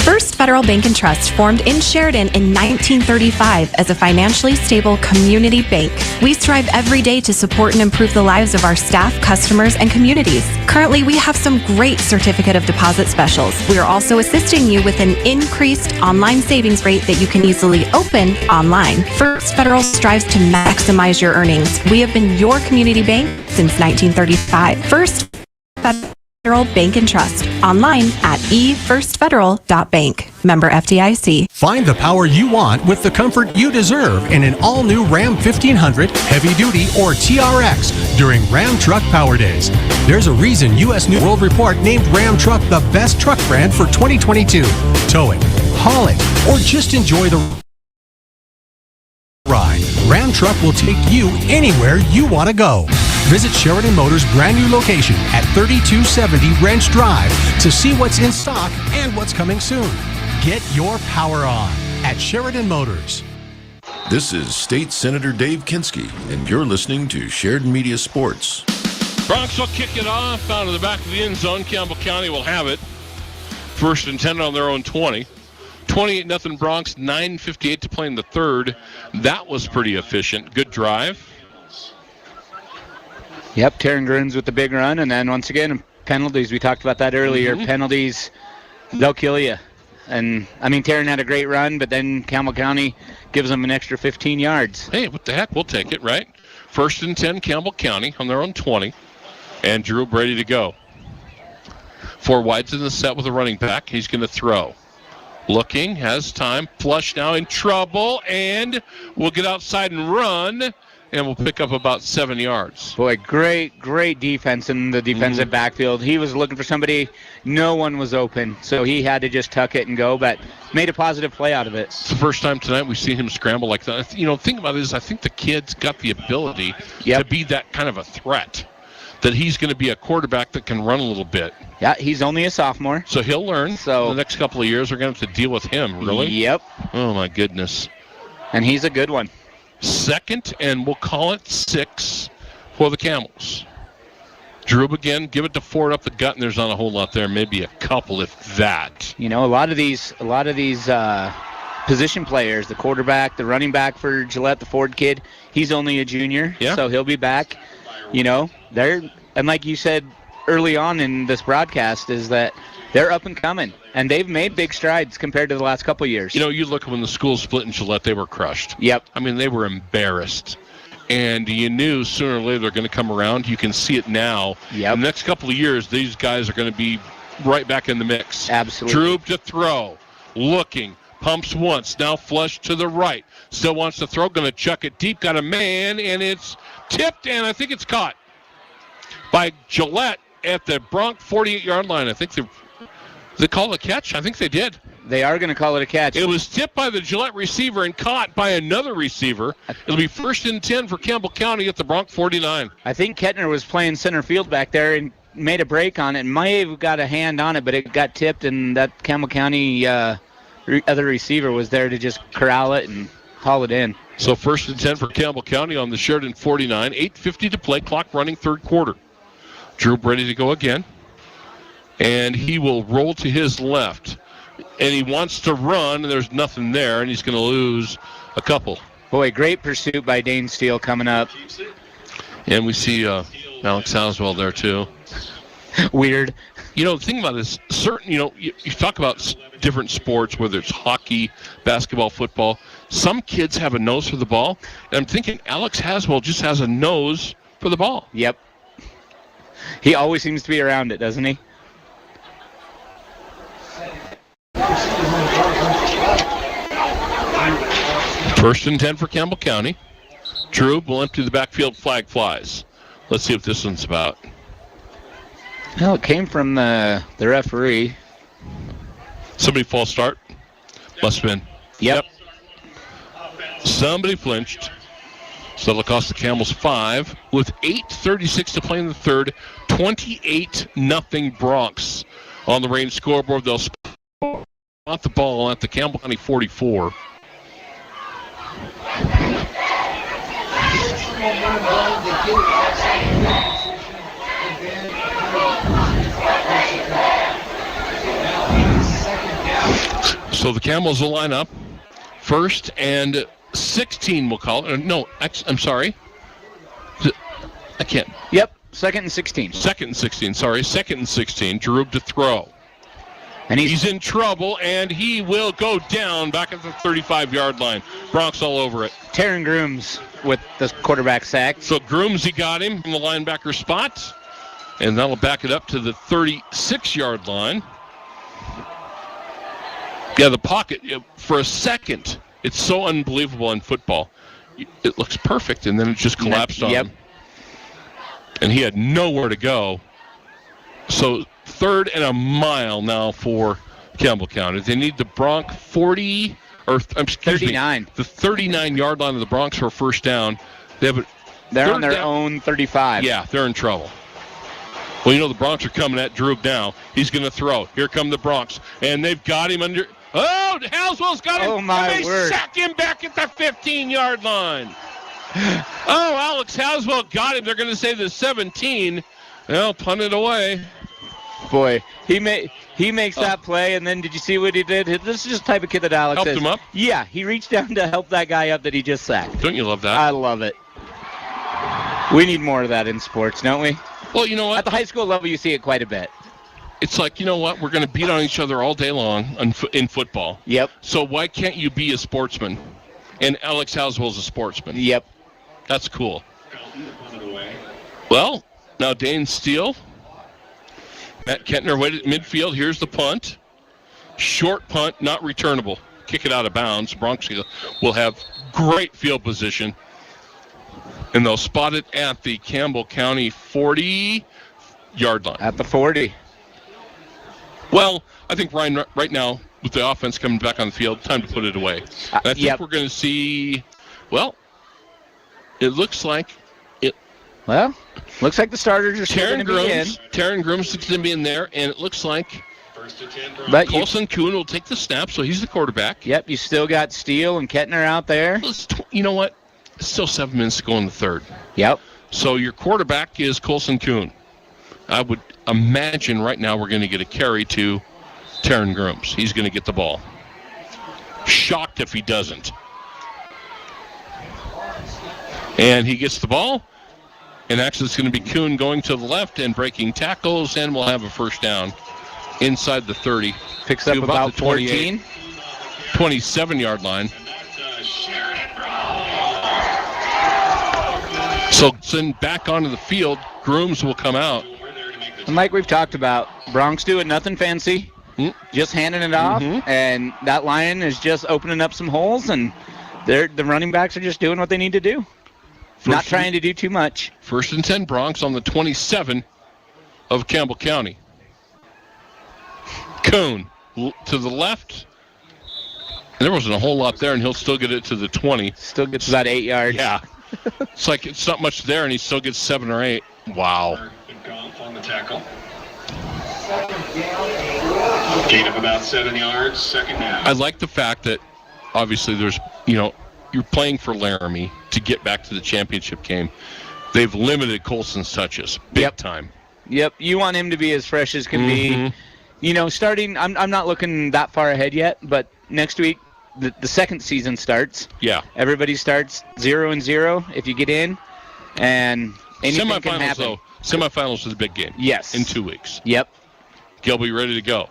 First Federal Bank and Trust formed in Sheridan in 1935 as a financially stable community bank. We strive every day to support and improve the lives of our staff, customers, and communities. Currently, we have some great certificate of deposit specials. We are also assisting you with an increased online savings rate that you can easily open online. First Federal strives to maximize your earnings. We have been your community bank since 1935. First Federal Bank and Trust. Online at efirstfederal.bank. Member FDIC. Find the power you want with the comfort you deserve in an all-new Ram 1500 Heavy Duty or TRX during Ram Truck Power Days. There's a reason U.S. News World Report named Ram Truck the best truck brand for 2022. Tow it, haul it, or just enjoy the ride. Ram Truck will take you anywhere you want to go. Visit Sheridan Motors' brand new location at 3270 Ranch Drive to see what's in stock and what's coming soon. Get your power on at Sheridan Motors. This is State Senator Dave Kinski, and you're listening to Sheridan Media Sports. Bronx will kick it off out of the back of the end zone. Campbell County will have it. First and 10 on their own 20. 28-0 Bronx, 9:58 to play in the third. That was pretty efficient. Good drive. Yep, Taryn Grins with the big run, and then once again, penalties. We talked about that earlier. Mm-hmm. Penalties, they'll kill you. And, I mean, Taryn had a great run, but then Campbell County gives them an extra 15 yards. Hey, what the heck? We'll take it, right? First and 10, Campbell County on their own 20. And Drew ready to go. 4 wides in the set with a running back. He's going to throw. Looking, has time. Flush now in trouble, and we'll get outside and run. And we'll pick up about 7 yards. Boy, great defense in the defensive backfield. He was looking for somebody. No one was open, so he had to just tuck it and go, but made a positive play out of it. It's the first time tonight we've seen him scramble like that. You know, think about it is I think the kid's got the ability to be that kind of a threat, that he's going to be a quarterback that can run a little bit. Yeah, he's only a sophomore. So he'll learn. So the next couple of years we're going to have to deal with him, really? Yep. Oh, my goodness. And he's a good one. Second, and we'll call it 6 for the Camels. Drew again, give it to Ford up the gut, and there's not a whole lot there, maybe a couple, if that. You know, a lot of these position players, the quarterback, the running back for Gillette, the Ford kid, he's only a junior, so he'll be back. You know, and like you said early on in this broadcast, is that they're up and coming, and they've made big strides compared to the last couple years. You know, you look when the school split in Gillette, they were crushed. Yep. I mean, they were embarrassed. And you knew sooner or later they're going to come around. You can see it now. Yep. In the next couple of years, these guys are going to be right back in the mix. Absolutely. Drew to throw. Looking. Pumps once. Now flush to the right. Still wants to throw. Going to chuck it deep. Got a man, and it's tipped, and I think it's caught by Gillette at the Bronx 48-yard line. I think they call it a catch? I think they did. They are going to call it a catch. It was tipped by the Gillette receiver and caught by another receiver. It'll be first and 10 for Campbell County at the Bronx 49. I think Kettner was playing center field back there and made a break on it. May have got a hand on it, but it got tipped, and that Campbell County other receiver was there to just corral it and haul it in. So first and 10 for Campbell County on the Sheridan 49. 8:50 to play, clock running, third quarter. Drew ready to go again. And he will roll to his left. And he wants to run, and there's nothing there, and he's going to lose a couple. Boy, great pursuit by Dane Steele coming up. And we see Alex Haswell there, too. Weird. You know, the thing about this, you talk about different sports, whether it's hockey, basketball, football. Some kids have a nose for the ball. And I'm thinking Alex Haswell just has a nose for the ball. Yep. He always seems to be around it, doesn't he? First and 10 for Campbell County. Drew will empty the backfield, flag flies. Let's see what this one's about. Well, it came from the referee. Somebody false start? Must have been. Yep. Somebody flinched. So that'll cost the Camels 5 with 8:36 to play in the third. 28-0 Bronx on the Range scoreboard. They'll spot the ball at the Campbell County 44. So the Camels will line up. 1st and 16, we'll call it. No, I'm sorry. I can't. Yep, 2nd and 16. 2nd and 16, sorry. 2nd and 16. Jarub to throw. And he's in trouble, and he will go down back at the 35-yard line. Bronx all over it. Taryn Grooms with the quarterback sack. So Grooms, he got him from the linebacker spot, and that'll back it up to the 36-yard line. Yeah, the pocket, for a second, it's so unbelievable in football. It looks perfect, and then it just collapsed on him. And he had nowhere to go. So 3rd and a mile now for Campbell County. They need the Bronx 40, or excuse 39. Me, the 39-yard line of the Bronx for a first down. They're on their own 35. Yeah, they're in trouble. Well, the Bronx are coming at Drew now. He's going to throw. Here come the Bronx. And they've got him under. Oh, Halswell's got him. Oh, my and they word. sack him back at the 15-yard line. Oh, Alex Halswell got him. They're going to say the 17. Well, punt it away. Boy, he makes that play, and then did you see what he did? This is just the type of kid that Alex helped is. him up? Yeah, he reached down to help that guy up that he just sacked. Don't you love that? I love it. We need more of that in sports, don't we? Well, you know what? At the high school level, you see it quite a bit. It's like, you know what? We're going to beat on each other all day long in football. Yep. So why can't you be a sportsman? And Alex Halswell's a sportsman. Yep. That's cool. Well, now Dane Steele. Matt Kentner waited at midfield. Here's the punt. Short punt, not returnable. Kick it out of bounds. Bronx will have great field position. And they'll spot it at the Campbell County 40-yard line. At the 40. Well, I think, Ryan, right now, with the offense coming back on the field, time to put it away. And I think we're going to see, well, it looks like it. Well, looks like the starters are still going to be in. Taryn Grooms is going to be in there, and it looks like Colson Kuhn will take the snap, so he's the quarterback. Yep, you still got Steele and Kettner out there. You know what? It's still 7 minutes to go in the third. Yep. So your quarterback is Colson Kuhn. I would imagine right now we're going to get a carry to Taryn Grooms. He's going to get the ball. Shocked if he doesn't. And he gets the ball. And actually it's going to be Kuhn going to the left and breaking tackles, and we'll have a first down inside the 30. Picks up about 14. 27-yard line. So send back onto the field. Grooms will come out. And like we've talked about, Bronx doing nothing fancy, just handing it off, and that line is just opening up some holes, and the running backs are just doing what they need to do. Not trying to do too much. 1st and 10 Bronx on the 27 of Campbell County. Kuhn to the left. And there wasn't a whole lot there, and he'll still get it to the 20. Still gets about 8 yards. Yeah. It's like it's not much there, and he still gets 7 or 8. Wow. On the tackle. Gain of about 7 yards, second down. I like the fact that obviously there's, you're playing for Laramie to get back to the championship game. They've limited Colson's touches big time. Yep, you want him to be as fresh as can be. Starting, I'm not looking that far ahead yet, but next week the second season starts. Yeah. Everybody starts 0-0 if you get in, and anything can happen. Though, semifinals is a big game. Yes. In 2 weeks. Yep. Gilby ready to go.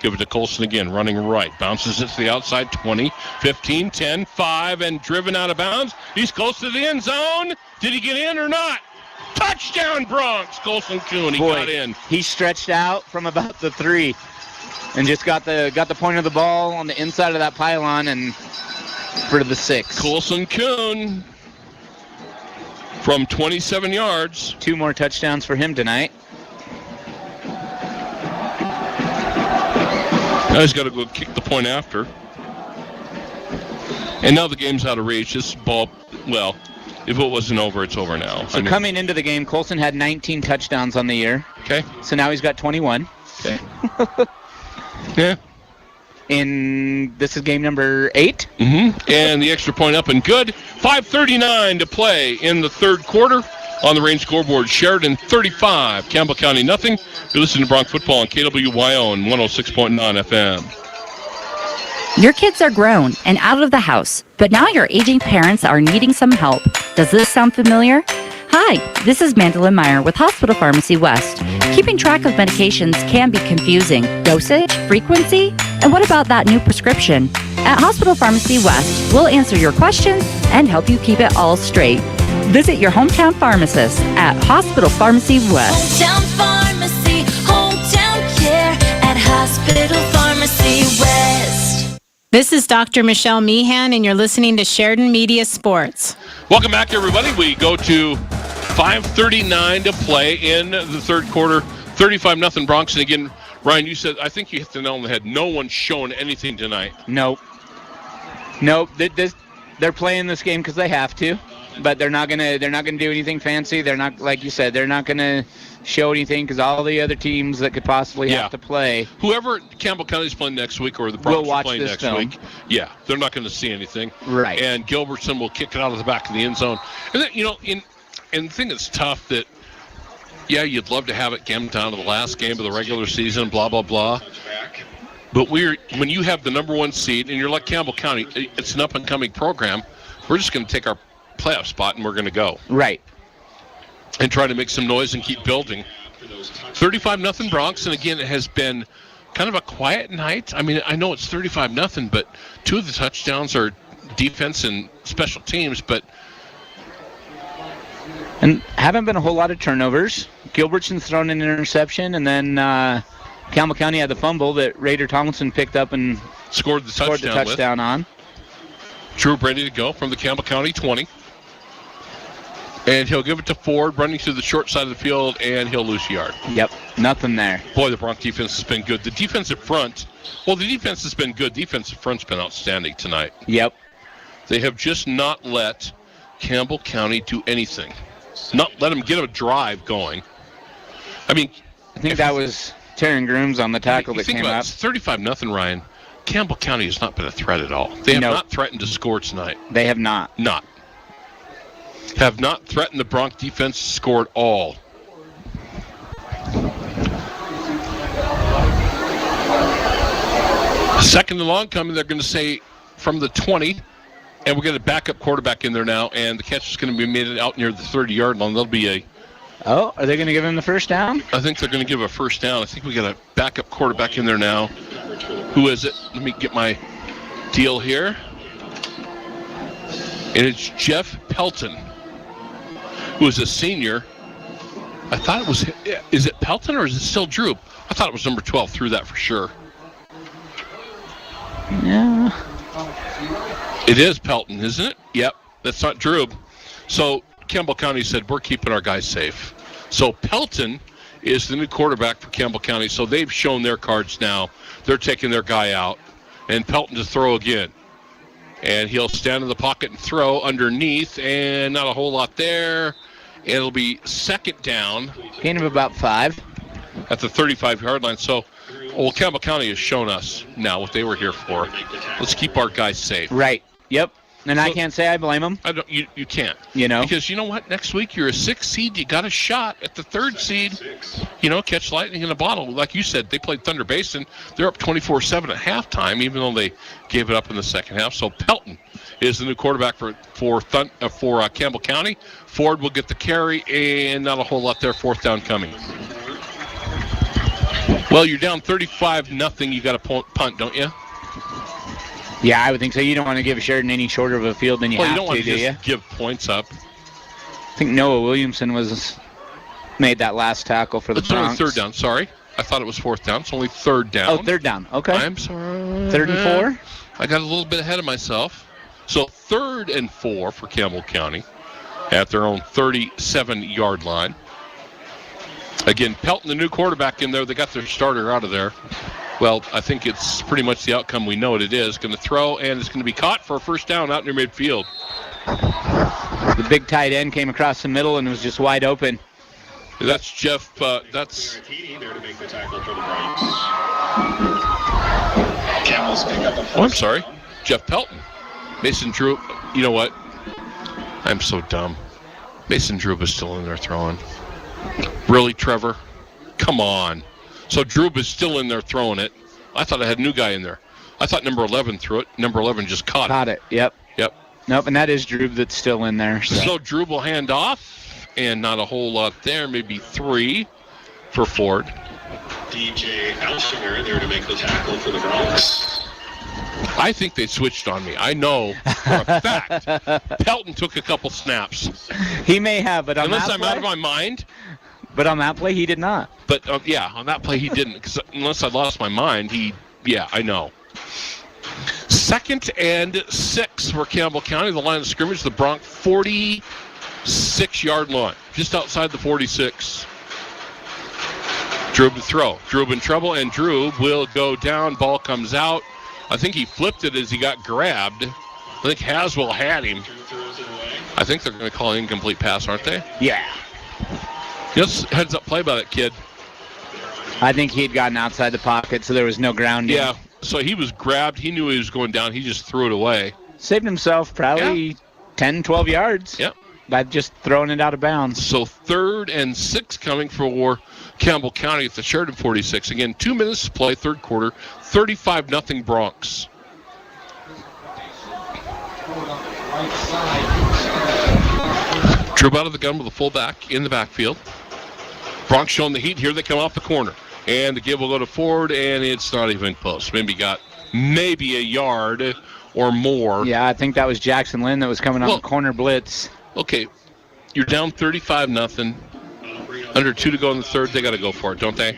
Give it to Colson again, running right. Bounces it to the outside, 20, 15, 10, 5, and driven out of bounds. He's close to the end zone. Did he get in or not? Touchdown, Bronx! Colson Kuhn, he got in. He stretched out from about the 3 and just got the point of the ball on the inside of that pylon and for the 6. Colson Kuhn from 27 yards. 2 more touchdowns for him tonight. Now he's got to go kick the point after. And now the game's out of reach. This ball, well, if it wasn't over, it's over now. So coming into the game, Colson had 19 touchdowns on the year. Okay. So now he's got 21. Okay. Yeah. This is game number 8. And the extra point up and good. 5:39 to play in the third quarter. On the range scoreboard, Sheridan 35, Campbell County nothing. You're listening to Bronx Football on KWYO and 106.9 FM. Your kids are grown and out of the house, but now your aging parents are needing some help. Does this sound familiar? Hi, this is Mandolin Meyer with Hospital Pharmacy West. Keeping track of medications can be confusing. Dosage, frequency, and what about that new prescription? At Hospital Pharmacy West, we'll answer your questions and help you keep it all straight. Visit your hometown pharmacist at Hospital Pharmacy West. Hometown pharmacy, hometown care at Hospital Pharmacy West. This is Dr. Michelle Meehan, and you're listening to Sheridan Media Sports. Welcome back, everybody. We go to 5:39 to play in the third quarter. 35-0 Bronx. And again, Ryan, you said, I think you hit the nail on the head. No one's shown anything tonight. Nope. They're playing this game because they have to, but they're not gonna do anything fancy. They're not, like you said, they're not gonna show anything because all the other teams that could possibly have to play. Whoever Campbell County's playing next week or the Bronx are playing next week, they're not going to see anything. Right. And Gilbertson will kick it out of the back of the end zone. And then, and the thing that's tough that, you'd love to have it come down to the last game of the regular season, blah, blah, blah. But when you have the number one seed and you're like Campbell County, it's an up-and-coming program, we're just going to take our playoff spot and we're going to go. Right. And try to make some noise and keep building. 35-0 Bronx, and again, it has been kind of a quiet night. I mean, I know it's 35-0, but two of the touchdowns are defense and special teams, and haven't been a whole lot of turnovers. Gilbertson's thrown an interception, and then Campbell County had the fumble that Raider Tomlinson picked up and scored the touchdown on. Drew ready to go from the Campbell County 20. And he'll give it to Ford, running through the short side of the field, and he'll lose a yard. Yep, nothing there. Boy, the Bronx defense has been good. The defensive front, the defense has been good. Defensive front's been outstanding tonight. Yep. They have just not let Campbell County do anything. Not let them get a drive going. I mean, I think that was Taryn Grooms on the tackle that came up. It's 35-0, Ryan. Campbell County has not been a threat at all. They have not threatened to score tonight. They have not. Have not threatened the Bronx defense to score at all. Second and long coming, they're going to say from the 20, and we're going to backup quarterback in there now, and the catch is going to be made out near the 30-yard line. There'll be a... Oh, are they going to give him the first down? I think they're going to give a first down. I think we got a backup quarterback in there now. Who is it? Let me get my deal here. And it's Jeff Pelton, who is a senior. I thought it was... Is it Pelton or is it still Drew? I thought it was number 12. Threw that for sure. Yeah. It is Pelton, isn't it? Yep. That's not Drew. So Campbell County said, we're keeping our guys safe. So Pelton is the new quarterback for Campbell County. So they've shown their cards now. They're taking their guy out. And Pelton to throw again. And he'll stand in the pocket and throw underneath. And not a whole lot there. It'll be second down. Gain of about 5. At the 35-yard line. So, Campbell County has shown us now what they were here for. Let's keep our guys safe. Right. Yep. And so, I can't say I blame them. I don't. You can't. You know. Because you know what? Next week you're a 6th seed. You got a shot at the 3rd seed. Catch lightning in a bottle. Like you said, they played Thunder Basin. They're up 24-7 at halftime, even though they gave it up in the second half. So Pelton is the new quarterback for Campbell County. Ford will get the carry, and not a whole lot there. 4th down coming. Well, you're down 35-0. You got to punt, don't you? Yeah, I would think so. You don't want to give Sheridan any shorter of a field than you have to, you don't want to do you? Give points up. I think Noah Williamson made that last tackle for the Bronx. It's only 3rd down. Sorry, I thought it was 4th down. It's only 3rd down. Oh, 3rd down. Okay. I'm sorry. 3rd and 4. I got a little bit ahead of myself. So 3rd and 4 for Campbell County at their own 37-yard line. Again, Pelton, the new quarterback in there. They got their starter out of there. Well, I think it's pretty much the outcome we know it is. Going to throw, and it's going to be caught for a first down out near midfield. The big tight end came across the middle and was just wide open. That's Jeff. That's. Oh, I'm sorry. Jeff Pelton. Mason Drew. You know what? I'm so dumb. Mason Drew is still in there throwing. Really, Trevor? Come on. So Drew is still in there throwing it. I thought I had a new guy in there. I thought number 11 threw it. Number 11 just caught it. Yep. Yep. Nope, and that is Drew that's still in there. So Drew will hand off, and not a whole lot there. Maybe 3 for Ford. DJ Alshinger there to make the tackle for the Bronx. I think they switched on me. I know for a fact. Pelton took a couple snaps. He may have, but unless I'm out of my mind. But on that play, he did not. But on that play he didn't. Because unless I lost my mind, I know. 2nd and 6 for Campbell County. The line of scrimmage, the Bronx 46-yard line, just outside the 46. Drew to throw. Drew in trouble, and Drew will go down. Ball comes out. I think he flipped it as he got grabbed. I think Haswell had him. I think they're going to call an incomplete pass, aren't they? Yeah. Just heads-up play by that kid. I think he had gotten outside the pocket, so there was no grounding. Yeah, so he was grabbed. He knew he was going down. He just threw it away. Saved himself probably 10, 12 yards. Yep. By just throwing it out of bounds. So 3rd and 6 coming for Campbell County at the Sheridan 46. Again, 2 minutes to play, third quarter, 35-0 Bronx. Drew out of the gun with a fullback in the backfield. Bronx showing the heat. Here they come off the corner. And the give will go to Ford, and it's not even close. Maybe a yard or more. Yeah, I think that was Jackson Lynn that was coming on the corner blitz. Okay, you're down 35-0. Under 2 to go in the third, they got to go for it, don't they?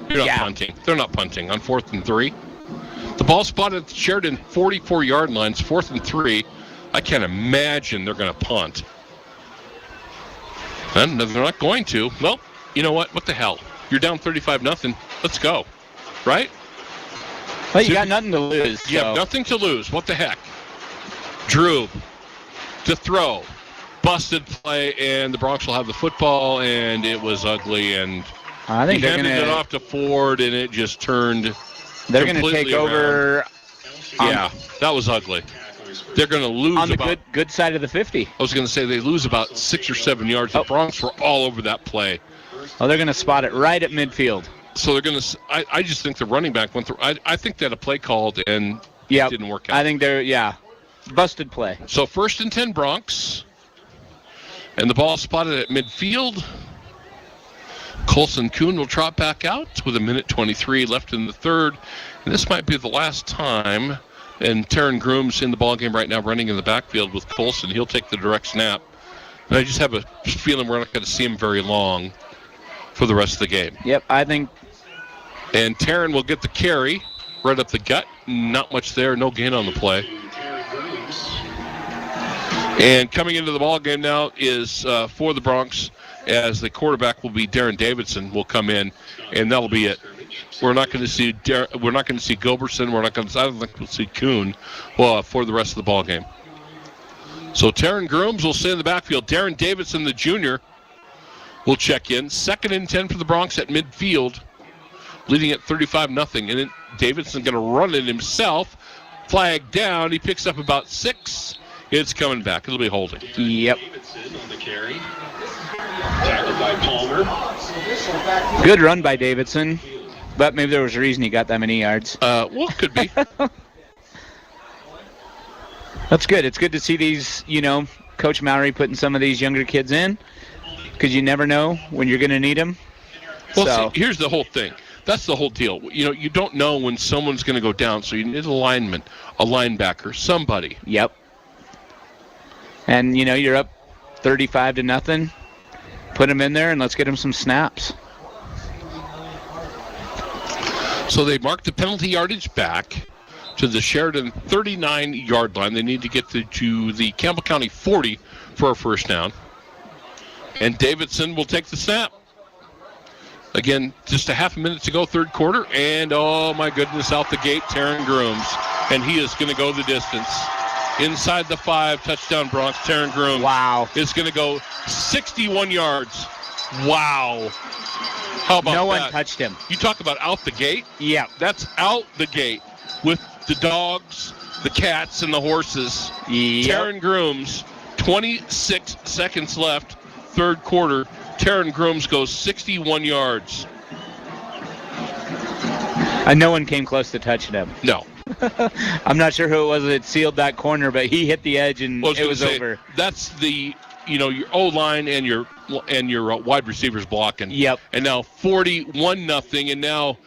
You're not punting. They're not punting on 4th and 3. The ball spotted at the Sheridan 44-yard lines, 4th and 3. I can't imagine they're going to punt. And they're not going to. Well, you know what? What the hell? You're down 35-0. Let's go. Right? Well, you got nothing to lose. You have nothing to lose. What the heck? Drew to throw. Busted play, and the Bronx will have the football, and it was ugly, and I think he handed it off to Ford, and it just turned They're going to take over. Yeah, that was ugly. They're going to lose on the good side of the 50. I was going to say they lose about 6 or 7 yards. The Bronx were all over that play. Oh, they're going to spot it right at midfield. So they're going to. I just think the running back went through. I think they had a play called and it didn't work out. I think busted play. So 1st and 10 Bronx, and the ball spotted at midfield. Colson Kuhn will trot back out with 1:23 left in the third, and this might be the last time. And Taryn Groom's in the ballgame right now, running in the backfield with Colson. He'll take the direct snap. And I just have a feeling we're not going to see him very long for the rest of the game. Yep, I think. And Taryn will get the carry right up the gut. Not much there, no gain on the play. And coming into the ballgame now is for the Bronx, as the quarterback will be Darren Davidson will come in, and that'll be it. We're not going to see Gilbertson. I don't think we'll see Kuhn for the rest of the ball game. So Taryn Grooms will stay in the backfield. Darren Davidson, the junior, will check in. 2nd and 10 for the Bronx at midfield, leading at 35-0. And then Davidson going to run it himself. Flag down. He picks up about 6. It's coming back. It'll be holding. Yep. Davidson on the carry. Tackled by Palmer. Good run by Davidson. But maybe there was a reason he got that many yards. Well, could be. That's good. It's good to see these, Coach Mallory putting some of these younger kids in, because you never know when you're going to need them. Well, see, here's the whole thing. That's the whole deal. You don't know when someone's going to go down, so you need a lineman, a linebacker, somebody. Yep. And, you're up 35-0. Put them in there, and let's get them some snaps. So they mark the penalty yardage back to the Sheridan 39-yard line. They need to get to the Campbell County 40 for a first down. And Davidson will take the snap. Again, just a half a minute to go, third quarter. And, oh, my goodness, out the gate, Taryn Grooms. And he is going to go the distance. Inside the 5, touchdown Bronx. Taryn Grooms. Wow. Is going to go 61 yards. Wow. How about that? No one touched him. You talk about out the gate? Yeah. That's out the gate with the dogs, the cats, and the horses. Yep. Taryn Grooms, 26 seconds left, third quarter. Taryn Grooms goes 61 yards. And no one came close to touching him. No. I'm not sure who it was that sealed that corner, but he hit the edge and it was over. That's the, your O-line and your wide receivers blocking. Yep. And now 41-0, and now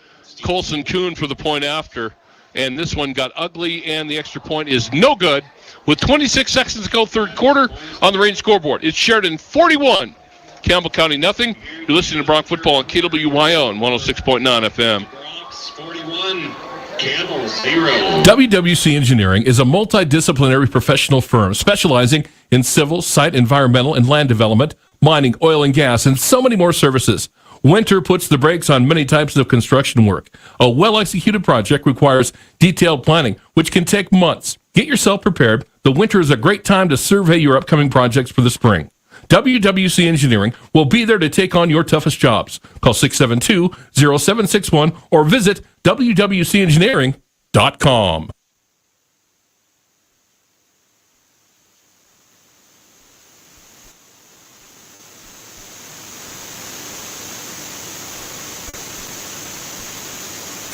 Colson Kuhn for the point after. And this one got ugly, and the extra point is no good. With 26 seconds to go, third quarter on the Range scoreboard. It's Sheridan 41, Campbell County nothing. You're listening to Bronx Football on KWYO and 106.9 FM. Bronx 41, Camels 0. WWC Engineering is a multidisciplinary professional firm specializing in civil, site, environmental, and land development, mining, oil and gas, and so many more services. Winter puts the brakes on many types of construction work. A well-executed project requires detailed planning, which can take months. Get yourself prepared. The winter is a great time to survey your upcoming projects for the spring. WWC Engineering will be there to take on your toughest jobs. Call 672-0761 or visit wwcengineering.com.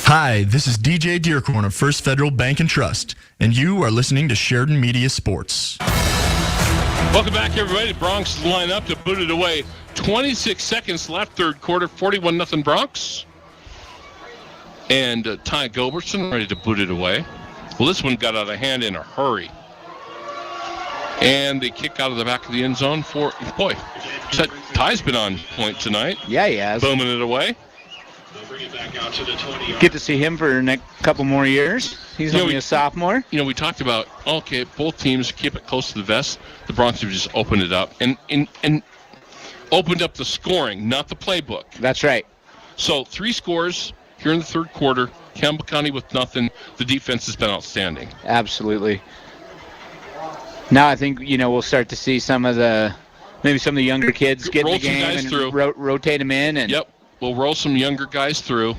Hi, this is DJ Dearcorn of First Federal Bank and Trust, and you are listening to Sheridan Media Sports. Welcome back, everybody. The Bronx line up to boot it away. 26 seconds left, third quarter, 41-0 Bronx. And Ty Gilbertson ready to boot it away. Well, this one got out of hand in a hurry. And they kick out of the back of the end zone for, boy, Ty's been on point tonight. Yeah, he has. Booming it away. Get to see him for a couple more years. He's only a sophomore. We talked about, okay, both teams keep it close to the vest. The Bronx have just opened it up and opened up the scoring, not the playbook. That's right. So 3 scores here in the third quarter. Campbell County with nothing. The defense has been outstanding. Absolutely. Now I think, we'll start to see some of the younger kids get in the game and rotate them in. And yep. We'll roll some younger guys through.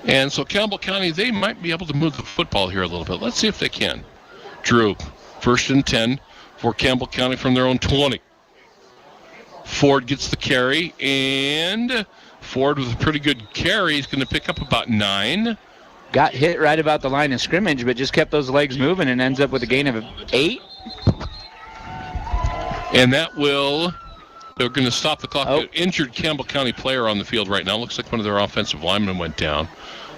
And so Campbell County, they might be able to move the football here a little bit. Let's see if they can. Drew, 1st and 10 for Campbell County from their own 20. Ford gets the carry, and Ford with a pretty good carry is going to pick up about 9. Got hit right about the line of scrimmage, but just kept those legs moving and ends up with a gain of 8. And that will... They're going to stop the clock. Injured Campbell County player on the field right now. Looks like one of their offensive linemen went down.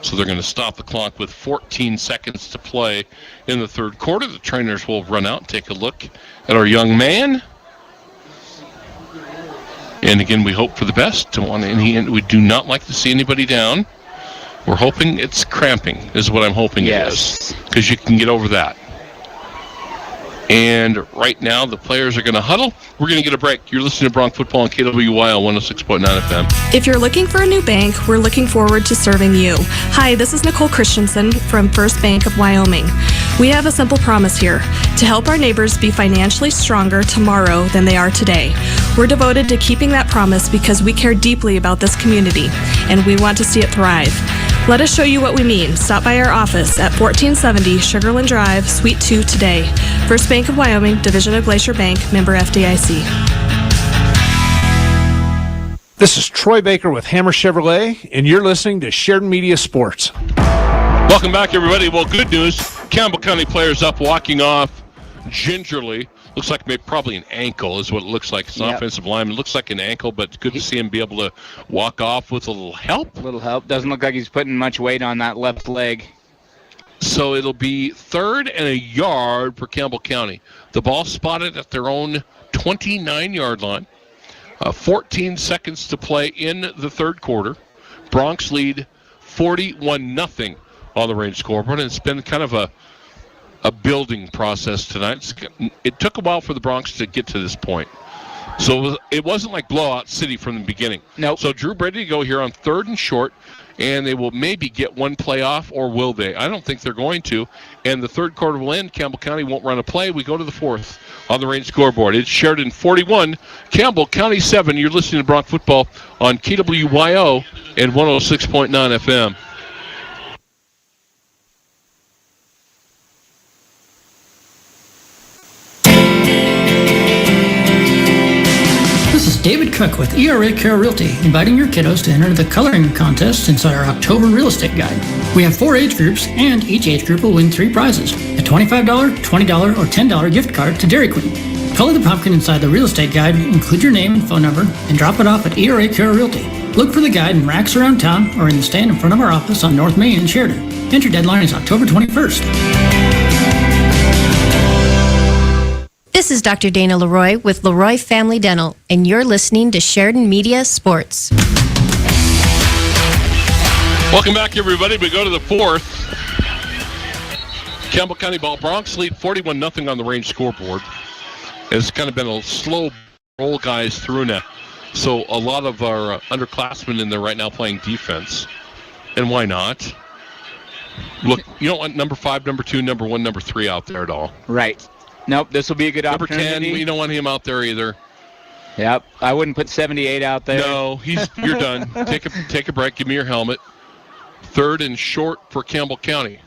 So they're going to stop the clock with 14 seconds to play in the third quarter. The trainers will run out and take a look at our young man. And again, we hope for the best. We do not like to see anybody down. We're hoping it's cramping is what I'm hoping it is. Because you can get over that. And right now, the players are going to huddle. We're going to get a break. You're listening to Bronx Football on KWYL 106.9 FM. If you're looking for a new bank, we're looking forward to serving you. Hi, this is Nicole Christensen from First Bank of Wyoming. We have a simple promise here, to help our neighbors be financially stronger tomorrow than they are today. We're devoted to keeping that promise because we care deeply about this community, and we want to see it thrive. Let us show you what we mean. Stop by our office at 1470 Sugarland Drive, Suite 2 today. First Bank of Wyoming, Division of Glacier Bank, member FDIC. This is Troy Baker with Hammer Chevrolet, and you're listening to Sheridan Media Sports. Welcome back, everybody. Well, good news. Campbell County players up, walking off gingerly. Looks like maybe probably an ankle is what it looks like. It's an offensive lineman. It looks like an ankle, but good to see him be able to walk off with a little help. A little help. Doesn't look like he's putting much weight on that left leg. So it'll be 3rd and a yard for Campbell County. The ball spotted at their own 29-yard line. 14 seconds to play in the third quarter. Bronx lead 41-0 on the Range scoreboard, and it's been kind of a building process tonight. It took a while for the Bronx to get to this point. So it wasn't like blowout city from the beginning. Nope. So Drew ready to go here on 3rd and short, and they will maybe get one play off, or will they? I don't think they're going to. And the third quarter will end. Campbell County won't run a play. We go to the 4th on the Range scoreboard. It's Sheridan 41, Campbell County 7. You're listening to Bronx Football on KWYO and 106.9 FM. This is David Cook with ERA Care Realty, inviting your kiddos to enter the coloring contest inside our October real estate guide. We have 4 age groups, and each age group will win 3 prizes: a $25, $20, or $10 gift card to Dairy Queen. Color the pumpkin inside the real estate guide, include your name and phone number, and drop it off at ERA Care Realty. Look for the guide in racks around town or in the stand in front of our office on North Main in Sheridan. Entry deadline is October 21st. This is Dr. Dana Leroy with Leroy Family Dental, and you're listening to Sheridan Media Sports. Welcome back, everybody. We go to the fourth. Campbell County ball. Bronx lead 41-0 on the range scoreboard. It's kind of been a slow roll, guys, through now. So a lot of our underclassmen in there right now playing defense. And why not? Look, you don't want number 5, number 2, number 1, number 3 out there at all. Right. Nope, this will be a good number opportunity. 10, you don't want him out there either. Yep, I wouldn't put 78 out there. No, you're done. Take a break. Give me your helmet. 3rd and short for Campbell County.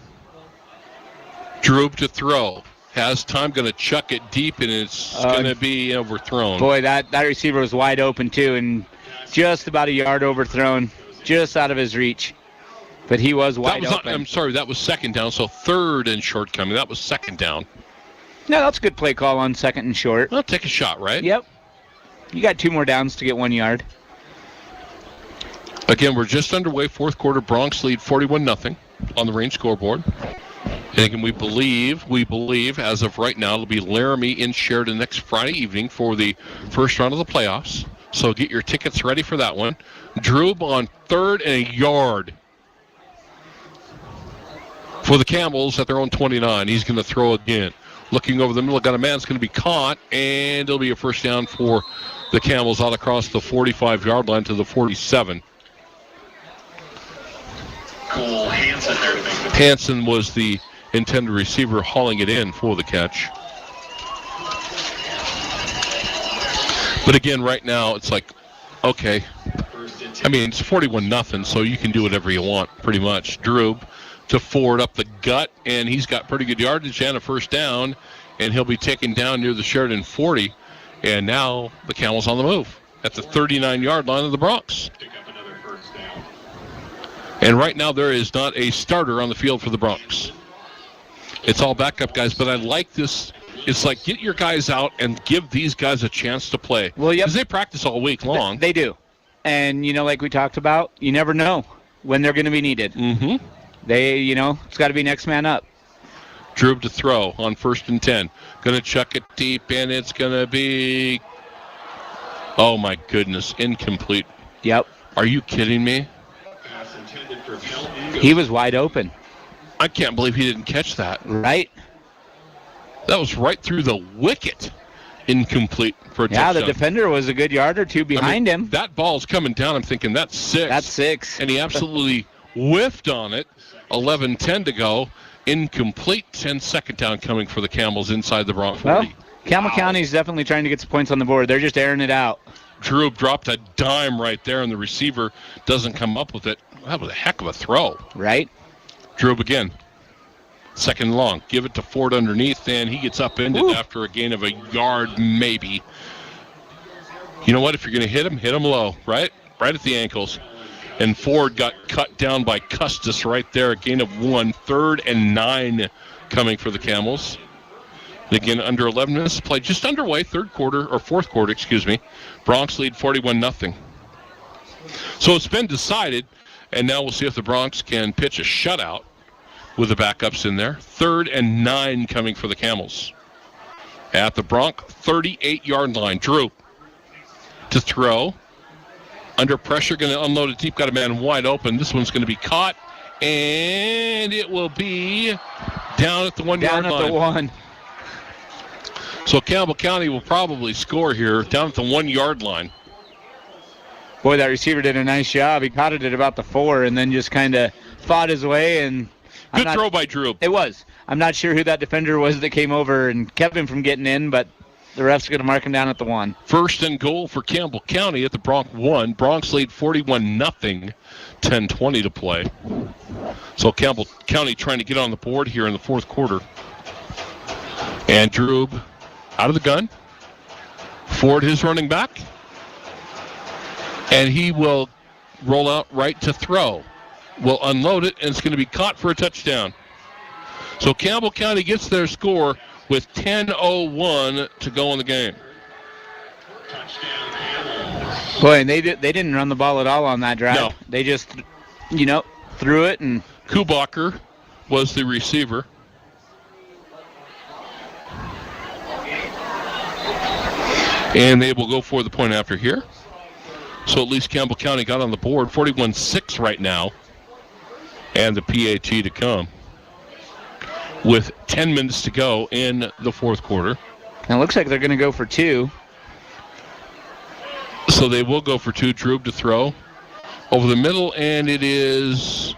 Droob to throw. Has time, going to chuck it deep, and it's going to be overthrown. Boy, that receiver was wide open, too, and just about a yard overthrown, just out of his reach. But he was wide open. I'm sorry, that was 2nd down, so 3rd and short coming. That was 2nd down. No, that's a good play call on 2nd and short. Well, take a shot, right? Yep. You got 2 more downs to get 1 yard. Again, we're just underway, 4th quarter. Bronx lead 41-0 on the range scoreboard. And again, we believe, as of right now, it'll be Laramie in Sheridan next Friday evening for the first round of the playoffs. So get your tickets ready for that one. Droob on 3rd and a yard for the Camels at their own 29. He's going to throw again. Looking over the middle, got a man that's going to be caught, and it'll be a first down for the Camels out across the 45-yard line to the 47. Cole Hansen there to make the Hansen was the intended receiver hauling it in for the catch. But again, right now, it's like, okay. I mean, it's 41-0, so you can do whatever you want, pretty much. Droob to forward up the gut, and he's got pretty good yardage and a first down, and he'll be taken down near the Sheridan 40. And now the Camels on the move at the 39-yard line of the Bronx. And right now there is not a starter on the field for the Bronx. It's all backup guys, but I like this. It's like, get your guys out and give these guys a chance to play. Well, yep. Because they practice all week long. They do. And, like we talked about, you never know when they're going to be needed. Mm-hmm. It's got to be next man up. Droob to throw on 1st and 10. Going to chuck it deep, and it's going to be, oh my goodness, incomplete. Yep. Are you kidding me? He was wide open. I can't believe he didn't catch that. Right. That was right through the wicket. Incomplete for a touchdown. Yeah, the defender was a good yard or two behind him. That ball's coming down. I'm thinking, that's 6. That's 6. And he absolutely whiffed on it. 11-10 to go. Incomplete. 10-second down coming for the Camels inside the Bronx 40. Well, Campbell County's definitely trying to get some points on the board. They're just airing it out. Droob dropped a dime right there, and the receiver doesn't come up with it. That was a heck of a throw. Right. Droob again. 2nd and long. Give it to Ford underneath, and he gets upended after a gain of a yard, maybe. You know what? If you're going to hit him low, right? Right at the ankles. And Ford got cut down by Custis right there. A gain of 1. 3rd and 9 coming for the Camels. And again, under 11 minutes to play. Just underway, 4th quarter, excuse me. Bronx lead 41-0. So it's been decided, and now we'll see if the Bronx can pitch a shutout with the backups in there. 3rd and 9 coming for the Camels. At the Bronx 38-yard line. Droob to throw. Under pressure, going to unload it deep. Got a man wide open. This one's going to be caught, and it will be down at the 1-yard line. Down at the 1. So Campbell County will probably score here down at the 1-yard line. Boy, that receiver did a nice job. He caught it at about the 4 and then just kind of fought his way. And Good throw by Droob. It was. I'm not sure who that defender was that came over and kept him from getting in, but the ref's going to mark him down at the 1. 1st and goal for Campbell County at the Bronx 1. Bronx lead 41-0. 10:20 to play. So Campbell County trying to get on the board here in the 4th quarter. And Droob out of the gun. Ford, his running back. And he will roll out right to throw. will unload it, and it's going to be caught for a touchdown. So Campbell County gets their score with 10:01 to go in the game. Boy, and they didn't run the ball at all on that drive. No. They just, threw it. And Kubacher was the receiver. And they will go for the point after here. So at least Campbell County got on the board, 41-6 right now. And the PAT to come with 10 minutes to go in the fourth quarter. And it looks like they're going to go for 2. So they will go for 2. Drube to throw over the middle, and it is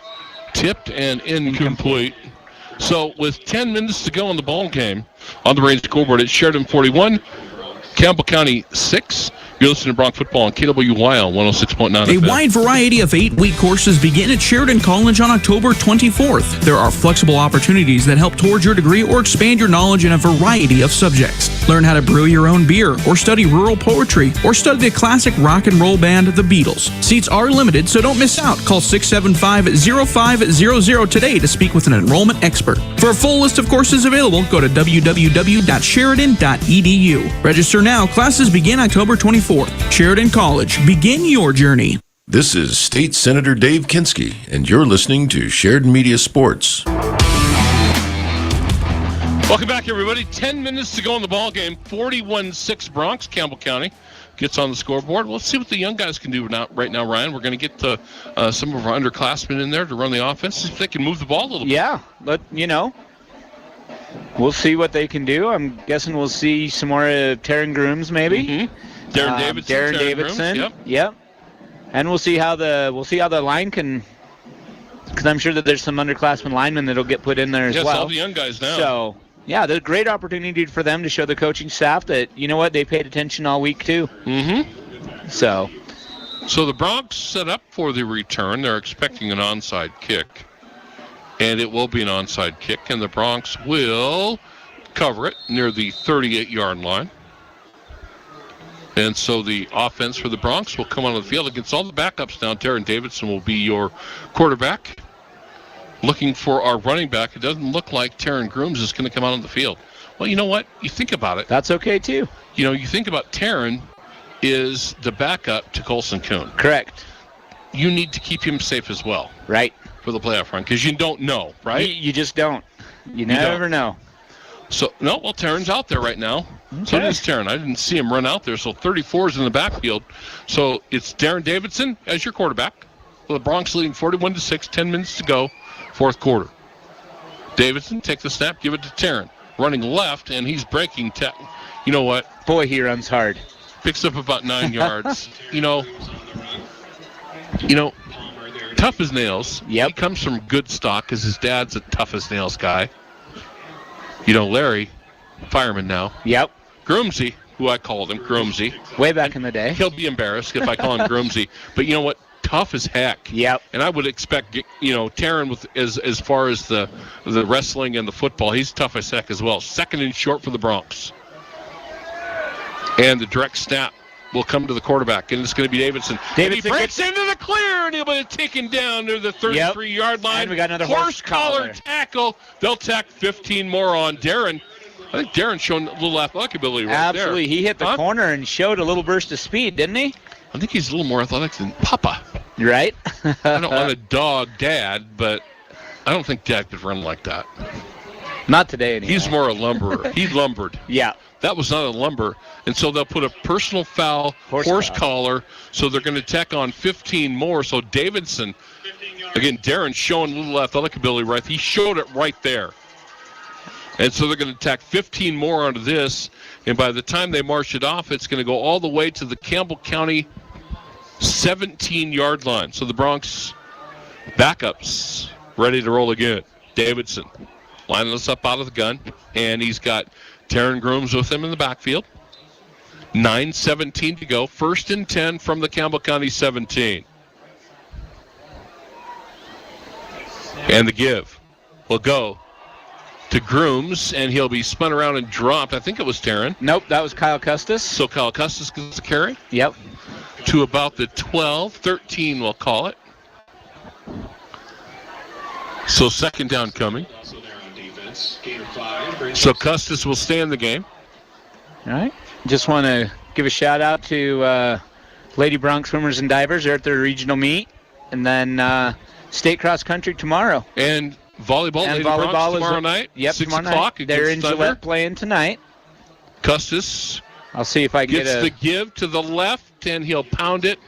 tipped and incomplete. So with 10 minutes to go in the ball game, on the range scoreboard, it's Sheridan 41, Campbell County 6. You're listening to Bronx Football on KWY on 106.9 A FM. wide variety of 8-week courses begin at Sheridan College on October 24th. There are flexible opportunities that help towards your degree or expand your knowledge in a variety of subjects. Learn how to brew your own beer, or study rural poetry, or study the classic rock and roll band The Beatles. Seats are limited, so don't miss out. Call 675-0500 today to speak with an enrollment expert. For a full list of courses available, go to www.sheridan.edu. Register now. Classes begin October 24th. Sheridan College. Begin your journey. This is State Senator Dave Kinski, and you're listening to Sheridan Media Sports. Welcome back, everybody. 10 minutes to go in the ball game. 41-6 Bronx. Campbell County gets on the scoreboard. Let's see what the young guys can do right now, Ryan. We're going to get some of our underclassmen in there to run the offense, see if they can move the ball a little bit. Yeah, we'll see what they can do. I'm guessing we'll see some more Taryn Grooms, maybe. Mm-hmm. Darren Davidson. Grooms, Yep. And we'll see how the line can, because I'm sure that there's some underclassmen linemen that'll get put in there as well. Yes, all the young guys now. So, yeah, there's a great opportunity for them to show the coaching staff that, they paid attention all week too. Mm-hmm. So the Bronx set up for the return. They're expecting an onside kick. And it will be an onside kick, and the Bronx will cover it near the 38-yard line. And so the offense for the Bronx will come on the field against all the backups now. Darren Davidson will be your quarterback. Looking for our running back. It doesn't look like Taryn Grooms is going to come out on the field. Well, you know what? You think about it. That's okay, too. You think about Taryn is the backup to Colson Kuhn. Correct. You need to keep him safe as well. Right. For the playoff run, because you don't know, right? You just don't. You never know. So, Taryn's out there right now. Okay. So does Taryn. I didn't see him run out there. So 34 is in the backfield. So it's Darren Davidson as your quarterback. Well, the Bronx leading 41-6, 10 minutes to go, fourth quarter. Davidson, take the snap, give it to Taryn. Running left, and he's breaking. You know what? Boy, he runs hard. Picks up about 9 yards. Tough as nails. Yep. He comes from good stock because his dad's a tough as nails guy. Larry, fireman now. Yep. Groomsy, who I called him, Groomsy. Way back in the day. He'll be embarrassed if I call him Groomsy. But you know what? Tough as heck. Yep. And I would expect, Taryn with as far as the wrestling and the football, he's tough as heck as well. Second and short for the Bronx. And the direct snap will come to the quarterback, and it's going to be Davidson. He breaks into the clear, and he'll be taken down near the 33-yard line. And we got another horse collar tackle. They'll tack 15 more on Darren. I think Darren's shown a little athletic ability right there. Absolutely. He hit the corner and showed a little burst of speed, didn't he? I think he's a little more athletic than Papa. Right? I don't want to dog Dad, but I don't think Dad could run like that. Not today anymore. He's more a lumberer. He lumbered. Yeah. That was not a lumber. And so they'll put a personal foul, horse collar, so they're going to tack on 15 more. So Davidson, again, Darren's showing a little athletic ability, right? He showed it right there. And so they're going to tack 15 more onto this. And by the time they march it off, it's going to go all the way to the Campbell County 17-yard line. So the Bronx backups ready to roll again. Davidson lining us up out of the gun. And he's got Taryn Grooms with him in the backfield. 9:17 to go. First and 10 from the Campbell County 17. And the give will go to Grooms, and he'll be spun around and dropped. I think it was Taryn. Nope, that was Kyle Custis. So Kyle Custis gets the carry? Yep. To about the 12, 13 we'll call it. So second down coming. So Custis will stay in the game. All right. Just want to give a shout out to Lady Bronx Swimmers and Divers. They're at their regional meet. And then state cross country tomorrow. And volleyball, and Lady volleyball Bronx is tomorrow night. Yep, 6 tomorrow o'clock. night. They're in Thunder. Gillette playing tonight. Custis. I'll see if I can gets the give to the left, and he'll pound it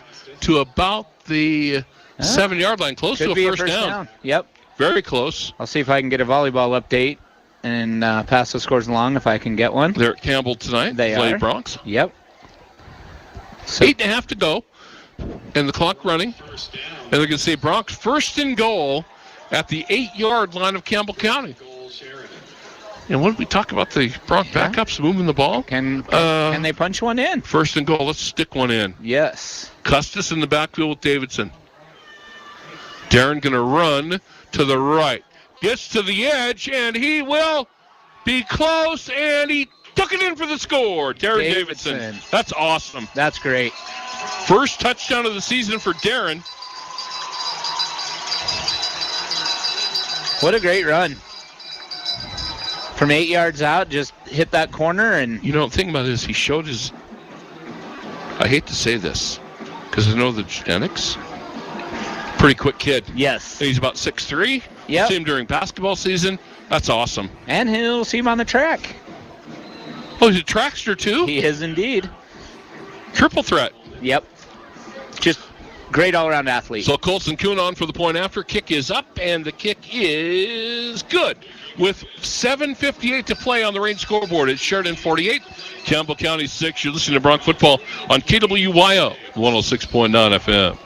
to about the 7-yard line, close to a first down. Yep. Very close. I'll see if I can get a volleyball update and pass the scores along if I can get one. They're at Campbell tonight. They Lady are. Bronx. Yep. So 8.5 to go, and the clock running. And they're going to say Bronx first and goal at the 8-yard line of Campbell County. And what did we talk about? The Bronx backups moving the ball? Can they punch one in? First and goal. Let's stick one in. Yes. Custis in the backfield with Davidson. Darren going to run to the right. Gets to the edge, and he will be close, and he took it in for the score. Darren Davidson. That's awesome. That's great. First touchdown of the season for Darren. What a great run. From 8 yards out, just hit that corner. And you know, the thing about it is he showed his, I hate to say this, because I know the genetics. Pretty quick kid. Yes. And he's about 6'3". Yep. See him during basketball season. That's awesome. And he'll see him on the track. Oh, he's a trackster too? He is indeed. Triple threat. Yep. Just great all-around athlete. So Colson Kuhn on for the point after. Kick is up, and the kick is good. With 7:58 to play on the Range scoreboard, it's Sheridan 48, Campbell County 6. You're listening to Bronx Football on KWYO 106.9 FM.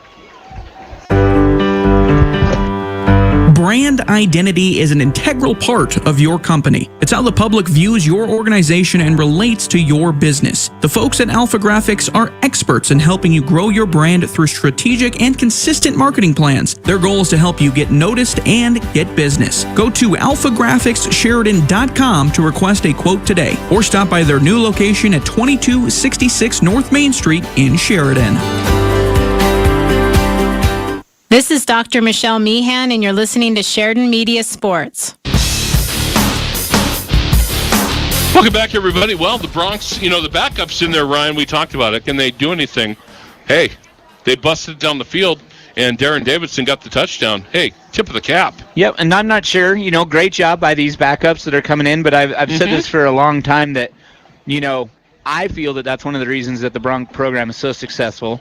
Brand identity is an integral part of your company. It's how the public views your organization and relates to your business. The folks at Alpha Graphics are experts in helping you grow your brand through strategic and consistent marketing plans. Their goal is to help you get noticed and get business. Go to alphagraphicssheridan.com to request a quote today, or stop by their new location at 2266 North Main Street in Sheridan. This is Dr. Michelle Meehan, and you're listening to Sheridan Media Sports. Welcome back, everybody. Well, the Bronx, the backups in there, Ryan, we talked about it. Can they do anything? Hey, they busted down the field, and Darren Davidson got the touchdown. Hey, tip of the cap. Yep, and I'm not sure, great job by these backups that are coming in, but I've said this for a long time that, I feel that that's one of the reasons that the Bronx program is so successful.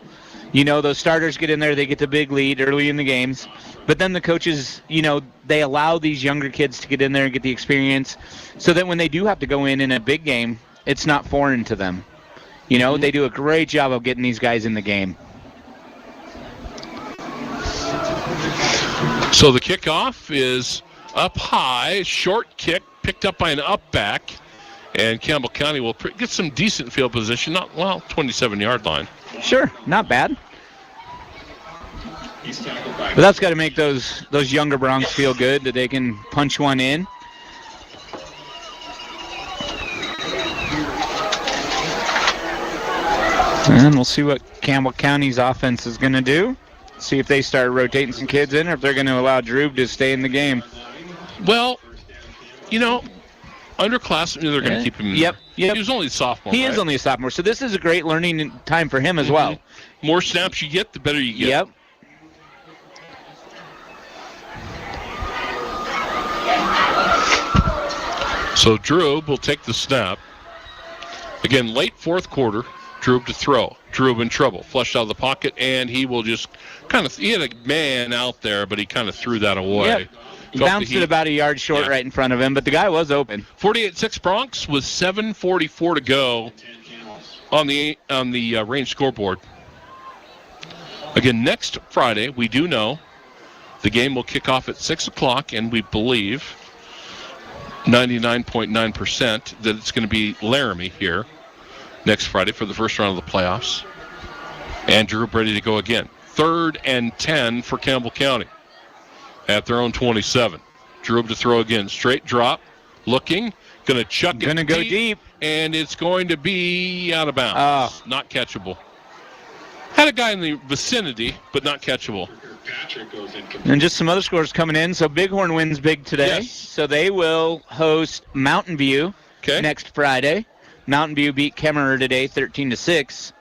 Those starters get in there, they get the big lead early in the games. But then the coaches, they allow these younger kids to get in there and get the experience so that when they do have to go in a big game, it's not foreign to them. They do a great job of getting these guys in the game. So the kickoff is up high, short kick, picked up by an up back. And Campbell County will get some decent field position, 27-yard line. Sure, not bad. But that's got to make those younger Bronx feel good that they can punch one in. And we'll see what Campbell County's offense is going to do. See if they start rotating some kids in or if they're going to allow Drew to stay in the game. Well, underclassmen, they're going to keep him. Yep. He was only a sophomore. He is only a sophomore, so this is a great learning time for him as well. More snaps you get, the better you get. Yep. So Drew will take the snap. Again, late fourth quarter, Drew to throw. Drew in trouble. Flushed out of the pocket, and he will just he had a man out there, but he kind of threw that away. Yep. Bounced it about a yard short right in front of him, but the guy was open. 48-6 Bronx with 7:44 to go on the Range scoreboard. Again, next Friday, we do know the game will kick off at 6 o'clock, and we believe 99.9% that it's going to be Laramie here next Friday for the first round of the playoffs. Andrew ready to go again. 3rd and 10 for Campbell County at their own 27. Drew to throw again. Straight drop. Looking. Going to chuck it. Going to go deep. And it's going to be out of bounds. Not catchable. Had a guy in the vicinity, but not catchable. And just some other scores coming in. So Bighorn wins big today. Yes. So they will host Mountain View next Friday. Mountain View beat Kemmerer today 13-6.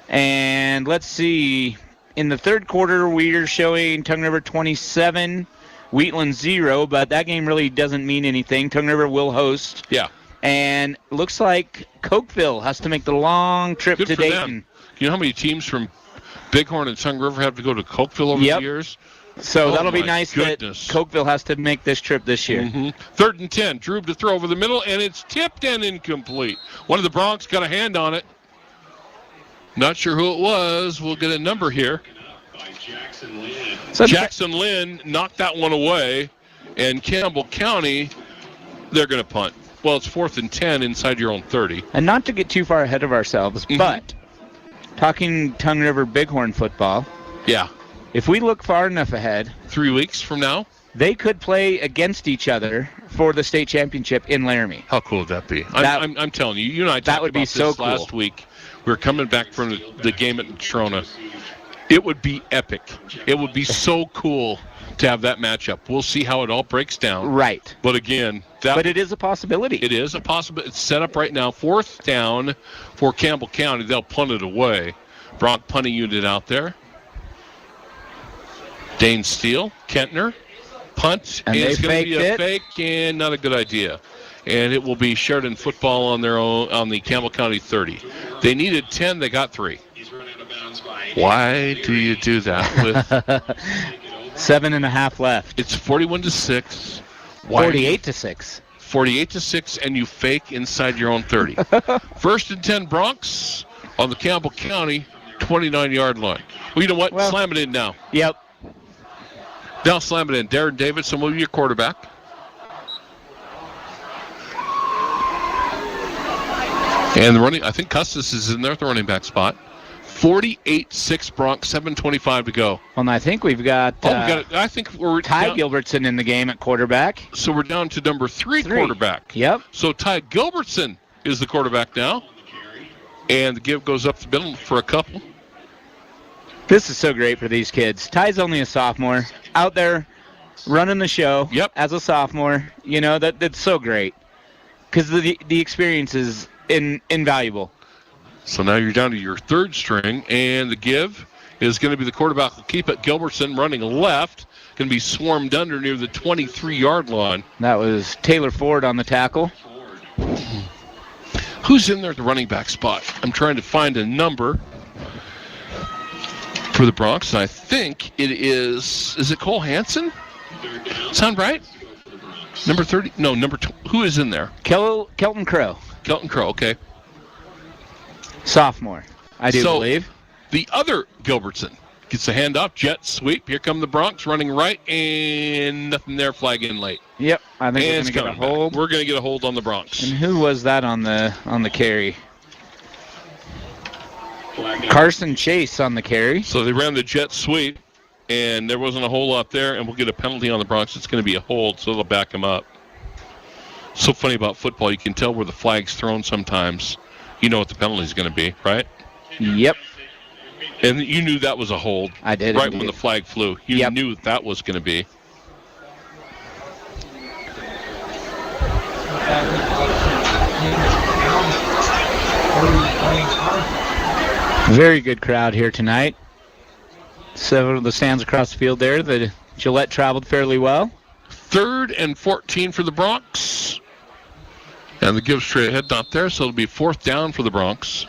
And let's see. In the third quarter, we're showing Tongue River 27, Wheatland 0, but that game really doesn't mean anything. Tongue River will host. Yeah. And looks like Cokeville has to make the long trip Good to for Dayton. them. You know how many teams from Bighorn and Tongue River have to go to Cokeville over the years? So Oh, that'll be my nice goodness. that Cokeville has to make this trip this year. Mm-hmm. 3rd and 10. Drew to throw over the middle, and it's tipped and incomplete. One of the Broncs got a hand on it. Not sure who it was. We'll get a number here. Jackson Lynn knocked that one away, and Campbell County, they're going to punt. Well, it's 4th and 10 inside your own 30. And not to get too far ahead of ourselves, but talking Tongue River Bighorn football. Yeah. If we look far enough ahead, 3 weeks from now, they could play against each other for the state championship in Laramie. How cool would that be? I'm telling you, you and I talked would about be so this cool. last week. We were coming back from the game at Trona. It would be epic. It would be so cool to have that matchup. We'll see how it all breaks down. Right. But again, but it is a possibility. It is a possibility. It's set up right now. 4th down for Campbell County. They'll punt it away. Bronc punting unit out there. Dane Steele, Kentner, punt. And it's they going to be a faked fake and not a good idea. And it will be Sheridan football on their own on the Campbell County 30. They needed 10. They got 3. Why do you do that with 7.5 left? It's 41-6. 48-6. 48-6, and you fake inside your own 30. 1st and 10 Broncs on the Campbell County 29-yard line. Well, you know what? Slam it in now. Yep. Now slam it in. Darren Davidson will be your quarterback. And the running, I think Custis is in there at the running back spot. 48-6 Bronx, 7:25 to go. Well, and I think we've got. I think we're Ty down, Gilbertson in the game at quarterback. So we're down to number 3 quarterback. Yep. So Ty Gilbertson is the quarterback now, and the give goes up the middle for a couple. This is so great for these kids. Ty's only a sophomore, out there running the show. Yep. As a sophomore, you know that's so great because the experience is invaluable. So now you're down to your 3rd string, and the give is going to be the quarterback will keep it. Gilbertson running left, going to be swarmed under near the 23-yard line. That was Taylor Ford on the tackle. Who's in there at the running back spot? I'm trying to find a number for the Bronx, and I think it is it Cole Hansen? Sound right? Number 30? No, number 2. Who is in there? Kelton Crow. Kelton Crow, okay. Sophomore, I do believe. The other Gilbertson gets the handoff, jet sweep. Here come the Bronx running right, and nothing there, flag in late. Yep, I think we're going to get a hold. Back. We're going to get a hold on the Bronx. And who was that on the carry? Carson Chase on the carry. So they ran the jet sweep, and there wasn't a whole lot there, and we'll get a penalty on the Bronx. It's going to be a hold, so they'll back him up. So funny about football, you can tell where the flag's thrown sometimes. You know what the penalty is going to be, right? Yep. And you knew that was a hold. I did. Right when the flag flew. You knew that was going to be. Very good crowd here tonight. Several of the stands across the field there. The Gillette traveled fairly well. 3rd and 14 for the Bronx. And the give straight ahead not there, so it'll be 4th down for the Bronx.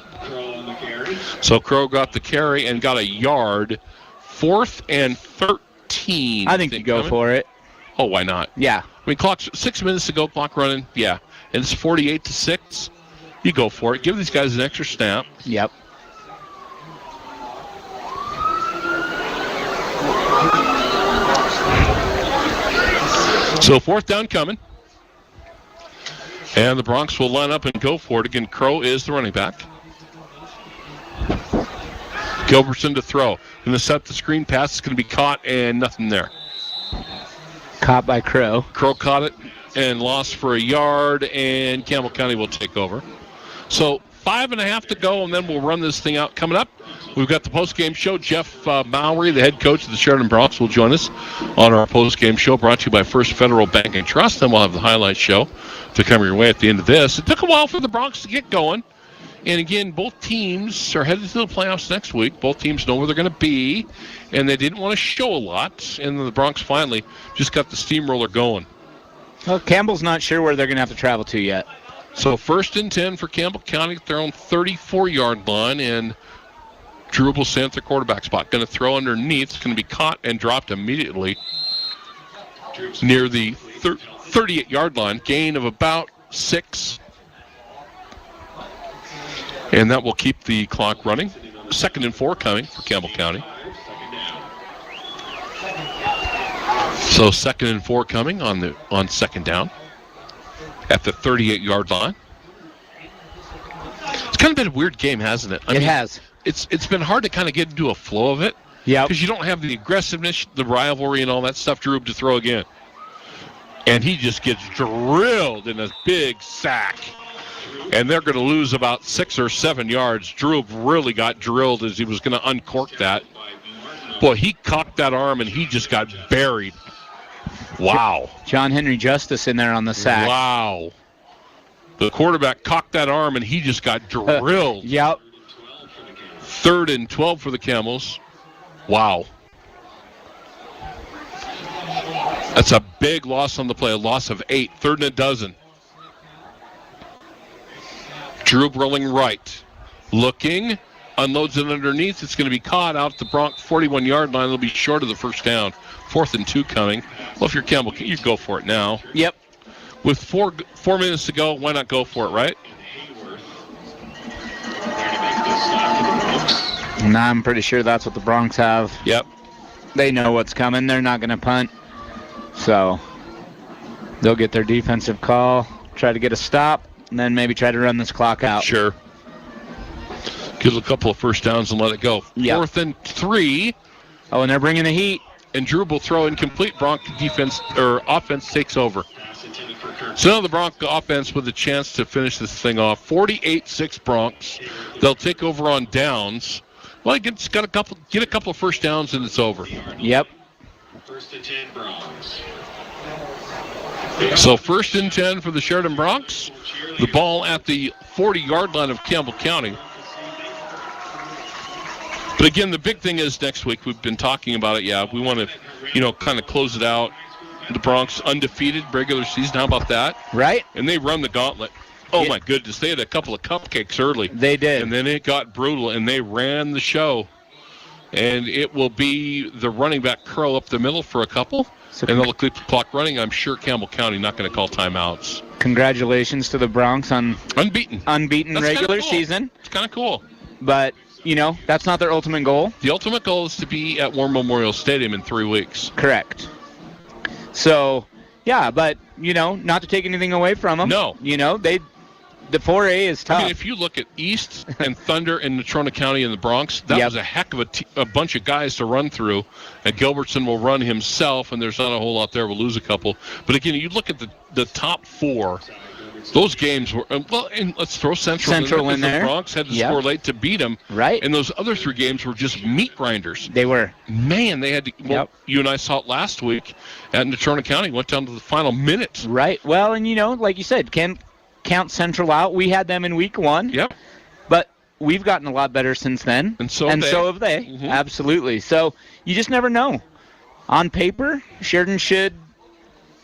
So Crow got the carry and got a yard. 4th and 13. I think you go for it. Oh, why not? Yeah. I mean, clock's 6 minutes to go, clock running. Yeah. And it's 48-6. You go for it. Give these guys an extra snap. Yep. So 4th down coming. And the Bronx will line up and go for it. Again, Crow is the running back. Gilbertson to throw. Going to set the screen pass. It's going to be caught and nothing there. Caught by Crow. Crow caught it and lost for a yard, and Campbell County will take over. So 5.5 to go, and then we'll run this thing out. Coming up, We've got the post-game show. Jeff Mowry, the head coach of the Sheridan Broncs, will join us on our post-game show brought to you by First Federal Bank and Trust. Then we'll have the highlight show to come your way at the end of this. It took a while for the Broncs to get going. And again, both teams are headed to the playoffs next week. Both teams know where they're going to be, and they didn't want to show a lot. And the Broncs finally just got the steamroller going. Well, Campbell's not sure where they're going to have to travel to yet. So 1st and 10 for Campbell County at their own 34-yard line, and Drew will stand at their quarterback spot. Going to throw underneath. It's going to be caught and dropped immediately near the 38-yard line. Gain of about 6. And that will keep the clock running. 2nd and 4 coming for Campbell County. So 2nd and 4 coming on 2nd down at the 38-yard line. It's kind of been a weird game, hasn't it? It has. It's been hard to kind of get into a flow of it. Yeah. Because you don't have the aggressiveness, the rivalry, and all that stuff. Drew to throw again. And he just gets drilled in a big sack. And they're going to lose about 6 or 7 yards. Drew really got drilled as he was going to uncork that. Boy, he cocked that arm and he just got buried. Wow. John Henry Justice in there on the sack. Wow. The quarterback cocked that arm and he just got drilled. Yep. 3rd and 12 for the Camels. Wow. That's a big loss on the play, a loss of 8. 3rd and a dozen. Drew rolling right. Looking. Unloads it underneath. It's going to be caught out at the Bronx 41-yard line. It'll be short of the first down. 4th and 2 coming. Well, if you're Campbell, you go for it now. Yep. With 4 minutes to go, why not go for it, right? And I'm pretty sure that's what the Broncs have. Yep. They know what's coming. They're not going to punt. So they'll get their defensive call, try to get a stop, and then maybe try to run this clock out. Sure. Get a couple of first downs and let it go. Yep. 4th and 3. Oh, and they're bringing the heat. And Drew will throw incomplete. Bronc defense or offense takes over. So now the Bronc offense with a chance to finish this thing off. 48-6 Broncs. They'll take over on downs. Well, get a couple of first downs and it's over. Yep. 1st and 10 Broncs. So 1st and 10 for the Sheridan Broncs. The ball at the 40-yard line of Campbell County. But again, the big thing is next week. We've been talking about it. Yeah, we want to, kind of close it out. The Broncs undefeated regular season. How about that? Right. And they run the gauntlet. Oh, my goodness. They had a couple of cupcakes early. They did. And then it got brutal, and they ran the show. And it will be the running back curl up the middle for a couple. And they'll keep the clock running. I'm sure Campbell County not going to call timeouts. Congratulations to the Broncs on unbeaten That's regular season. It's kind of cool. But, that's not their ultimate goal. The ultimate goal is to be at War Memorial Stadium in 3 weeks. Correct. So, yeah, but, not to take anything away from them. No. The 4A is tough. I mean, if you look at East and Thunder and Natrona County and the Bronx, that was a heck of a bunch of guys to run through. And Gilbertson will run himself, and there's not a whole lot there. We'll lose a couple. But again, you look at the top 4. Those games were, and let's throw Central in there. The Bronx had to score late to beat them. Right. And those other 3 games were just meat grinders. They were. Man, they had to, you and I saw it last week at Natrona County. Went down to the final minute. Right. Well, and like you said, can't count Central out. We had them in week 1. Yep. But we've gotten a lot better since then. And so have they. Mm-hmm. Absolutely. So you just never know. On paper, Sheridan should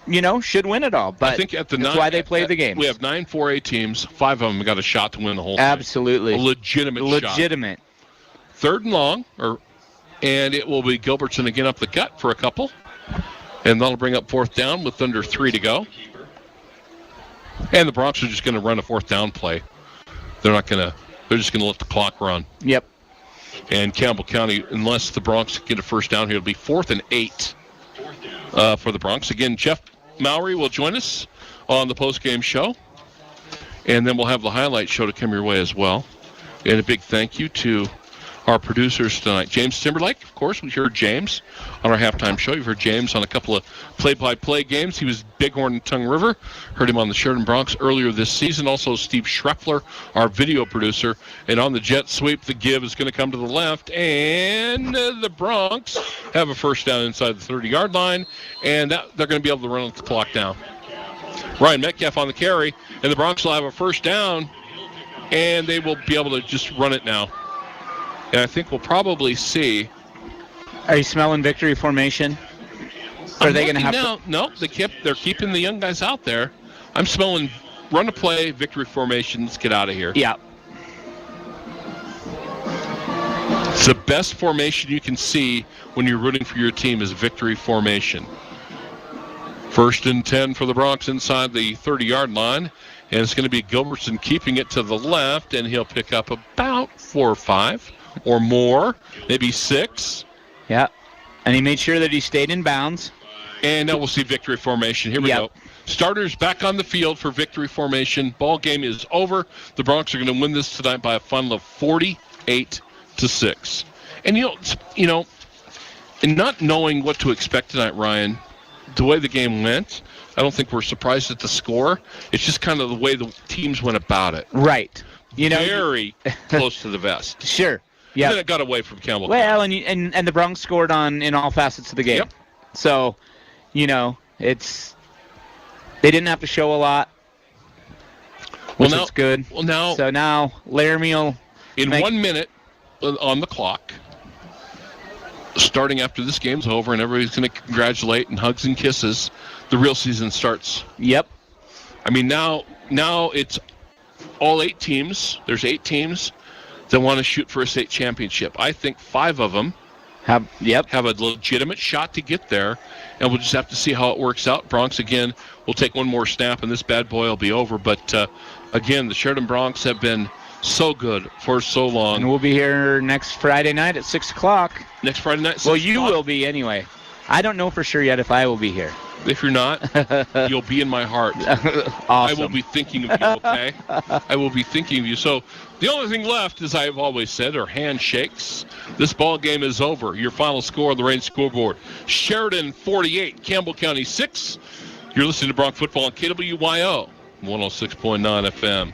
win it all. But I think that's why they play the games. We have 9 4A teams. 5 of them got a shot to win the whole thing. Absolutely. A legitimate shot. 3rd and long, and it will be Gilbertson again up the gut for a couple. And that'll bring up 4th down with under 3 to go. And the Broncs are just going to run a 4th down play. They're just going to let the clock run. Yep. And Campbell County, unless the Broncs get a first down here, it'll be 4th and 8 for the Broncs. Again, Jeff Mowry will join us on the postgame show. And then we'll have the highlight show to come your way as well. And a big thank you to our producers tonight. James Timberlake, of course. We heard James on our halftime show. You've heard James on a couple of play-by-play games. He was Bighorn and Tongue River. Heard him on the Sheridan Bronx earlier this season. Also, Steve Schreffler, our video producer. And on the jet sweep, the give is going to come to the left. And the Bronx have a first down inside the 30-yard line. And they're going to be able to run the clock down. Ryan Metcalf on the carry. And the Bronx will have a first down. And they will be able to just run it now. And I think we'll probably see. Are you smelling victory formation? Or are they going to have now? No, they're keeping the young guys out there. I'm smelling run to play, victory formation. Let's get out of here. Yeah. It's the best formation you can see when you're rooting for your team is victory formation. 1st and 10 for the Bronx inside the 30-yard line. And it's going to be Gilbertson keeping it to the left, and he'll pick up about 4 or 5 or more, maybe 6. Yeah. And he made sure that he stayed in bounds. And now we'll see victory formation. Here we go. Starters back on the field for victory formation. Ball game is over. The Bronx are going to win this tonight by a final of 48-6. And you know, in not knowing what to expect tonight, Ryan, the way the game went, I don't think we're surprised at the score. It's just kind of the way the teams went about it. Right. Very close to the vest. Sure. Yeah. And then it got away from Campbell. Well, and the Bronx scored in all facets of the game. Yep. So, they didn't have to show a lot, which is good. Well, now. So now Laramie will in 1 minute on the clock, starting after this game's over, and everybody's going to congratulate and hugs and kisses, the real season starts. Yep. I mean, now it's all 8 teams. There's 8 teams that want to shoot for a state championship. I think 5 of them have a legitimate shot to get there, and we'll just have to see how it works out. Bronx, again, will take one more snap, and this bad boy will be over. But, again, the Sheridan Bronx have been so good for so long. And we'll be here next Friday night at 6 o'clock. Next Friday night, 6 Well, o'clock? you will be anyway. I don't know for sure yet if I will be here. If you're not, you'll be in my heart. Awesome. I will be thinking of you, okay? I will be thinking of you. So the only thing left, as I've always said, are handshakes. This ball game is over. Your final score on the Range scoreboard: Sheridan 48, Campbell County 6. You're listening to Bronx Football on KWYO 106.9 FM.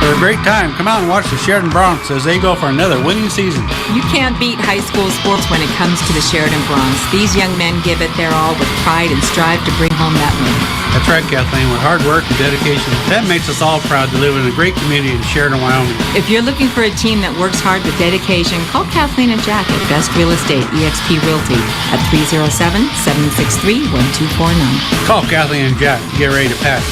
For a great time, come out and watch the Sheridan Bronx as they go for another winning season. You can't beat high school sports when it comes to the Sheridan Bronx. These young men give it their all with pride and strive to bring home that win. That's right, Kathleen. With hard work and dedication, that makes us all proud to live in a great community in Sheridan, Wyoming. If you're looking for a team that works hard with dedication, call Kathleen and Jack at Best Real Estate, EXP Realty, at 307-763-1249. Call Kathleen and Jack and get ready to pack.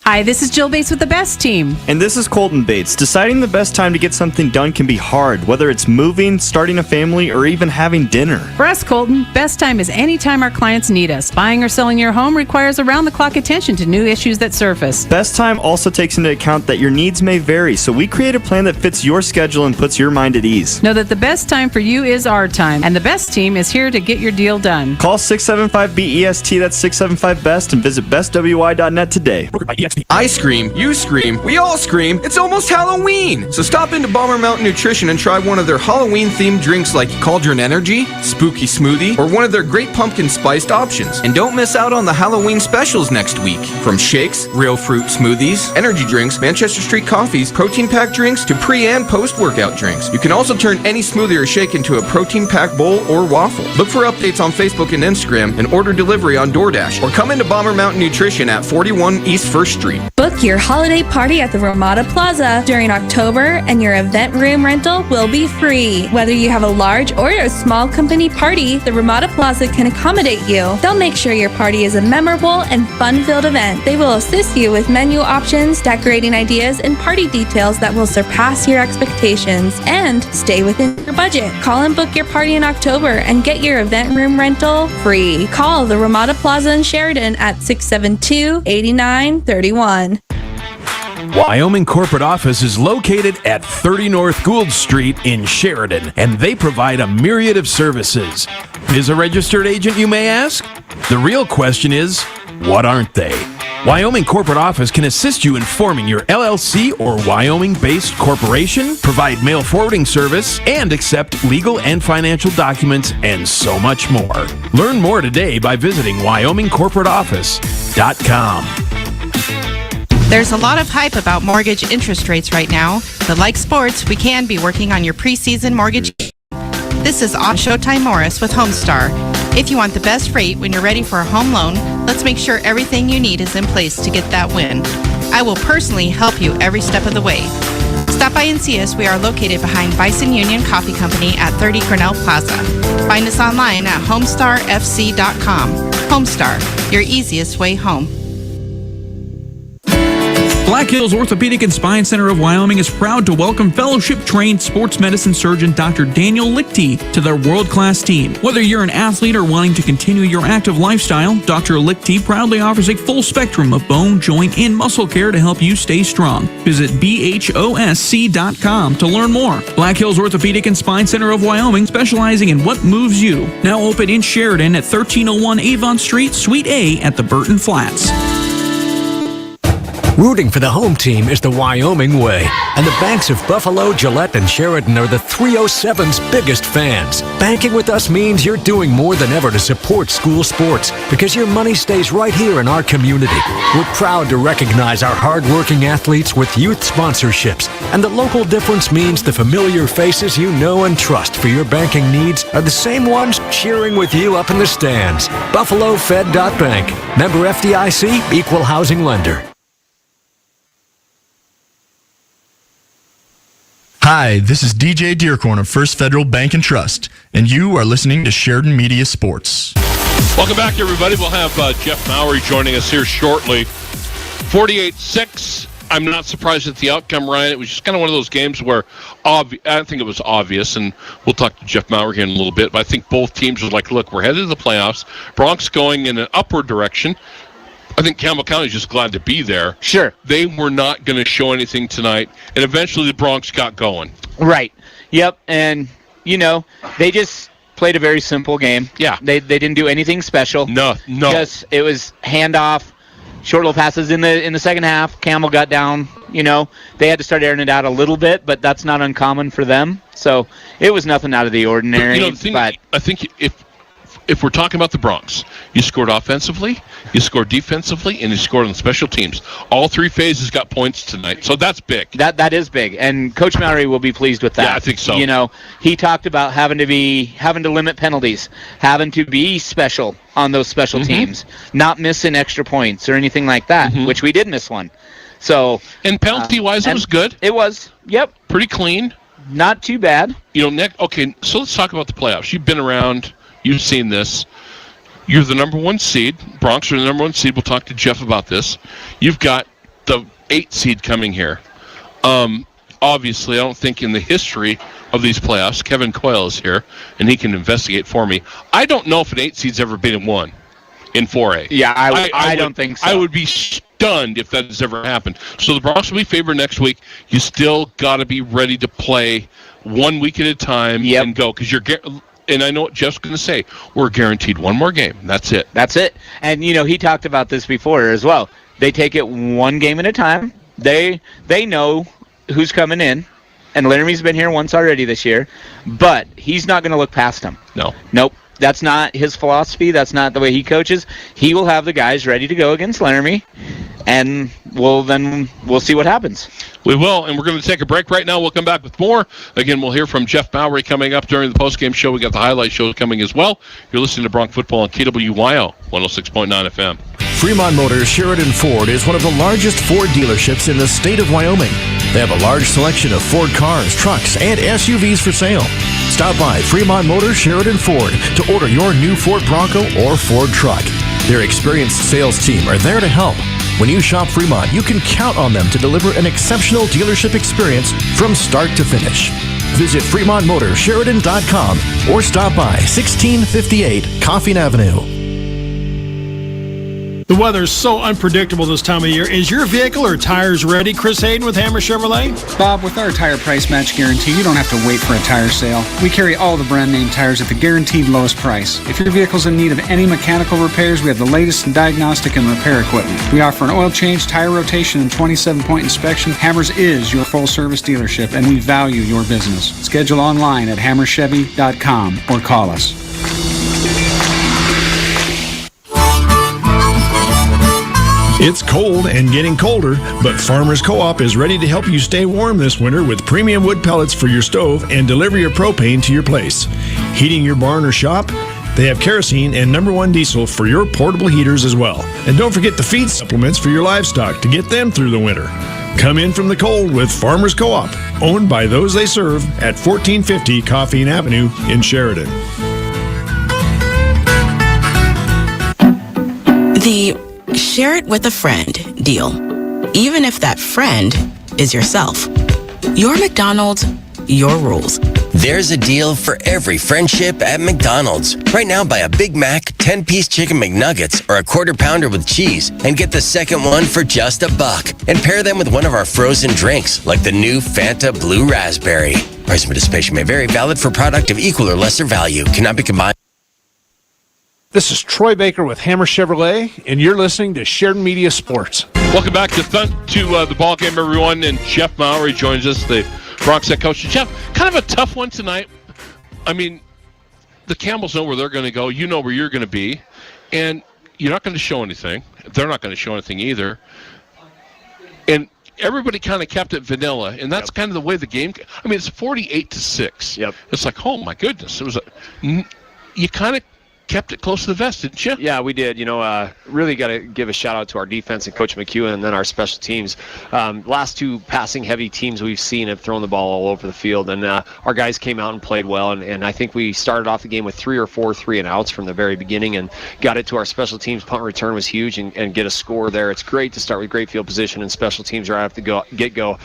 Hi, this is Jill Bates with the Best Team. And this is Colton Bates. Deciding the best time to get something done can be hard, whether it's moving, starting a family, or even having dinner. For us, Colton, best time is any time our clients need us. Buying or selling your home requires around-the-clock attention to new issues that surface. Best time also takes into account that your needs may vary, so we create a plan that fits your schedule and puts your mind at ease. Know that the best time for you is our time, and the Best Team is here to get your deal done. Call 675-BEST, that's 675-BEST, and visit bestwi.net today. I scream, you scream, we all scream, it's almost Halloween! So stop into Bomber Mountain Nutrition and try one of their Halloween-themed drinks like Cauldron Energy, Spooky Smoothie, or one of their great pumpkin-spiced options. And don't miss out on the Halloween specials next week. From shakes, real fruit smoothies, energy drinks, Manchester Street coffees, protein-packed drinks, to pre- and post-workout drinks. You can also turn any smoothie or shake into a protein-packed bowl or waffle. Look for updates on Facebook and Instagram and order delivery on DoorDash, or come into Bomber Mountain Nutrition at 41 East 1st Street. Book your holiday party at the Ramada Plaza during October, and your event room rental will be free. Whether you have a large or a small company party, the Ramada Plaza can accommodate you. They'll make sure your party is a memorable and fun-filled event. They will assist you with menu options, decorating ideas, and party details that will surpass your expectations and stay within your budget. Call and book your party in October and get your event room rental free. Call the Ramada Plaza in Sheridan at 672-8931. Wyoming Corporate Office is located at 30 North Gould Street in Sheridan, and they provide a myriad of services. Is a registered agent, you may ask? The real question is, what aren't they? Wyoming Corporate Office can assist you in forming your LLC or Wyoming-based corporation, provide mail forwarding service, and accept legal and financial documents, and so much more. Learn more today by visiting WyomingCorporateOffice.com. There's a lot of hype about mortgage interest rates right now, but like sports, we can be working on your preseason mortgage. This is Showtime Morris with Homestar. If you want the best rate when you're ready for a home loan, let's make sure everything you need is in place to get that win. I will personally help you every step of the way. Stop by and see us. We are located behind Bison Union Coffee Company at 30 Grinnell Plaza. Find us online at homestarfc.com. Homestar, your easiest way home. Black Hills Orthopedic and Spine Center of Wyoming is proud to welcome fellowship-trained sports medicine surgeon Dr. Daniel Lichty to their world-class team. Whether you're an athlete or wanting to continue your active lifestyle, Dr. Lichty proudly offers a full spectrum of bone, joint, and muscle care to help you stay strong. Visit bhosc.com to learn more. Black Hills Orthopedic and Spine Center of Wyoming, specializing in what moves you. Now open in Sheridan at 1301 Avon Street, Suite A at the Burton Flats. Rooting for the home team is the Wyoming way, and the banks of Buffalo, Gillette, and Sheridan are the 307's biggest fans. Banking with us means you're doing more than ever to support school sports because your money stays right here in our community. We're proud to recognize our hardworking athletes with youth sponsorships, and the local difference means the familiar faces you know and trust for your banking needs are the same ones cheering with you up in the stands. BuffaloFed.Bank. Member FDIC, Equal Housing Lender. Hi, this is DJ Dearcorn of First Federal Bank and Trust, and you are listening to Sheridan Media Sports. Welcome back, everybody. We'll have Jeff Mowry joining us here shortly. 48-6. I'm not surprised at the outcome, Ryan. It was just kind of one of those games where I think it was obvious, and we'll talk to Jeff Mowry here in a little bit, but I think both teams were like, look, we're headed to the playoffs. Bronx going in an upward direction. I think Campbell County's just glad to be there. Sure. They were not going to show anything tonight, and eventually the Bronx got going. Right. Yep. And, they just played a very simple game. Yeah. They didn't do anything special. No. Just, it was handoff, short little passes in the second half. Campbell got down. They had to start airing it out a little bit, but that's not uncommon for them. So it was nothing out of the ordinary. I think if we're talking about the Bronx, you scored offensively, you scored defensively, and you scored on special teams. All three phases got points tonight, so that's big. That is big, and Coach Mowry will be pleased with that. Yeah, I think so. He talked about having to limit penalties, having to be special on those special teams, not missing extra points or anything like that, which we did miss one. So and penalty-wise, it was good. It was. Yep. Pretty clean. Not too bad. Nick. Okay, so let's talk about the playoffs. You've been around. You've seen this. You're the number one seed. Bronx are the number one seed. We'll talk to Jeff about this. You've got the 8 seed coming here. Obviously, I don't think in the history of these playoffs, Kevin Coyle is here, and he can investigate for me. I don't know if an 8 seed's ever been in 1 in 4A. Yeah, I don't think so. I would be stunned if that has ever happened. So the Bronx will be favored next week. You still got to be ready to play 1 week at a time and go, because and I know what Jeff's going to say. We're guaranteed one more game. That's it. That's it. And, he talked about this before as well. They take it one game at a time. They know who's coming in. And Laramie's been here once already this year. But he's not going to look past them. No. Nope. That's not his philosophy. That's not the way he coaches. He will have the guys ready to go against Laramie. And we'll see what happens. We will, and we're going to take a break right now. We'll come back with more. Again, we'll hear from Jeff Mowry coming up during the postgame show. We got the highlight show coming as well. You're listening to Bronx Football on KWYO 106.9 FM. Fremont Motors Sheridan Ford is one of the largest Ford dealerships in the state of Wyoming. They have a large selection of Ford cars, trucks, and SUVs for sale. Stop by Fremont Motors Sheridan Ford to order your new Ford Bronco or Ford truck. Their experienced sales team are there to help. When you shop Fremont, you can count on them to deliver an exceptional dealership experience from start to finish. Visit FremontMotorsSheridan.com or stop by 1658 Coffin Avenue. The weather's so unpredictable this time of year. Is your vehicle or tires ready? Chris Hayden with Hammer Chevrolet. Bob, with our tire price match guarantee, you don't have to wait for a tire sale. We carry all the brand name tires at the guaranteed lowest price. If your vehicle's in need of any mechanical repairs, we have the latest in diagnostic and repair equipment. We offer an oil change, tire rotation, and 27-point inspection. Hammers is your full-service dealership, and we value your business. Schedule online at hammerchevy.com or call us. It's cold and getting colder, but Farmers Co-op is ready to help you stay warm this winter with premium wood pellets for your stove and deliver your propane to your place. Heating your barn or shop? They have kerosene and #1 diesel for your portable heaters as well. And don't forget the feed supplements for your livestock to get them through the winter. Come in from the cold with Farmers Co-op, owned by those they serve at 1450 Coffeen Avenue in Sheridan. The share it with a friend deal, even if that friend is yourself. Your McDonald's, your rules. There's a deal for every friendship at McDonald's. Right now, buy a Big Mac, 10-piece chicken McNuggets, or a quarter pounder with cheese, and get the second one for just $1. And pair them with one of our frozen drinks, like the new Fanta Blue Raspberry. Price and participation may vary. Valid for product of equal or lesser value. Cannot be combined. This is Troy Baker with Hammer Chevrolet, and you're listening to Sheridan Media Sports. Welcome back to the ball game, everyone. And Jeff Mowry joins us, the Bronx head coach. Jeff, kind of a tough one tonight. I mean, the Camels know where they're going to go. You know where you're going to be. And you're not going to show anything. They're not going to show anything either. And everybody kind of kept it vanilla. And that's kind of the way the game – I mean, it's 48-6. Yep. It's like, oh, my goodness. It was you kind of – kept it close to the vest, didn't you? Yeah, we did. Really got to give a shout out to our defense and Coach McEwen, and then our special teams. Last two passing heavy teams we've seen have thrown the ball all over the field, and our guys came out and played well. And I think we started off the game with 3 or 4 3-and-outs from the very beginning, and got it to our special teams. Punt return was huge, and get a score there. It's great to start with great field position and special teams right off the get-go.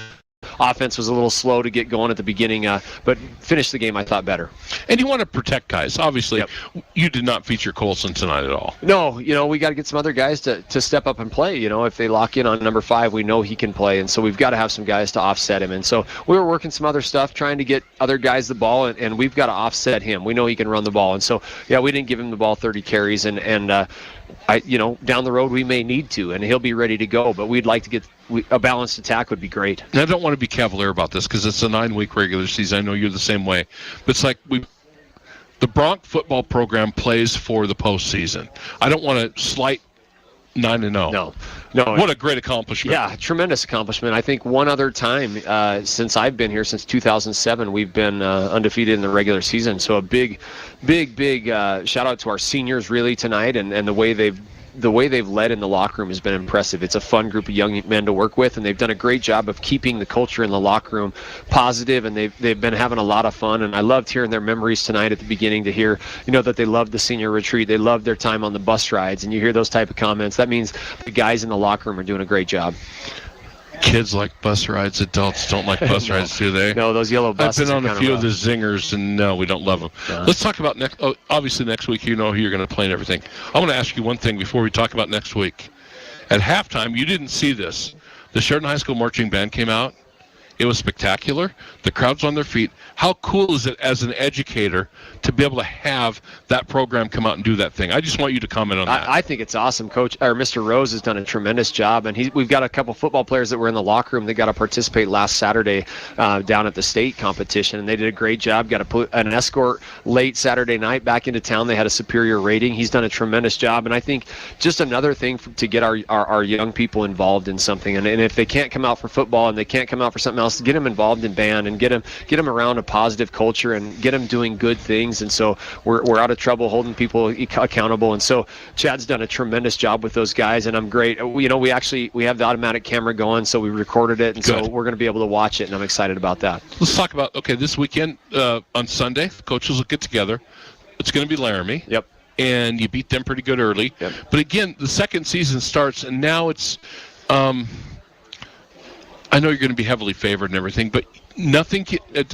Offense was a little slow to get going at the beginning, but finished the game, I thought, better. And you want to protect guys. Obviously, You did not feature Colson tonight at all. No, we got to get some other guys to step up and play. If they lock in on number 5, we know he can play, and so we've got to have some guys to offset him. And so we were working some other stuff, trying to get other guys the ball, and we've got to offset him. We know he can run the ball. And so, we didn't give him the ball 30 carries, and down the road we may need to, and he'll be ready to go. But we'd like to get a balanced attack would be great. And I don't want to be cavalier about this because it's a 9-week regular season. I know you're the same way. But it's like the Bronx football program plays for the postseason. I don't want to slight 9-0. No. What a great accomplishment. Yeah, tremendous accomplishment. I think one other time since I've been here, since 2007, we've been undefeated in the regular season. So a big shout out to our seniors really tonight, and the way they've led in the locker room has been impressive. It's a fun group of young men to work with, and they've done a great job of keeping the culture in the locker room positive, and they've been having a lot of fun. And I loved hearing their memories tonight at the beginning, to hear that they loved the senior retreat, they loved their time on the bus rides, and you hear those type of comments. That means the guys in the locker room are doing a great job. Kids like bus rides. Adults don't like bus rides, do they? No, those yellow buses. I've been on a few of the zingers, and no, we don't love them. No. Let's talk about next. Obviously, next week, who you're going to play and everything. I want to ask you one thing before we talk about next week. At halftime, you didn't see this. The Sheridan High School marching band came out. It was spectacular. The crowd's on their feet. How cool is it as an educator to be able to have that program come out and do that thing? I just want you to comment on that. I think it's awesome. Mr. Rose has done a tremendous job, and we've got a couple football players that were in the locker room that got to participate last Saturday down at the state competition, and they did a great job. Got to put an escort late Saturday night back into town. They had a superior rating. He's done a tremendous job, and I think just another thing to get our young people involved in something. And if they can't come out for football and they can't come out for something else, get them involved in band and get them around a positive culture and get them doing good things. And so we're out of trouble holding people accountable. And so Chad's done a tremendous job with those guys, and I'm great. We have the automatic camera going, so we recorded it, and Good. So we're going to be able to watch it, and I'm excited about that. Let's talk about this weekend on Sunday. The coaches will get together. It's going to be Laramie. Yep. And you beat them pretty good early. Yep. But again, the second season starts, and now it's. I know you're going to be heavily favored and everything, but nothing.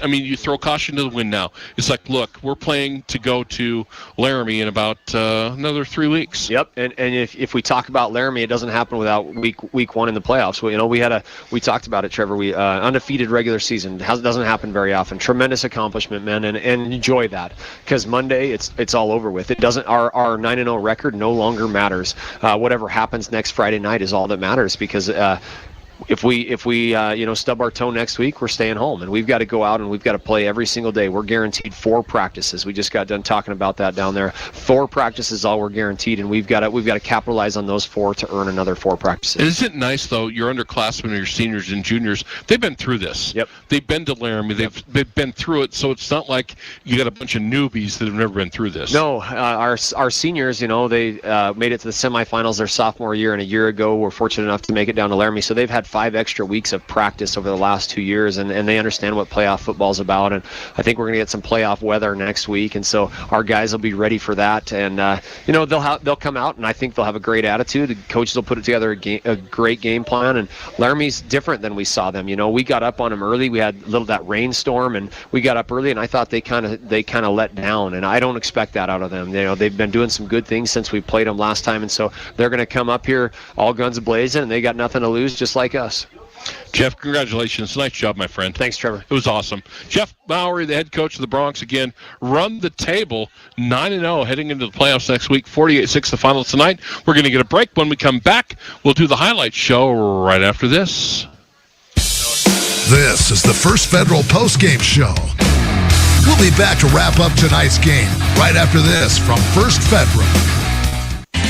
You throw caution to the wind now. It's like, look, we're playing to go to Laramie in about another 3 weeks. Yep, and if we talk about Laramie, it doesn't happen without week one in the playoffs. We talked about it, Trevor. We undefeated regular season doesn't happen very often. Tremendous accomplishment, man, and enjoy that, because Monday it's all over with. It doesn't. Our 9-0 record no longer matters. Whatever happens next Friday night is all that matters, because if we stub our toe next week, we're staying home, and we've got to go out and we've got to play every single day. We're guaranteed 4 practices. We just got done talking about that down there. 4 practices, all we're guaranteed, and we've got to capitalize on those 4 to earn another 4 practices. And isn't it nice though? Your underclassmen, or your seniors and juniors, they've been through this. Yep. They've been to Laramie. They've been through it. So it's not like you got a bunch of newbies that have never been through this. No, our seniors, they made it to the semifinals their sophomore year, and a year ago were fortunate enough to make it down to Laramie. So they've had 5 extra weeks of practice over the last 2 years, and they understand what playoff football is about. And I think we're going to get some playoff weather next week, and so our guys will be ready for that. And they'll come out, and I think they'll have a great attitude. The coaches will put together a great game plan. And Laramie's different than we saw them. We got up on them early. We had that rainstorm, and we got up early, and I thought they kind of let down. And I don't expect that out of them. They've been doing some good things since we played them last time, and so they're going to come up here all guns blazing, and they got nothing to lose, just like us. Jeff, congratulations. Nice job, my friend. Thanks, Trevor. It was awesome. Jeff Bowery, the head coach of the Bronx, again, run the table 9-0 heading into the playoffs next week. 48-6 the final tonight. We're going to get a break. When we come back, we'll do the highlight show right after this. This is the First Federal Postgame Show. We'll be back to wrap up tonight's game right after this from First Federal.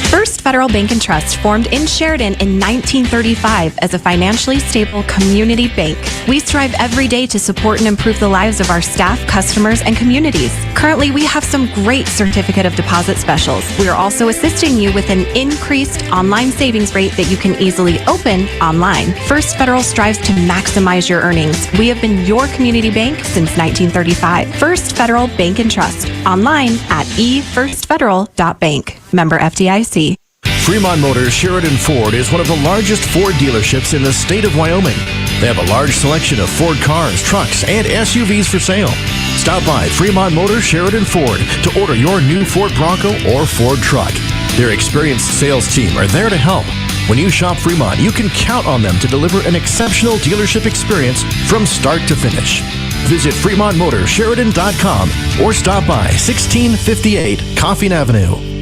First Federal Bank and Trust formed in Sheridan in 1935 as a financially stable community bank. We strive every day to support and improve the lives of our staff, customers, and communities. Currently, we have some great certificate of deposit specials. We are also assisting you with an increased online savings rate that you can easily open online. First Federal strives to maximize your earnings. We have been your community bank since 1935. First Federal Bank and Trust. Online at efirstfederal.bank. Member FDIC. Fremont Motors Sheridan Ford is one of the largest Ford dealerships in the state of Wyoming. They have a large selection of Ford cars, trucks, and SUVs for sale. Stop by Fremont Motors Sheridan Ford to order your new Ford Bronco or Ford truck. Their experienced sales team are there to help. When you shop Fremont, you can count on them to deliver an exceptional dealership experience from start to finish. Visit FremontMotorsSheridan.com or stop by 1658 Coffin Avenue.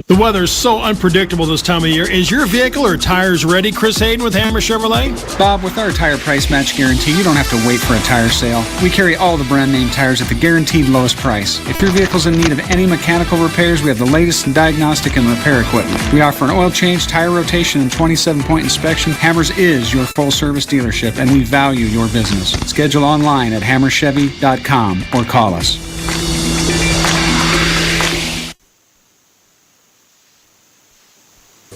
The weather's so unpredictable this time of year. Is your vehicle or tires ready? Chris Hayden with Hammer Chevrolet. Bob, with our tire price match guarantee, you don't have to wait for a tire sale. We carry all the brand name tires at the guaranteed lowest price. If your vehicle's in need of any mechanical repairs, we have the latest in diagnostic and repair equipment. We offer an oil change, tire rotation, and 27-point inspection. Hammers is your full-service dealership, and we value your business. Schedule online at hammerchevy.com or call us.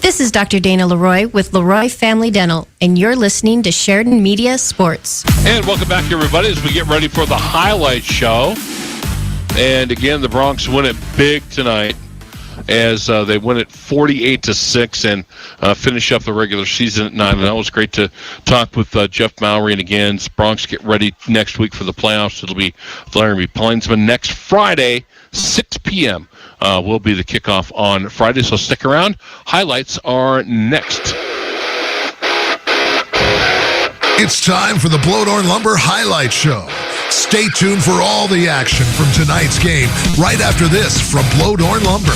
This is Dr. Dana Leroy with Leroy Family Dental, and you're listening to Sheridan Media Sports. And welcome back, everybody, as we get ready for the highlight show. And again, the Bronx win it big tonight as they win it 48-6 and finish up the regular season at 9. And that was great to talk with Jeff Bowery. And again, Bronx get ready next week for the playoffs. It'll be Laramie Plainsman next Friday, 6 p.m. Will be the kickoff on Friday, so stick around. Highlights are next. It's time for the Blodorn Lumber Highlight Show. Stay tuned for all the action from tonight's game right after this from Blodorn Lumber.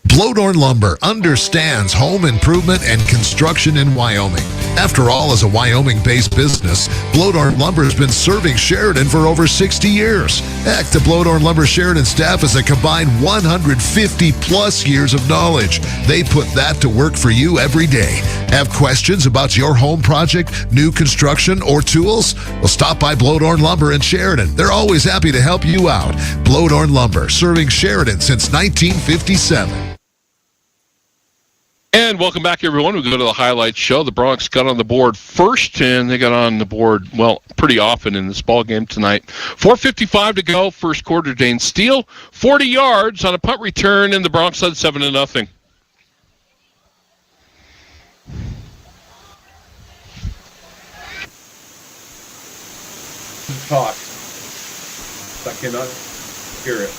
Blodorn Lumber understands home improvement and construction in Wyoming. After all, as a Wyoming-based business, Blodorn Lumber has been serving Sheridan for over 60 years. Heck, the Blodorn Lumber Sheridan staff has a combined 150-plus years of knowledge. They put that to work for you every day. Have questions about your home project, new construction, or tools? Well, stop by Blodorn Lumber in Sheridan. They're always happy to help you out. Blodorn Lumber, serving Sheridan since 1957. And welcome back, everyone. We go to the highlight show. The Bronx got on the board first, and they got on the board, well, pretty often in this ball game tonight. 4:55 to go, first quarter. Dane Steele, 40 yards on a punt return, and the Bronx led 7-0. talk. I cannot hear it.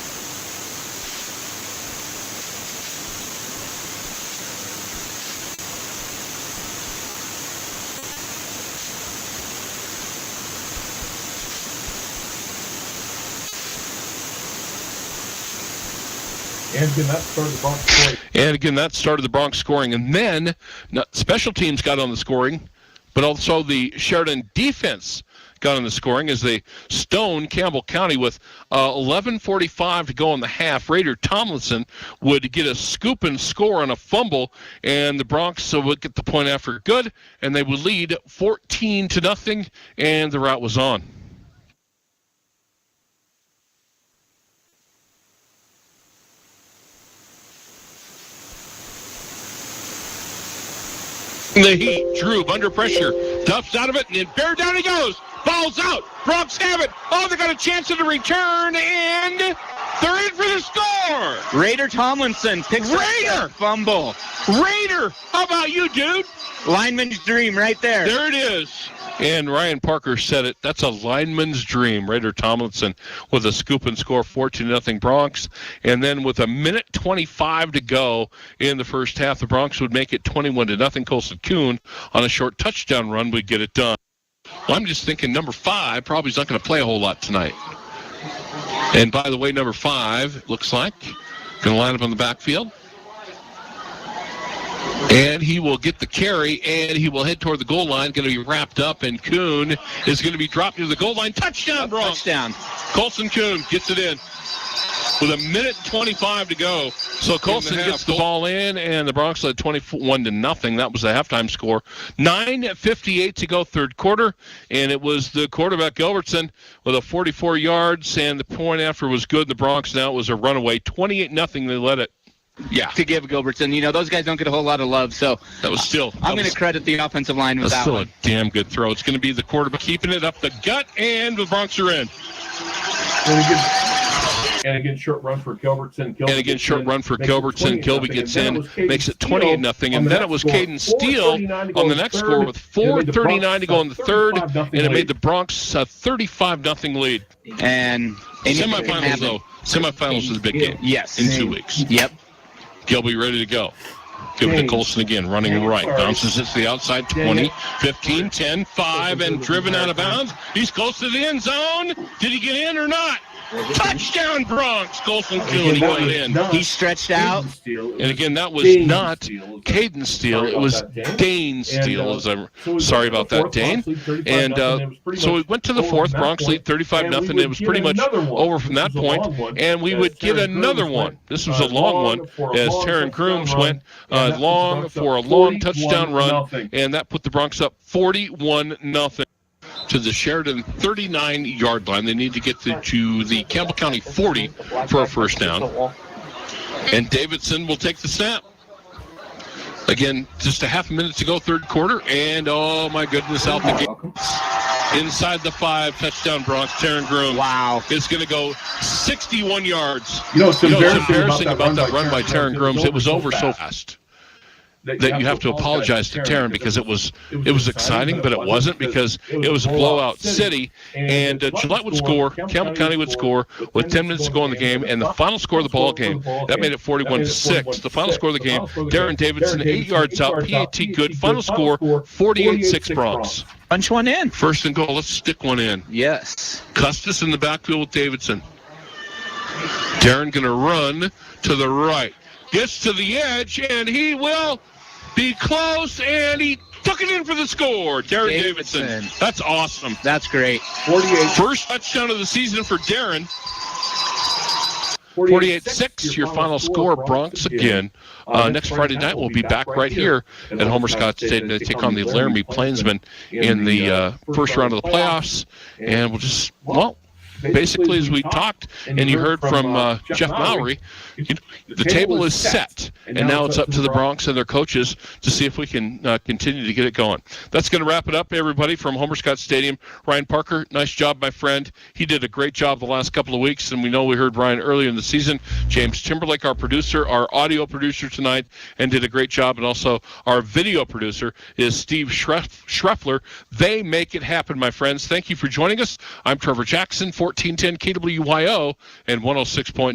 And again, that started the Bronx scoring. And again, that started the Bronx scoring. And then special teams got on the scoring, but also the Sheridan defense got on the scoring as they stoned Campbell County with 11:45 to go in the half. Raider Tomlinson would get a scoop and score on a fumble, and the Bronx would get the point after good, and they would lead 14-0, and the route was on. The Heat, Drew under pressure, duffs out of it, and bear down he goes. Ball's out. Bronx have it. Oh, they got a chance at a return, and they're in for the score. Raider Tomlinson picks up a fumble. Raider, how about you, dude? Lineman's dream right there. There it is. And Ryan Parker said it. That's a lineman's dream. Raider Tomlinson with a scoop and score, 14-0 Bronx. And then with 1:25 to go in the first half, the Bronx would make it 21-0. Colson Kuhn on a short touchdown run would get it done. Well, I'm just thinking number 5 probably is not going to play a whole lot tonight. And by the way, number 5 looks like going to line up on the backfield. And he will get the carry, and he will head toward the goal line. Going to be wrapped up, and Kuhn is going to be dropped near the goal line. Touchdown, Bronx. Touchdown. Colson Kuhn gets it in with 1:25 to go. So Colson gets the ball in, and the Bronx led 21-0. That was the halftime score. 9:58 to go, third quarter, and it was the quarterback Gilbertson with 44 yards, and the point after was good. The Bronx now it was a runaway, 28-0. They led it. Yeah. To give Gilbertson. You know, those guys don't get a whole lot of love, so that was still. I'm going to credit the offensive line with that still one. A damn good throw. It's going to be the quarterback keeping it up the gut, and the Bronx are in. And again, short run for Gilbertson. And again, short run for Gilbertson. Gilby gets in, makes it 28-0. And then it was Caden Steele on the next score with 4:39 to go in the third, and it made the Bronx a 35-0 lead. And semifinals, though. Semifinals is a big game. Yes. In 2 weeks. Yep. Gilby ready to go. Give it to Colson again, running right. Bounces it to the outside, 20, 15, 10, 5, and driven out of bounds. He's close to the end zone. Did he get in or not? Touchdown, Bronx! Colson Kuhn, he got it in. He stretched out. And again, that was not Caden Steele. It was Dane Steele. Sorry about that, Dane. And so we went to the fourth. Bronx lead 35-0. It was pretty much over from that point. And we would get another one. This was a long one as Taryn Crooms went long for a long touchdown run. And that put the Bronx up 41-0. To the Sheridan 39-yard line. They need to get to the Campbell County 40 for a first down. And Davidson will take the snap. Again, just a half a minute to go, third quarter. And, oh, my goodness, out the gate. Inside the 5, touchdown Bronx. Taryn Groom. Wow. Is going to go 61 yards. It's embarrassing about that run by Taryn Grooms. It was over so fast. That you have to apologize to Taryn because it was exciting, but it wasn't because it was a blowout city. And Gillette would score, Campbell County would score with 10 minutes to go in the game, and the final score of the ball game, that made it 41-6. The final score of the game, Darren Davidson, 8 yards out, PAT good. Final score, 48-6 Bronx. Punch one in. First and goal, let's stick one in. Yes. Custis in the backfield with Davidson. Darren going to run to the right. Gets to the edge, and he will be close, and he took it in for the score. Darren Davidson. That's awesome. That's great. 48. First touchdown of the season for Darren. 48-6, your final score, Bronx again. Next Friday night, we'll be back right here at Homer Scott Stadium to take on the Laramie Plainsmen in the first round of the playoffs. And we'll just, basically, as we talked and you heard from Jeff Mowry, the table is set, and now it's up to the Broncs and their coaches to see if we can continue to get it going. That's going to wrap it up, everybody, from Homer Scott Stadium. Ryan Parker, nice job, my friend. He did a great job the last couple of weeks, and we know we heard Ryan earlier in the season. James Timberlake, our producer, our audio producer tonight, and did a great job, and also our video producer is Steve Schreffler. They make it happen, my friends. Thank you for joining us. I'm Trevor Jackson, 1410 KWYO and 106.9.